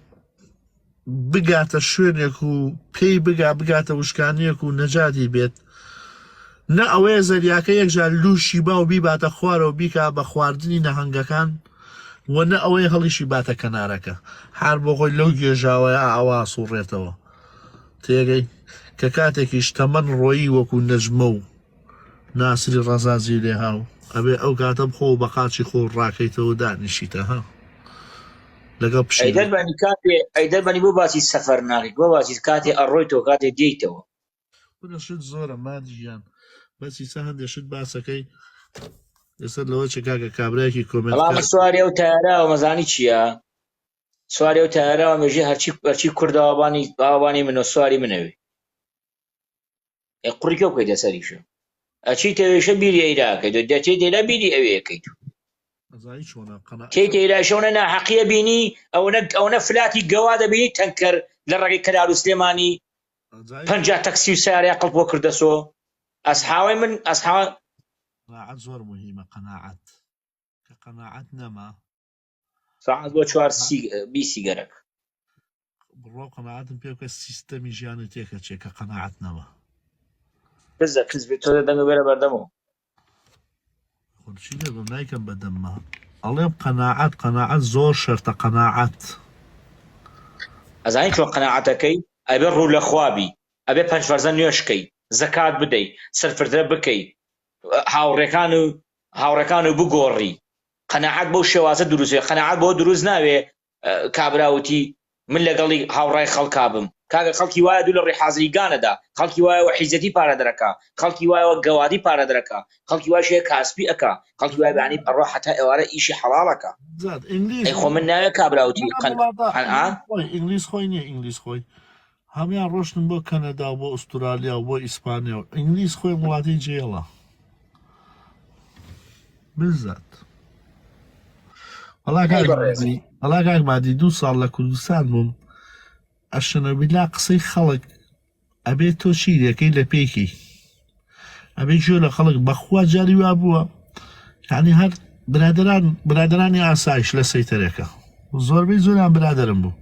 [SPEAKER 2] بگاتە شوێنێک و پێی بگاتە وشکانیەک و نەجاتی بێت نە ئەوەیە زەریاکە یەکجار لوشی با و بیباتە خوارەوە بیکا بە خواردنی نەهەنگەکان و نە ئەوەی هەڵیشی باتە کەنارەکە هەر بۆ خۆی لەو گێژاوەیە ئاوا سوڕێتەوە تێگەی کە کاتێکیش تەمەەن ڕۆیی وەکو نەژمە و ناسری ڕەزازی لێ هاو ئەبێ ئەو کاتە بخۆ بە قاچی خۆ ڕاکەیتەوە دانیشیتە ها لەگەڵ
[SPEAKER 1] ئەیدەربانی بۆ باسی سەفەر ناکەیت بۆ باسی کاتێ ئەڕۆیتەوە کاتێ دێیتەوە
[SPEAKER 2] شت زۆرە مادیژیان بەسی سە هەندێشت باسەکەی ئێستا لەوە چ کاکە کابراایکی
[SPEAKER 1] کۆمەڵ سواری ئەو تایارەوە مەزانی چییە؟ سواری ئەو تایارەوە مێژی هەرچی کورداوانی منە سواری منەوێ قوڕیکە بکەیتە سەریشە ئەچی تەوێشە بیری ئەیراکەیت و دەچێت دێرا بیری ئەوەیەکەیت تێی تێراشەونە ناحەقیە بینی ئەوەنە فلاتی گەوا دەبینی تەنکەر لە ڕێگەی کەلار و سلێمانی 50 تەکسی و سیارەیە قەڵب بۆ کردەسۆ ئەسحاوی من
[SPEAKER 2] قەناعەت زۆر مهمە قەناعەت کە قەناعەت نەما
[SPEAKER 1] ساعت بۆ 20 سیگەرەک
[SPEAKER 2] بڕۆ قەناعەتم پێ بکە سیستەمی ژیانت تێکەچێ کە قەناعەت نەما
[SPEAKER 1] کەس بێت تۆ دەنگ بێرە بەردەمەوە
[SPEAKER 2] خۆچی لێ بەم نایکەم بەدەممە ئەڵێم قەناعەت زۆر شەرتە قەناعەت
[SPEAKER 1] ئەزانی چۆن قەناعەتەکەی ئەبێ ڕوو لە خوابی ئەبێ 5 فەرزە نوێشکەی زەکات بدەی سەرفردرە بکەی هاوڕێکان و بگۆڕی قەناعەت بەو شێوازە دروستێ قەناعەت بۆ دروست ناوێ کابراوتی من لەگەڵی هاوڕای خەڵکا بم کاگە خەڵکی وایە دوو لە ڕێحازریگانەدا خەڵکی وایەوە حیزەتی پارە دەرەکا خەڵکی وایەوە گەوادی پارە دەرەکا خەڵکی وای شەیە کاسپی ئەکا خەڵکی وای بەعنی ئەڕۆ حتا ئێوارە ئیشی حەڵاڵەکە ئەی خۆ من ناوێت کابراوتی
[SPEAKER 2] ئینگلیس خۆی نییە ئینگلیس خۆی هەمیان ڕۆشتن بۆ کەنەدا بۆ ئوسترالیا و بۆ ئیسپانیا و ئینگلیس خۆی وڵاتی جێڵە بزات وەڵا کاکمادی 2 ساڵ لە کوردستان بووم ئەشنەبیلا قسەی خەڵک ئەبێت تۆ چیرەکەی لە پێکی ئەبێ ژێ لە خەڵک بەخوا جاری وا بووە یعنی هەر برادرانی ئاسایش لە سەیتەرێکە زۆربەی زۆریان برادرم بوو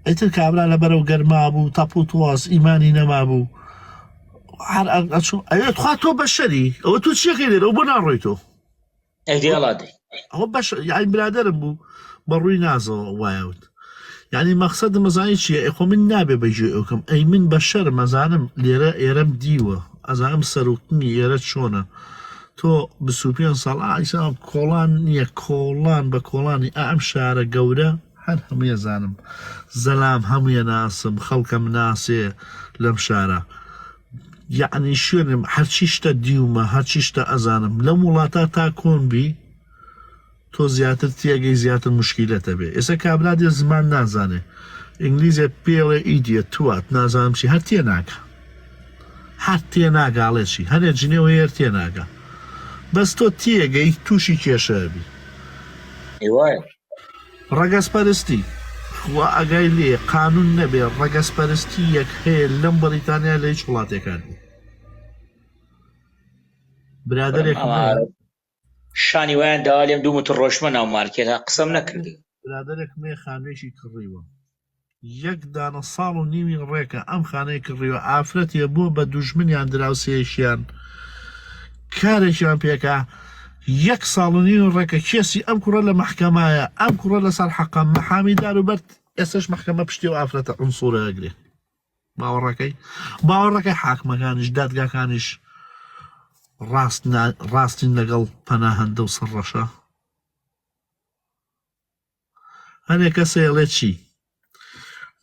[SPEAKER 2] ئەیتر کابرا لە بەرەو گەرما بوو تەپ و تواز ئیمانی نەما بوو هەر ئەوێت خوا تۆ بەشەری ئەوە تو چیەکەی لێرە ئەو بۆ ناڕۆی تۆ ئەوە بەش یعنی برادرم بوو بەڕووی نازەوە وایەوت یعنی مەقسەدم مەزانی چییە ئەخۆ من نابێ بەژێ ئەوکەم ئەی من بەشەر مەزانم لێرە ئێرەم دیوە ئەزانم سەرۆکتنی ئێرە چۆنە تۆ 25 ساڵ ئایسا کۆڵان نییە کۆڵان بە کۆڵانی ئەم شارە گەورە هەر هەموویە زانم زەلام هەموویە ناسم خەڵکەم ناسێ لەم شارە یعنی شوێنم هەرچی شتە دیومە هەرچی شتە ئەزانم لەم وڵاتە تا کۆمبی تۆ زیاتر تێگەی زیاتر مشکیلەتە بێ ئێستا کابرادێ زمان نازانێ ئینگلیزێ پێڵێ ئیدیە توات نازانم چی هەر تێ ناکە هەر تێ ناگاڵێکی هەرێ جنێەوە هێر تێ ناگە بەس تۆ تێگەی تووشی کێشەبی ڕەگەزپەرستی خوا ئەگای لێ قانون نەبێ ڕەگەزپەرستی یەک هەیە لەم بەریتانیا لە هیچ وڵاتێکان برادرێک
[SPEAKER 1] شانی وایان داوا لێم 2 متر ڕۆژمە ناو مارکێتە قسەم نەکردی
[SPEAKER 2] برادرێک مێ خانوێکی کڕیوە یەک دانە ساڵ و نیمی ڕێکە ئەم خانەی کڕیوە ئافرەتێ بۆ بە دوژمنیان دراوسێشیان کارێکیان پێکە 1 ساڵ و نیم ڕێکە کێسی ئەم کوڕە لە مەحکەمایە ئەم کوڕە لەسەر حەقەم مەحامیدار و بەرد ئێستش مەحکەمە پشتی و ئافرەتە ئەنسوورە ئەگرێ باوەڕەکەی حاکمەکانیش دادگاکانیش ڕاستین لەگەڵ پەناهەندە و سەرڕەشە هەنێک کەسێڵێ چی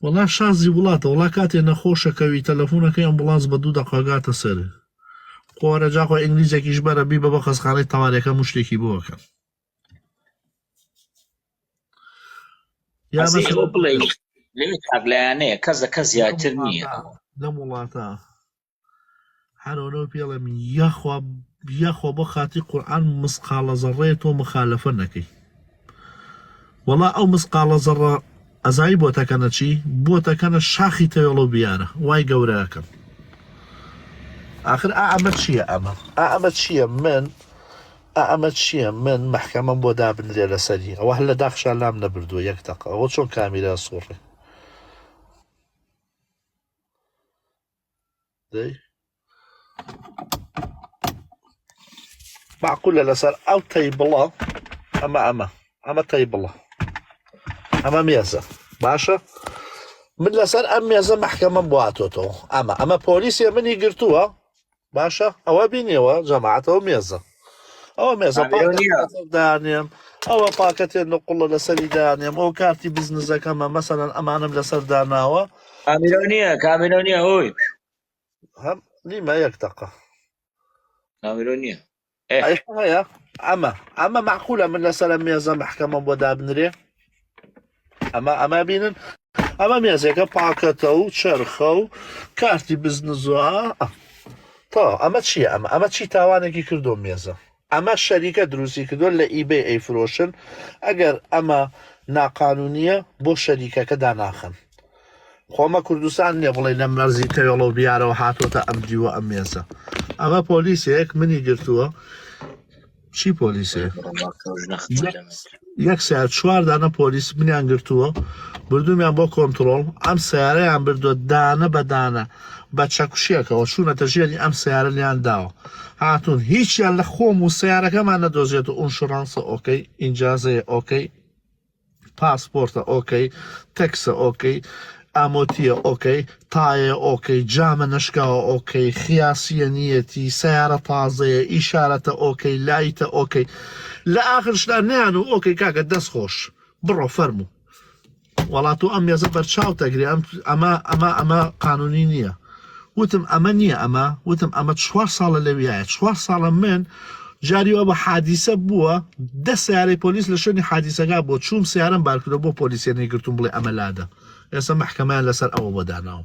[SPEAKER 2] وەڵا شازی وڵاتە وڵا کاتێ نەخۆشەکەوی تەلەفۆنەکەی ئەمبوڵانس بە 2 دەقەگاتە سەر قۆرە جاخۆ ئینگلیزێکیش بەرە بی بە بە خەزخانەی تەوارەکە مشتێکی بۆەکەن
[SPEAKER 1] یا بڵێ لەوێ کاگلایانەیە کەس لە کەس زیاتر نییە
[SPEAKER 2] لەم وڵاتە هەرەوە پێڵێم یاخوا بۆ خاتی قورئان مسقالە زەڕەیە تۆ مخالەفە نەکەی وەڵا ئەو مسقالە زەڕە ئەزایی بۆتەکەنە چی بۆتەکەنە شاخی تەوێڵە و بیارە وای گەورەکەم آخر ئەمە چییە ئەمە چییە ئەمە چییە من مەحکەمەم بۆ دابنرێ لەسەری ئەوە هەر لە داخشان لام نەبردووە 1 دقە ئەوە چۆن کامیرە سوڕێ معقولە لەسەر ئەو تەیبڵە ئەمە تەیبڵە ئەمە مێزە باشە من لەسەر ئەم مێزە مەحکەمەم بۆ هاتۆتەوە ئەمە پۆلیسیە منی گرتووە باشە ئەوە بینیەوە جەماعەتەوە مێزە ئەوە مێزە دانێم ئەوە پاکەتێن لە قوڵە لەسەری دانێم ئەو کارتی بزنسەکەمە مەسەلەن ئەمانم لەسەر داناوە
[SPEAKER 1] کامیرۆنیە هۆی
[SPEAKER 2] هەم نیمە 1 دقە
[SPEAKER 1] کامیرۆنیە
[SPEAKER 2] هەیە ئەمە معقولە من لەسەر مێزە مەحکەمەم بۆ دابنرێ ئەمە بینن ئەمە مێزێکە پاکەتە و چرخە و کارتی بزنزوە تا ئەمە چییە ئەمە چی تاوانێکی کردو مێزە ئەمە شەریکە دروستی کردووە لە ئیبێ ئەیفرۆشن ئەگەر ئەمە ناقانونیە بۆ شەریکەکە داناخن خۆمە کوردستان نیە بڵێ لە مەرزی تەوێڵە و بیارەوە هاتۆتە ئەم دیوە ئەم مێزە ئەمە پۆلیسێک منی گرتووە چی پۆلیسێ 1 ساعت 4 دانە پۆلیس منیان گرتووە بردومیان بۆ کۆنتترۆل ئەم سیارەیان بردووە دانە بە دانە بە چەکوشیەکەەوە چوونەتە ژێری ئەم سیارە لیان داوە هاتوون هیچیان لە خۆم و سیارەکەمان نەدۆزێت و ئونشورانسە ئۆکەی ئینجازەیە ئۆکەی پاسپۆرتە ئۆکەی تەکسە ئۆکەی ئامۆتیە ئۆکەی تایە ئۆکەی جامە نشکاوە ئۆکەی خیاسیە نیەتی سیارە تازەیە ئیشارەتە ئۆکەی لایتە ئۆکەی لە ئاخرشدا نیان و ئۆکەی کاکە دەست خۆش بڕۆ فەرموو وڵات و ئەم مێزە بەرچاو تەگری ئەمە قانونی نییە وتم ئەمە نییە وتم ئەمە 4 ساڵە لەویایە 4 ساڵە من جاریەوە بە حادیسە بووە 10 سیارەی پۆلیس لە شوێنی حادیسەکە بۆ چوم سیارم بارکردەوە بۆ پۆلیسیە نەیگرتوم بڵێ ئەمە لادە ئێستا محکەمەیان لەسەر ئەوە بۆداناوە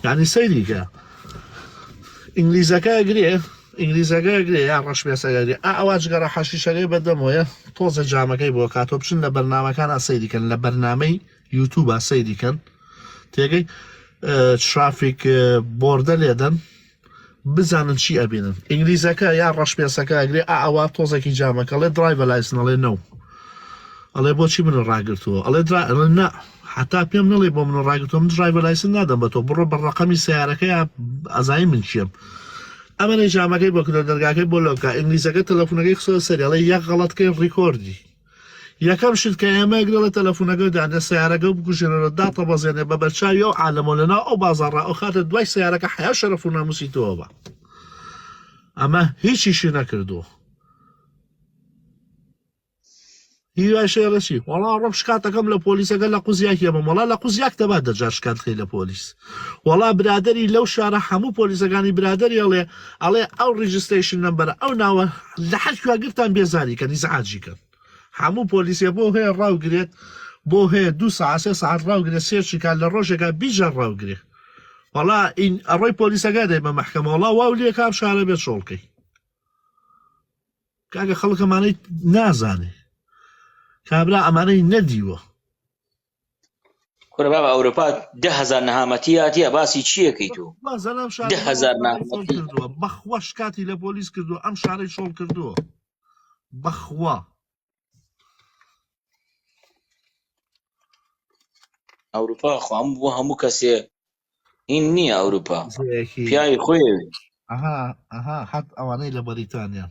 [SPEAKER 2] یعنی سەیریکە ئینگلیزەکە گرێ یان ڕەشمێسەگەری ئەوە جگەڕە حەشیشەکەی بەدەمەوەیە تۆزە جامەکەی بۆ کاتۆ بچن لە بەرنامەکان ئاسەیریکەن لە بەرنامەی یوتیوب ئاسەیریکەن تێگەی ترافیک بۆردە لێدەن بزانن چی ئەبینن ئینگلیزەکە یان ڕەشمێسەکە ئەگرێ ئەوە تۆزێکی جامەکەڵێ درایڤە لایسنەڵێ نەو ئەڵێ بۆچی من ڕاگرتووە ئەڵێ نا حتا پێم نڵێ بۆ من ڕاگرتووە من درایڤە لایسن نادەم بە تۆ بڕۆ بە ڕەقەمی سیارەکە یا ئەزایی من چیم ئەمەی جامەکەی بۆ کردە دەرگاکەی بۆ لەوکە ئینگلیزەکە تەلەفۆنەکەی خسۆ سەریاڵێ یەک غەڵەتکەی ڕیکۆردی یەکەم شت کە ئێمە گرێ لە تەلەفۆنەکە دانێ سیارەکە بکوژێنەوە داتە بەزێنێ بە بەرچاوی ئەو عالەمە لەنا ئەو بازاڕا ئەو خاتە دوای سیارەکە حیا شەرەف و ناموسی تۆوە بە ئەمە هیچیشی نەکردووە هیوای شێڕەچی وەڵا ڕۆم شکاتەکەم لە پۆلیسەکە لە قوزیاکی ئەمە وەڵا لە قوزیاک دەبا دەجار شکاتخی لە پۆلیس وەڵا برادری لەو شارە هەموو پۆلیسەکانی برادری ئەڵێ ئەو ڕیجستریشن نەمبەرە ئەو ناوە لە حەج کوێگرتان بێزاریکە نیزعاجیکەن هەموو پۆلیسیە بۆ هەیە ڕاوگرێت بۆ هەیە 2 ساعت 3 ساعت ڕاوگرێت سێرشی کات لە ڕۆژێکە بیجار ڕاوگرێ وەڵا ئەڕۆی پۆلیسەکە دەی بە مەحکەمە وەڵا واو لێ کام شارە بێت شۆڵکەی کاکە خەڵکەمانەی نازانێ کابرا ئەمانەی نەدیوە
[SPEAKER 1] کورە بابە ئەوروپا 10,000 نەهامەتی هاتیە باسی چیەکەی تۆ 10,000 نەهامەتی
[SPEAKER 2] بەخوا شکاتی لە پۆلیس کردووە ئەم شارەی شۆڵ کردووە بەخوا
[SPEAKER 1] ئەوروپا خۆم بۆ هەموو کەسێ هین نییە ئەوروپا پیاوی خۆی
[SPEAKER 2] حەت ئەوانەی لە بەریتانیا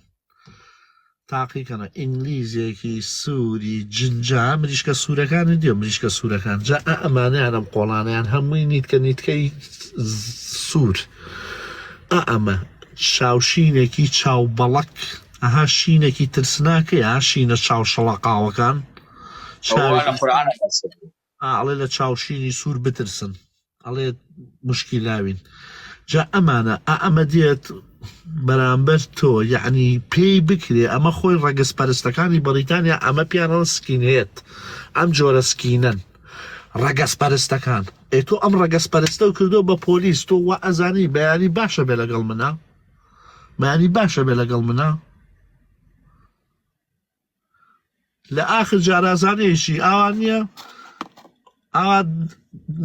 [SPEAKER 2] تاقیکەنە ئینگلیزێکی سووری جنجا مریشکە سوورەکانی دیێ مریشکە سوورەکان جا ئەمانیان ئەم قۆڵانیان هەمووی نیتکە نیتکەی سوور ئەمە چاوشینێکی چاو بەڵک ئەها شینێکی ترسناکەیە شینە چاو شەڵەقاوەکان ئەڵێ لە چاوشینی سوور بترسن ئەڵێ مشکیلاوین جا ئەمانە ئەمە دێت بەرامبەر تۆ یعنی پێی بکرێ ئەمە خۆی ڕەگەزپەرستەکانی بەریتانیا ئەمە پیانەڵ سکینێت ئەم جۆرە سکینەن ڕەگەزپەرستەکان تۆ ئەم ڕەگەزپەرستە و کردو بە پۆلیس تۆ وا ئەزانی بەیانی باشە بێ لەگەڵ منە بەیانی باشە بێ لەگەڵ منە لە ئاخر جارازانەیەشی ئاوان نییە ئاوا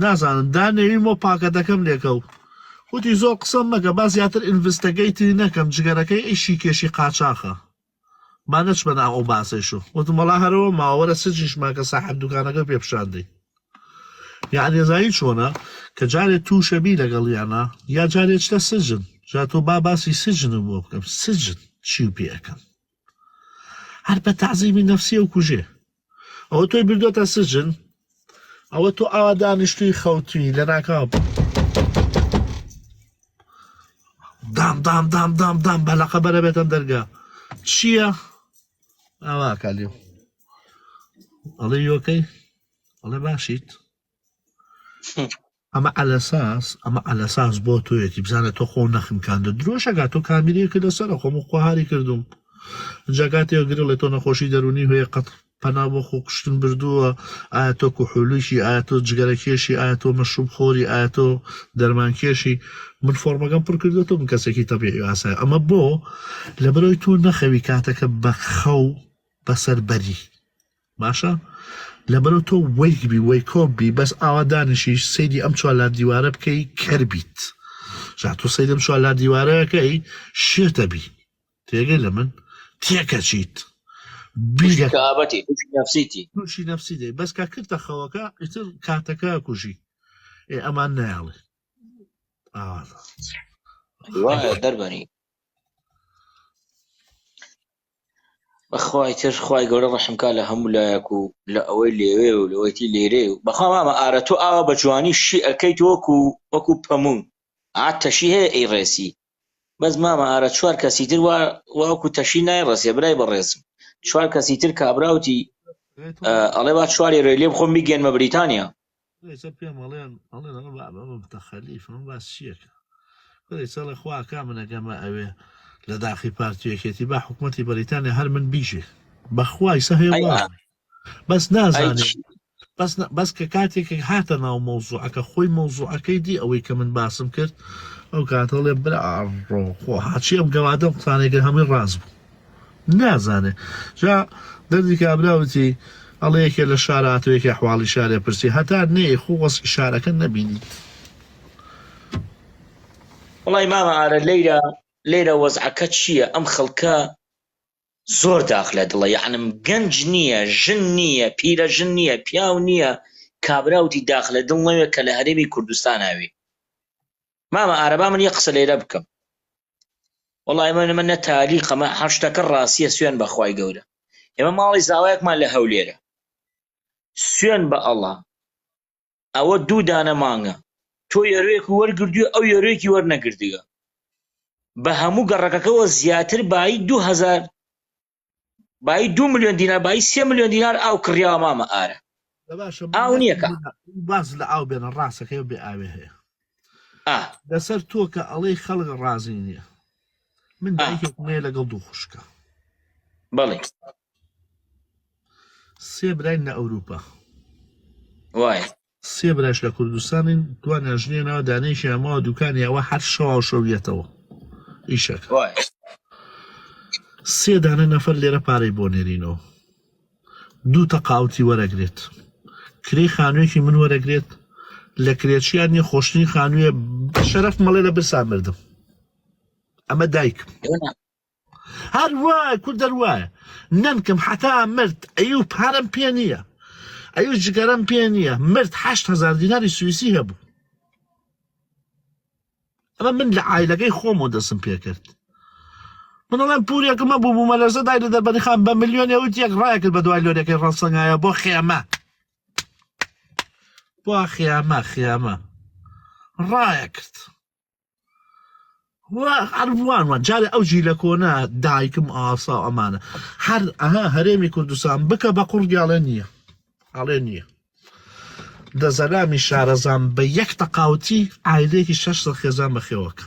[SPEAKER 2] نازانن دانێوی مۆ پاکەتەکەم لێکەوت وتی زۆر قسەم مەگە با زیاتر ئینڤستەگەیتی نەکەم جگەرەکەی ئیشی کێشی قاچاخە با نەچ بە ناو ئەو باسێشو وتم وەڵا هەرەوە ماوەرە سجیشما کە ساحەب دوکانەکە پێپشاندەی یعنی زایی چۆنە کە جارێت تووشەبی لەگەڵیانە یا جارێت لە سجن جا تۆ با باسی سجنم بۆ بکەم سجن چی و پێەکەم هەر بە تعزیمی نەفسی و کوژێ ئەوە تۆی بردۆتە سجن ئەوە تۆ ئاوا دانیشتوی خەوتوی لە ناکاو دام بەلاقە بەرە بێتەن دەرگا چییە؟ ئاواکە لێو ئەڵێ یۆکەی ئەڵێ باشیت ئەمە ئەلەساس بۆ تۆیەتی بزانە تۆ خۆ نەخمکاندە درۆشەگات تۆ کامیریەکە لەسەرە خۆم خۆهاری کردوم جاگاتێ گرە لە تۆ نەخۆشی دەرونی هەیە قەت پەنا بۆ خۆ کوشتن بردووە ئایا تۆ کوحولوشی ئایا تۆ جگەرەکێشی ئایا تۆ مەشروب خۆری ئایا تۆ دەرمانکێشی من فۆرمەکەم پڕ کردو تۆ من کەسێکی تەبیعی ئاسایە ئەمە بۆ لەبەرەوەی تۆ نەخەوی کاتەکە بە خەو بەسەر بەری باشە لەبەرەوە تۆ وەیکبی وەیکۆبی بەس ئاوا دانیشی سەیری ئەم چوار دیوارە بکەی کەربیت جا تۆ سەیری ئەم چوار دیوارەکەی شێتەبی تێگەی لە من تێکە چیت
[SPEAKER 1] بیگەکابەتی تووشی
[SPEAKER 2] نەفسی دەی بەس کا کردە خەوەکە ئیتر کاتەکە کوژی ئەمان نایاڵێ
[SPEAKER 1] دەربەنی بەخوای تر خوای گەورە ڕەحمکا لە هەموو لایەک و لە ئەوەی لێوێ و لەوەیتی لێرێ و بەخوا مامە ئارە تۆ ئاوا بە جوانی شی ئەەکەیت وەکو پەمون تەشی هەیە ئەی ڕێسی بەس مامە ئارە چوار کەسی تر واکو تەشی نایڕێسێ برای بەڕێزم چوار کەسی تر کابراوتی ئەڵێ با چواری ڕێلێ بخۆم بیگەنمە بریتانیا
[SPEAKER 2] ليس بيام الله أنا بقى متخليف ما بس شيك ليس الله خوا كامنا كما أبي لداخل بارتي كتبا حكومتي بريطانيا هل من بيجي بخواي سهي الله بس نازاني بس كاتيك هاتنا وموضوعك خوي موضوعك دي أو كمن باسم كرت أو كانت الله بلا خو هاتشي أم قوادم ثاني كهم الرازب نازاني جا دردي كابراوتي الله يكي للشارعات ويكي أحوال الشارع برسي هتا ني خوص إشارة كان نبيني
[SPEAKER 1] والله ماما على ليلة وزعكت شيء أم خلقا زور داخله دڵە یعنی گەنج نییە ژن نییە پیرە ژن نییە پیاو نییە کابراوتی داخلە دڵ نەوێت کە لە هەرێمی کوردستان ئاوێ مامە ئارەبا من یە قسە لێرە بکەم وەڵای من نەتالیق ئەمە هەر شتەکە ڕاستیە سوێن بەخوای گەورە ئێمە ماڵی زاوایەکمان لە هەولێرە سوێن بە ئەڵڵا ئەوە 2 دانە مانگە تۆ یەرۆیەکی وەرگردووە ئەو یەرۆیەکی وەرنەگردووە بە هەموو گەڕەکەکەوە زیاتر بای 2000 بای 2 ملیۆن دینار بای 3 ملیۆن دینار ئاو کڕیاوە مامە ئارە ئاو نییە کە
[SPEAKER 2] باز لە ئاو بێنە ڕاستەکەی بێ ئاوێ هەیە لەسەر تۆ کە ئەڵەی خەڵک ڕازی نییە من دایکێک مێ لەگەڵ 2 خوشکە
[SPEAKER 1] بەڵێ
[SPEAKER 2] 3 براین لە ئەوروپا
[SPEAKER 1] وایە
[SPEAKER 2] 3 برایش لە کوردستانین دوانیان ژنێنەوە دانەیەکی ئەماوە دوکانی ئەوە هەر شەوا شەویەتەوە ئیشەکە 3 دانە نەفەر لێرە پارەی بۆ نێرینەوە 2 تەقاوتی وەرەگرێت کرێی خانوویەکی من وەرەگرێت لە کرێچیان نیە خۆشتنی خانوویە شەرەف مەڵێ لە برسان مردم ئەمە دایکم هەر وای کورد دەروایە نەنکم حتا مرد ئەیوب پارەم پێ نییە ئەیوب جگەرەم پێ نییە مرد 8,000 دیناری سوئیسی هەبوو ئەمە من لە عایلەکەی خۆمەوە دەستم پێ کرد منەڵێن پورێکمە بوو بوومە لەرزە دای لە دەربەری خان بە ملیۆنی ئەوت یەک ڕایە کرد بە دوای لۆرەکەی ڕەنسەنگایە بۆ خێمە بۆ خێمە ڕایە کرد هەروانوان جارێ ئەو جی لە کۆنا دایکم ئاسا ئەمانە هەر ئەها هەرێمی کوردستان بکە بە قوڕگی ئاڵێ نییە ئاڵێ نییە دەزەلامی شارەزان بە 1 تەقاوتی ئایلێکی 6 خێزان بەخێوەکە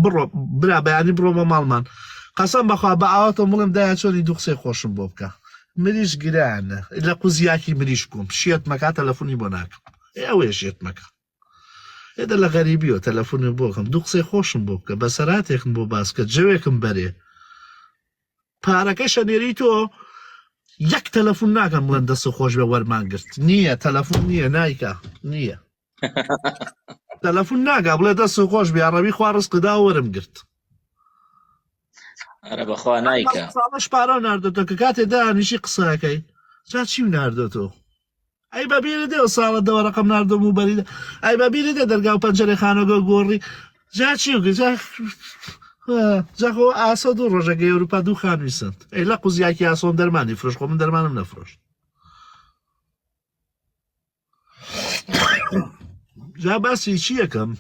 [SPEAKER 2] بڕۆ برا بەیانی بڕۆمە ماڵمان قەسەم بەخوا بە ئاواتە مڵم دایان چۆنی 2 قسەی خۆشم بۆ بکە مریش گرانە لە قوزیاکی مریش کوم شێت مەکە تەلەفۆنی بۆ ناکەم ئەوەیە شێت مەکە ئێدە لە غەریبیەوە تەلەفۆنی بۆکەم 2 قسەی خۆشم بۆ بکە بە سەراتێکم بۆ باسکە جەوێکم بەرێ پارەکەی شەنێری تۆ 1 تەلەفۆن ناکەم بڵێن دەست خۆش بە وەرمانگرت نییە تەلەفۆن نییە نایکە نییە تەلەفۆن ناگا بڵێ دەست خۆش بێ عەرەبی خوا ڕزقدا وەرم گرت
[SPEAKER 1] ئەرە بەخوا نایکە
[SPEAKER 2] ساڵەش پارە ناردۆتە کە کاتێ دانیشی قسەکەی جا چی ناردۆتۆ ئەی بەبیرە دێ ساڵە دەوە ڕقم ناردۆم و بەریدە ئەی بەبیرە دێ دەرگا و پەنجەرەی خانەگە گۆڕی جا چی جاخۆ ئاسە 2 ڕۆژەکەی ئەوروپا 2 خانوویسند ئەی لە قوزیاکی ئاسۆم دەرمانی فرۆش خۆ من دەرمانم نەفرۆشت جا باسی چی یەکەم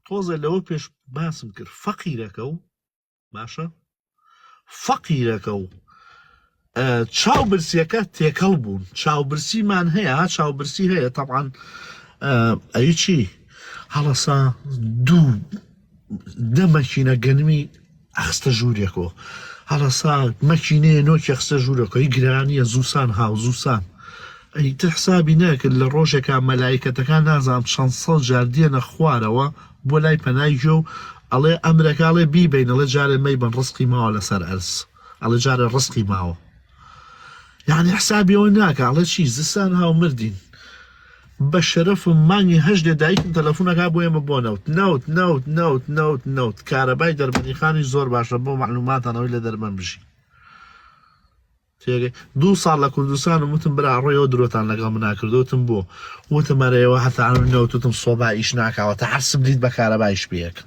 [SPEAKER 2] تۆزە لەوە پێش باسم کرد فەقیرەکە و باشە فەقیرەکە و چاوبرسیەکە تێکەڵ بوون چاوبرسیمان هەیە چاوبرسی هەیە تەبعاً ئەی چی هەڵەسا 2 مەکینە گەنمی ئەخستە ژوورێکەوە هەڵەسا مەکینەیە نۆکی ئەخستە ژوورەکەی گرانیە زووسان هاو زووسان ئەیتر حسابی نەکرد لە ڕۆژێکە مەلایکەتەکان نازانم چەند سەد جار دێنە خوارەوە بۆ لای پەنای گوێ و ئەڵێ ئەمرەکاڵێ بیبین ئەڵێ جارێ مەیبن ڕزقی ماوە لەسەر ئەرز ئەڵێ جارێ ڕزقی ماوە یعنی حسابیەوە ناکە ئەڵێ چی زستان هاو مردین بە شەرەفم مانگی 8 دایکم تەلەفۆنەکە بۆ ئێمە بۆ نەوت کارەبای دەربەنیخانی زۆر باشە بۆ معلوماتانەوەی لە دەربەن بژی 2 ساڵ لە کوردستانم وتم برا ڕۆیەوە درۆتان لەگەڵ مناکردوتم بۆ وتمەرەوە هەتانەوتم سۆبا ئیش ناکاوە تا حەسب دیت بە کارەبایش پێیەک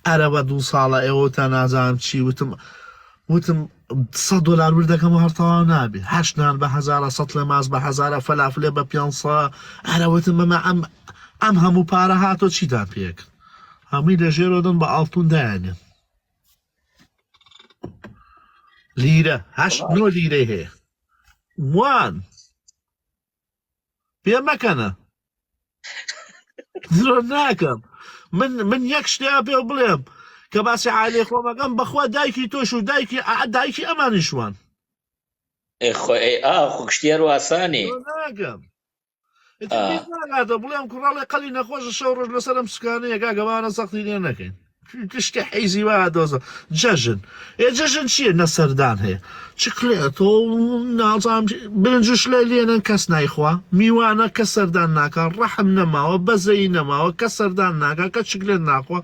[SPEAKER 2] ئەرە بە 2 ساڵە ئێوە تا نازانم چی وتم $100 وردەکەم هەرتەواو نابێ 8 نان بە 1000 100 لە ماز بە 1000 فەلافلێ بە 500 ئەرە وتم ئەمە ئەم هەموو پارە هاتۆ چیتان پێک هەمووی لە ژێرۆدن بە ئاڵتون دایانێن لیرە 8 لیرەی هەیە وان پێ مەکەنە زۆر ناکەم من یەک شتیا پێ بڵێم کە باسی عالێ خۆمەکەم بەخوا دایکی تۆش و دایکی ئەمانیشوان
[SPEAKER 1] خۆ کشتێر واسانێ
[SPEAKER 2] ناکەم بڵێم کوڕاڵی قەلی نەخۆشە شەو ڕۆژ لەسەرم سکانەیە گاگەمانە سەختی لێ نەکەین تشتی حیزی وا دۆزە جەژن جەژن چییە نەسەردان هەیە چکلێتۆ نازام برنجش لە لێنن کەس نایخوا میوانە کە سەردان ناکە ڕەحم نەماوە بەزەی نەماوە کە سەردان ناکە کە چکلێت ناخوا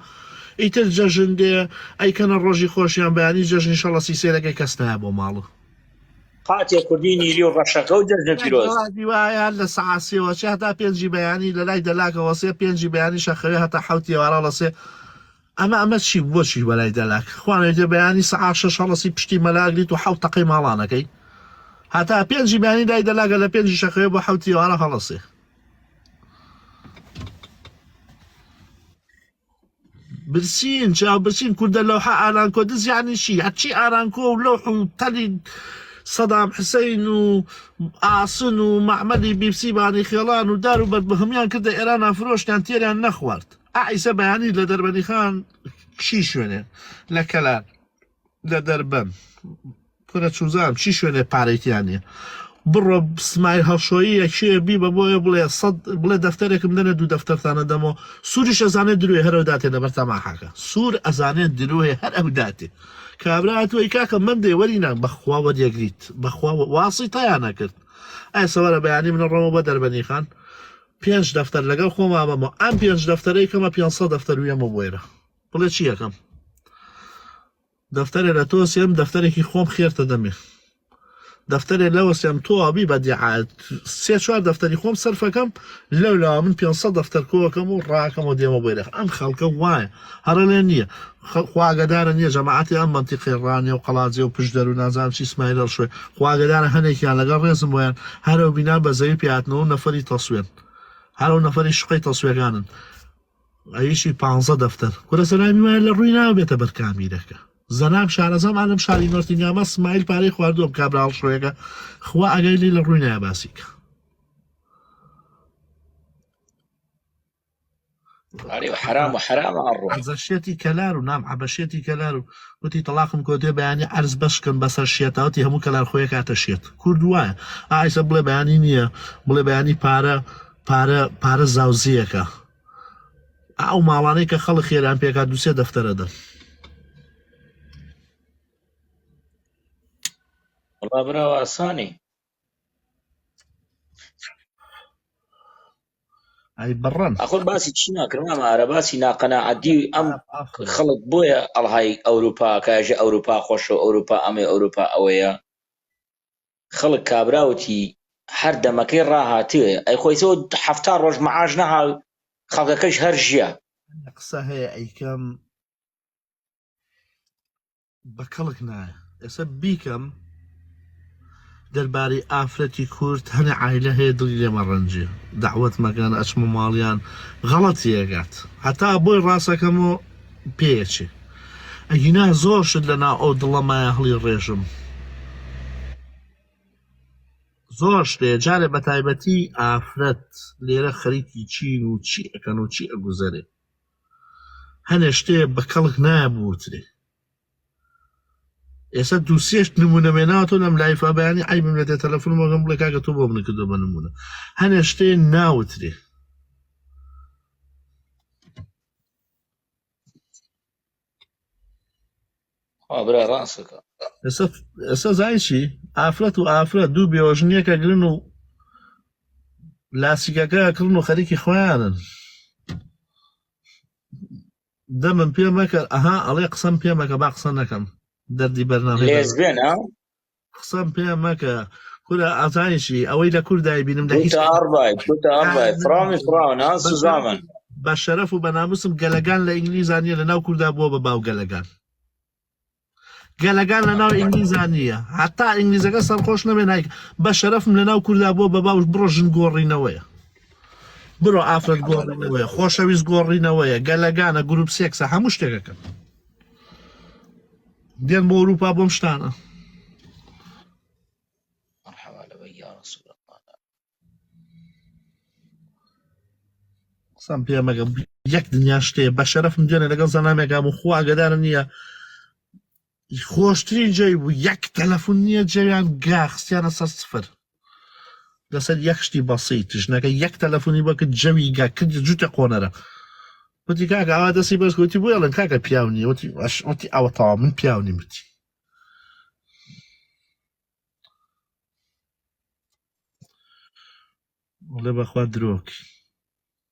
[SPEAKER 2] ئیتر جەژن دێ ئەیکەنە ڕۆژی خۆشیان بەیانی جەژنی شەڵە سیسێرەکەی کەس نایە بۆ ماڵە
[SPEAKER 1] قاتێ کوردی نیری و ڕەشەکە و دەرنە پیرۆز
[SPEAKER 2] دیوایە لە سەعاسیەوە چ هەتا پێنجی بەیانی لە لای دەلاکەوە سێ پێنجی بەیانی شەخەوێ هەتا حوتی ئێوارە لە سێ ئەمە چی بۆچی بەلای دەلاک خوانێتە بەیانی سەعات شەش هەڵەسی پشتی مەلاگریت و حەوت تەقەی ماڵانەکەی هەتا پێنجی بەیانی لای دەلاکە لە پێنجی شەخەوێ بۆ حوتی ئێوارە هەڵەسێ برسین چاو برسین کوردە لەوحە ئارانکۆ دزیانی چی هەرچی ئارانکۆ و لەوح و تەلی سەدام حسەین و ئاسن و معمەلی بیبسی بانی خێڵان و دار و بەربەهەمیان کردە ئێرانە فرۆشتیان تێریان نەخوارد ئایسە بەیانی لە دەربەنی خان چی شوێنێ لە کەلان لە دەربەن کورە چوزام چی شوێنێ پارەیتیانێ بڕۆ سمای هەڵشۆیی یەکشەیە بی بە بۆیە بڵێ دەفتەرێکم دەنە دوو دەفتەرتانە دەمەوە سووریش ئەزانێت درێ هەرەو داتێ لەبەر تەماحاکە سوور ئەزانێت درۆێ هەر ئەو داتێ کابرااتوی کاکە من دێ وەرینە بەخوا وەریەگریت بەخوا واسی تایان نەکرد ئای سەوەرە بەیانی منە ڕۆمە بە دەربەنی خان 5 دەفتەر لەگەڵ خۆما بەمەوە ئەم 5 دەفتەرەی کەمە 500 دەفتەر وێمە بۆیرە بڵێ چی یەکەم دەفتەرێ لە تۆ سێم دەفتەرێکی خۆم خێرتە دەمێ دەفتەرێ لەوە سێم تۆ ئابی بە دیعات 3-4 دەفتەری خۆم سەرفەکەم لەولا من 500 دەفتەر کۆوەکەم و ڕاکەمەوە دێمە بۆیرە ئەم خەڵکە وایە هەرە لێ نییە خواگەدارە نییە جەماعەتی ئەم منتیقی ڕانیە و قەڵاجێ و پشت دەر و نازانم چی اسماعیل شوێ خواگەدارە هەنێکیان لەگەڵ ڕێزم بۆیان هەرەو بینا بە زەوی پیاتنەوە نەفەری تەسوێن هەرو نەفەری شقی تەسوێگانن ئەیشی 15 دەفتەر کورە سەلامی وایە لە ڕووی ناوبێتە بەرکامیرەکە زەنام شارەزەم ئالم شاری نۆرتینگامە سمایل پارەی خواردووە کابراڵ شوێگە خوا ئەگەیلی لە ڕووی نایە باسیکە
[SPEAKER 1] حرام و حرام
[SPEAKER 2] عزەشێتی کەلار و نام عبەشێتی کەلار و وتی تەلاقم کۆتێ بەیانی عەرز بەشکن بەسەر شێتەوەتی هەموو کەلار خۆیە کاتە شێت کورد وایە ئایسە بڵێ بەیانی نییە بڵێ بەیانی پارە زاوزیەکە ئەو ماڵانەی کە خەڵک خێران پێکات دووسێ دەفتەرە دەن
[SPEAKER 1] وڵا براوە ئاسانی
[SPEAKER 2] ئەی بڕەن
[SPEAKER 1] ئەخۆ باسی چی ناکردمە ئارە باسی ناقەناعەتی ئەم خەڵک بۆیە ئەڵهای ئەوروپا کاژە ئەوروپا خۆشە ئەوروپا ئەمێ ئەوروپا ئەوەیە خەڵک کابراوتی هەر دەمەکەی ڕاهاتوێ ئەی خۆیسەوە 70 ڕۆژ مەعاش نەها خەڵکەکەش هەر ژیە
[SPEAKER 2] قسە هەیە ئەیکەم بە کەڵک نایە ئێستا بیکەم دەربارەی ئافرەتی کورد هەنێ عایلە هەیە دڵی لێمە ڕەنجێ داوەت مەکەن ئەچمە ماڵیان غەڵەتی ئەگات هەتا بۆی ڕاستەکەم و پێچێ ئەگینا زۆر شت لەنا ئەو دڵەمایە هەڵی ڕێژم زۆر شتێ جارێ بە تایبەتی ئافرەت لێرە خەریکی چین و چی ئەەکەن و چی ئەگوزەرێ هەنێ شتێ بە کەڵک نایبووترێ ئێستا دووسێشت نمونەمێناوەتۆ لەم لایفا بەیانی عیبم لێتێ تەلەفۆن وەگەم بڵێ کاکە تۆ بۆ من کردو بە نمونە هەنێ شتێ ناوترێ
[SPEAKER 1] برا ڕاستەکە
[SPEAKER 2] ئێستا زای چی ئافرەت و ئافرەت دوو بێوەژنیەکە گرن و لاسیکەکە کردن و خەریکی خۆیانن دەمم پێ مەکە ئەها ئەڵێ قسەم پێ مەکە با قسە نەکەم دەردی بەرنامە
[SPEAKER 1] لێزبێنە
[SPEAKER 2] قسەم پێ مەکە کورە ئازانیشی ئەوەی لە کوردای بینم
[SPEAKER 1] فرامی فراوە سوزامن
[SPEAKER 2] بە شەرەف و بە ناموسم گەلەگان لە ئینگلیزانیە لە ناو کووردا بووە بە باو گەلەگان لە ناو ئینگلیزانیە هەتا ئینگلیزەکە سەرخۆش نەبێ نایک بە شەرەفم لە ناو کووردا بووە بە باوش بڕۆ ژن گۆڕینەوەیە برۆ ئافرەت گۆڕینەوەیە خۆشەویست گۆڕینەوەیە گەلەگانە گروپ سێکسە هەموو شتێکەکەن دێن بۆ ئەوروپا بۆم شتانە
[SPEAKER 1] مرحبا لەبەی یا ڕەسوول الله
[SPEAKER 2] قسەم پێ مەگە یەک دنیا شتەیە بە شەرەفم دوێنێ لەگەڵ زەنامێکام و خوا ئاگادار نییە خۆشترین جێی بوو یەک تەلەفۆن نییە جێیان گاخستیانە سەر سفر لەسەر یەک شتی بەسیت ژنەکە یەک تەلەفۆنی بەکرد جەوی گا کرد جوتە قۆنەرە وتی کاکە ئاوا دەستی بەس گوتی بۆ ئەڵێن کاکە پیاو نییە وتی ئەوە تەواو من پیاو نیم وتی وڵێ بەخوا درۆک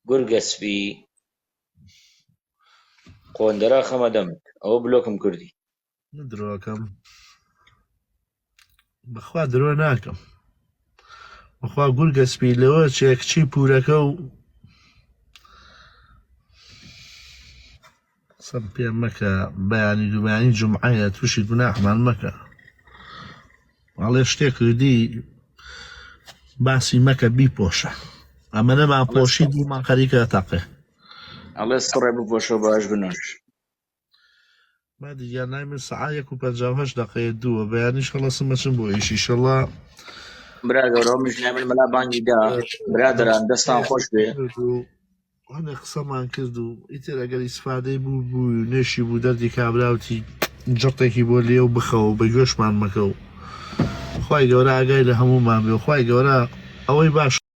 [SPEAKER 1] گورگەسپی قۆندەرا خەمە دەمت ئەوە بلۆکم کردی
[SPEAKER 2] من درۆکەم بەخوا درۆ ناکەم بەخوا گورگەسپی لەوە چێکچی پورەکە و قسەم پێ مەکە بەیانی دووبیانی جومعەیە تووشی گوناحمان مەکە ئەڵێ شتێک کردی باسی مەکە بیپۆشە ئەمە نەما پۆشی دیمان خەریکە تەقێ
[SPEAKER 1] ئەڵێ سڕێ بپۆشە باش بنۆش
[SPEAKER 2] ما دیگەر نای من سەعات 1:58 دقەیە دووە بەیانیش خەڵەسم مەچم بۆ ئیش ئیشەڵڵا
[SPEAKER 1] برا گەورە مژنای من مەلا بانگی دا برادەران دەستان خۆش بێ
[SPEAKER 2] هەنێ قسەمان کرد و ئیتر ئەگەر ئیسفادەی بوو بوو نێشی بوو دەردی کابراوتی جڕتێکی بۆ لێو بخەوە بە گوێشمان مەکە و خوای گەورە ئاگای لە هەموومان بێ و خوای گەورە ئەوەی باش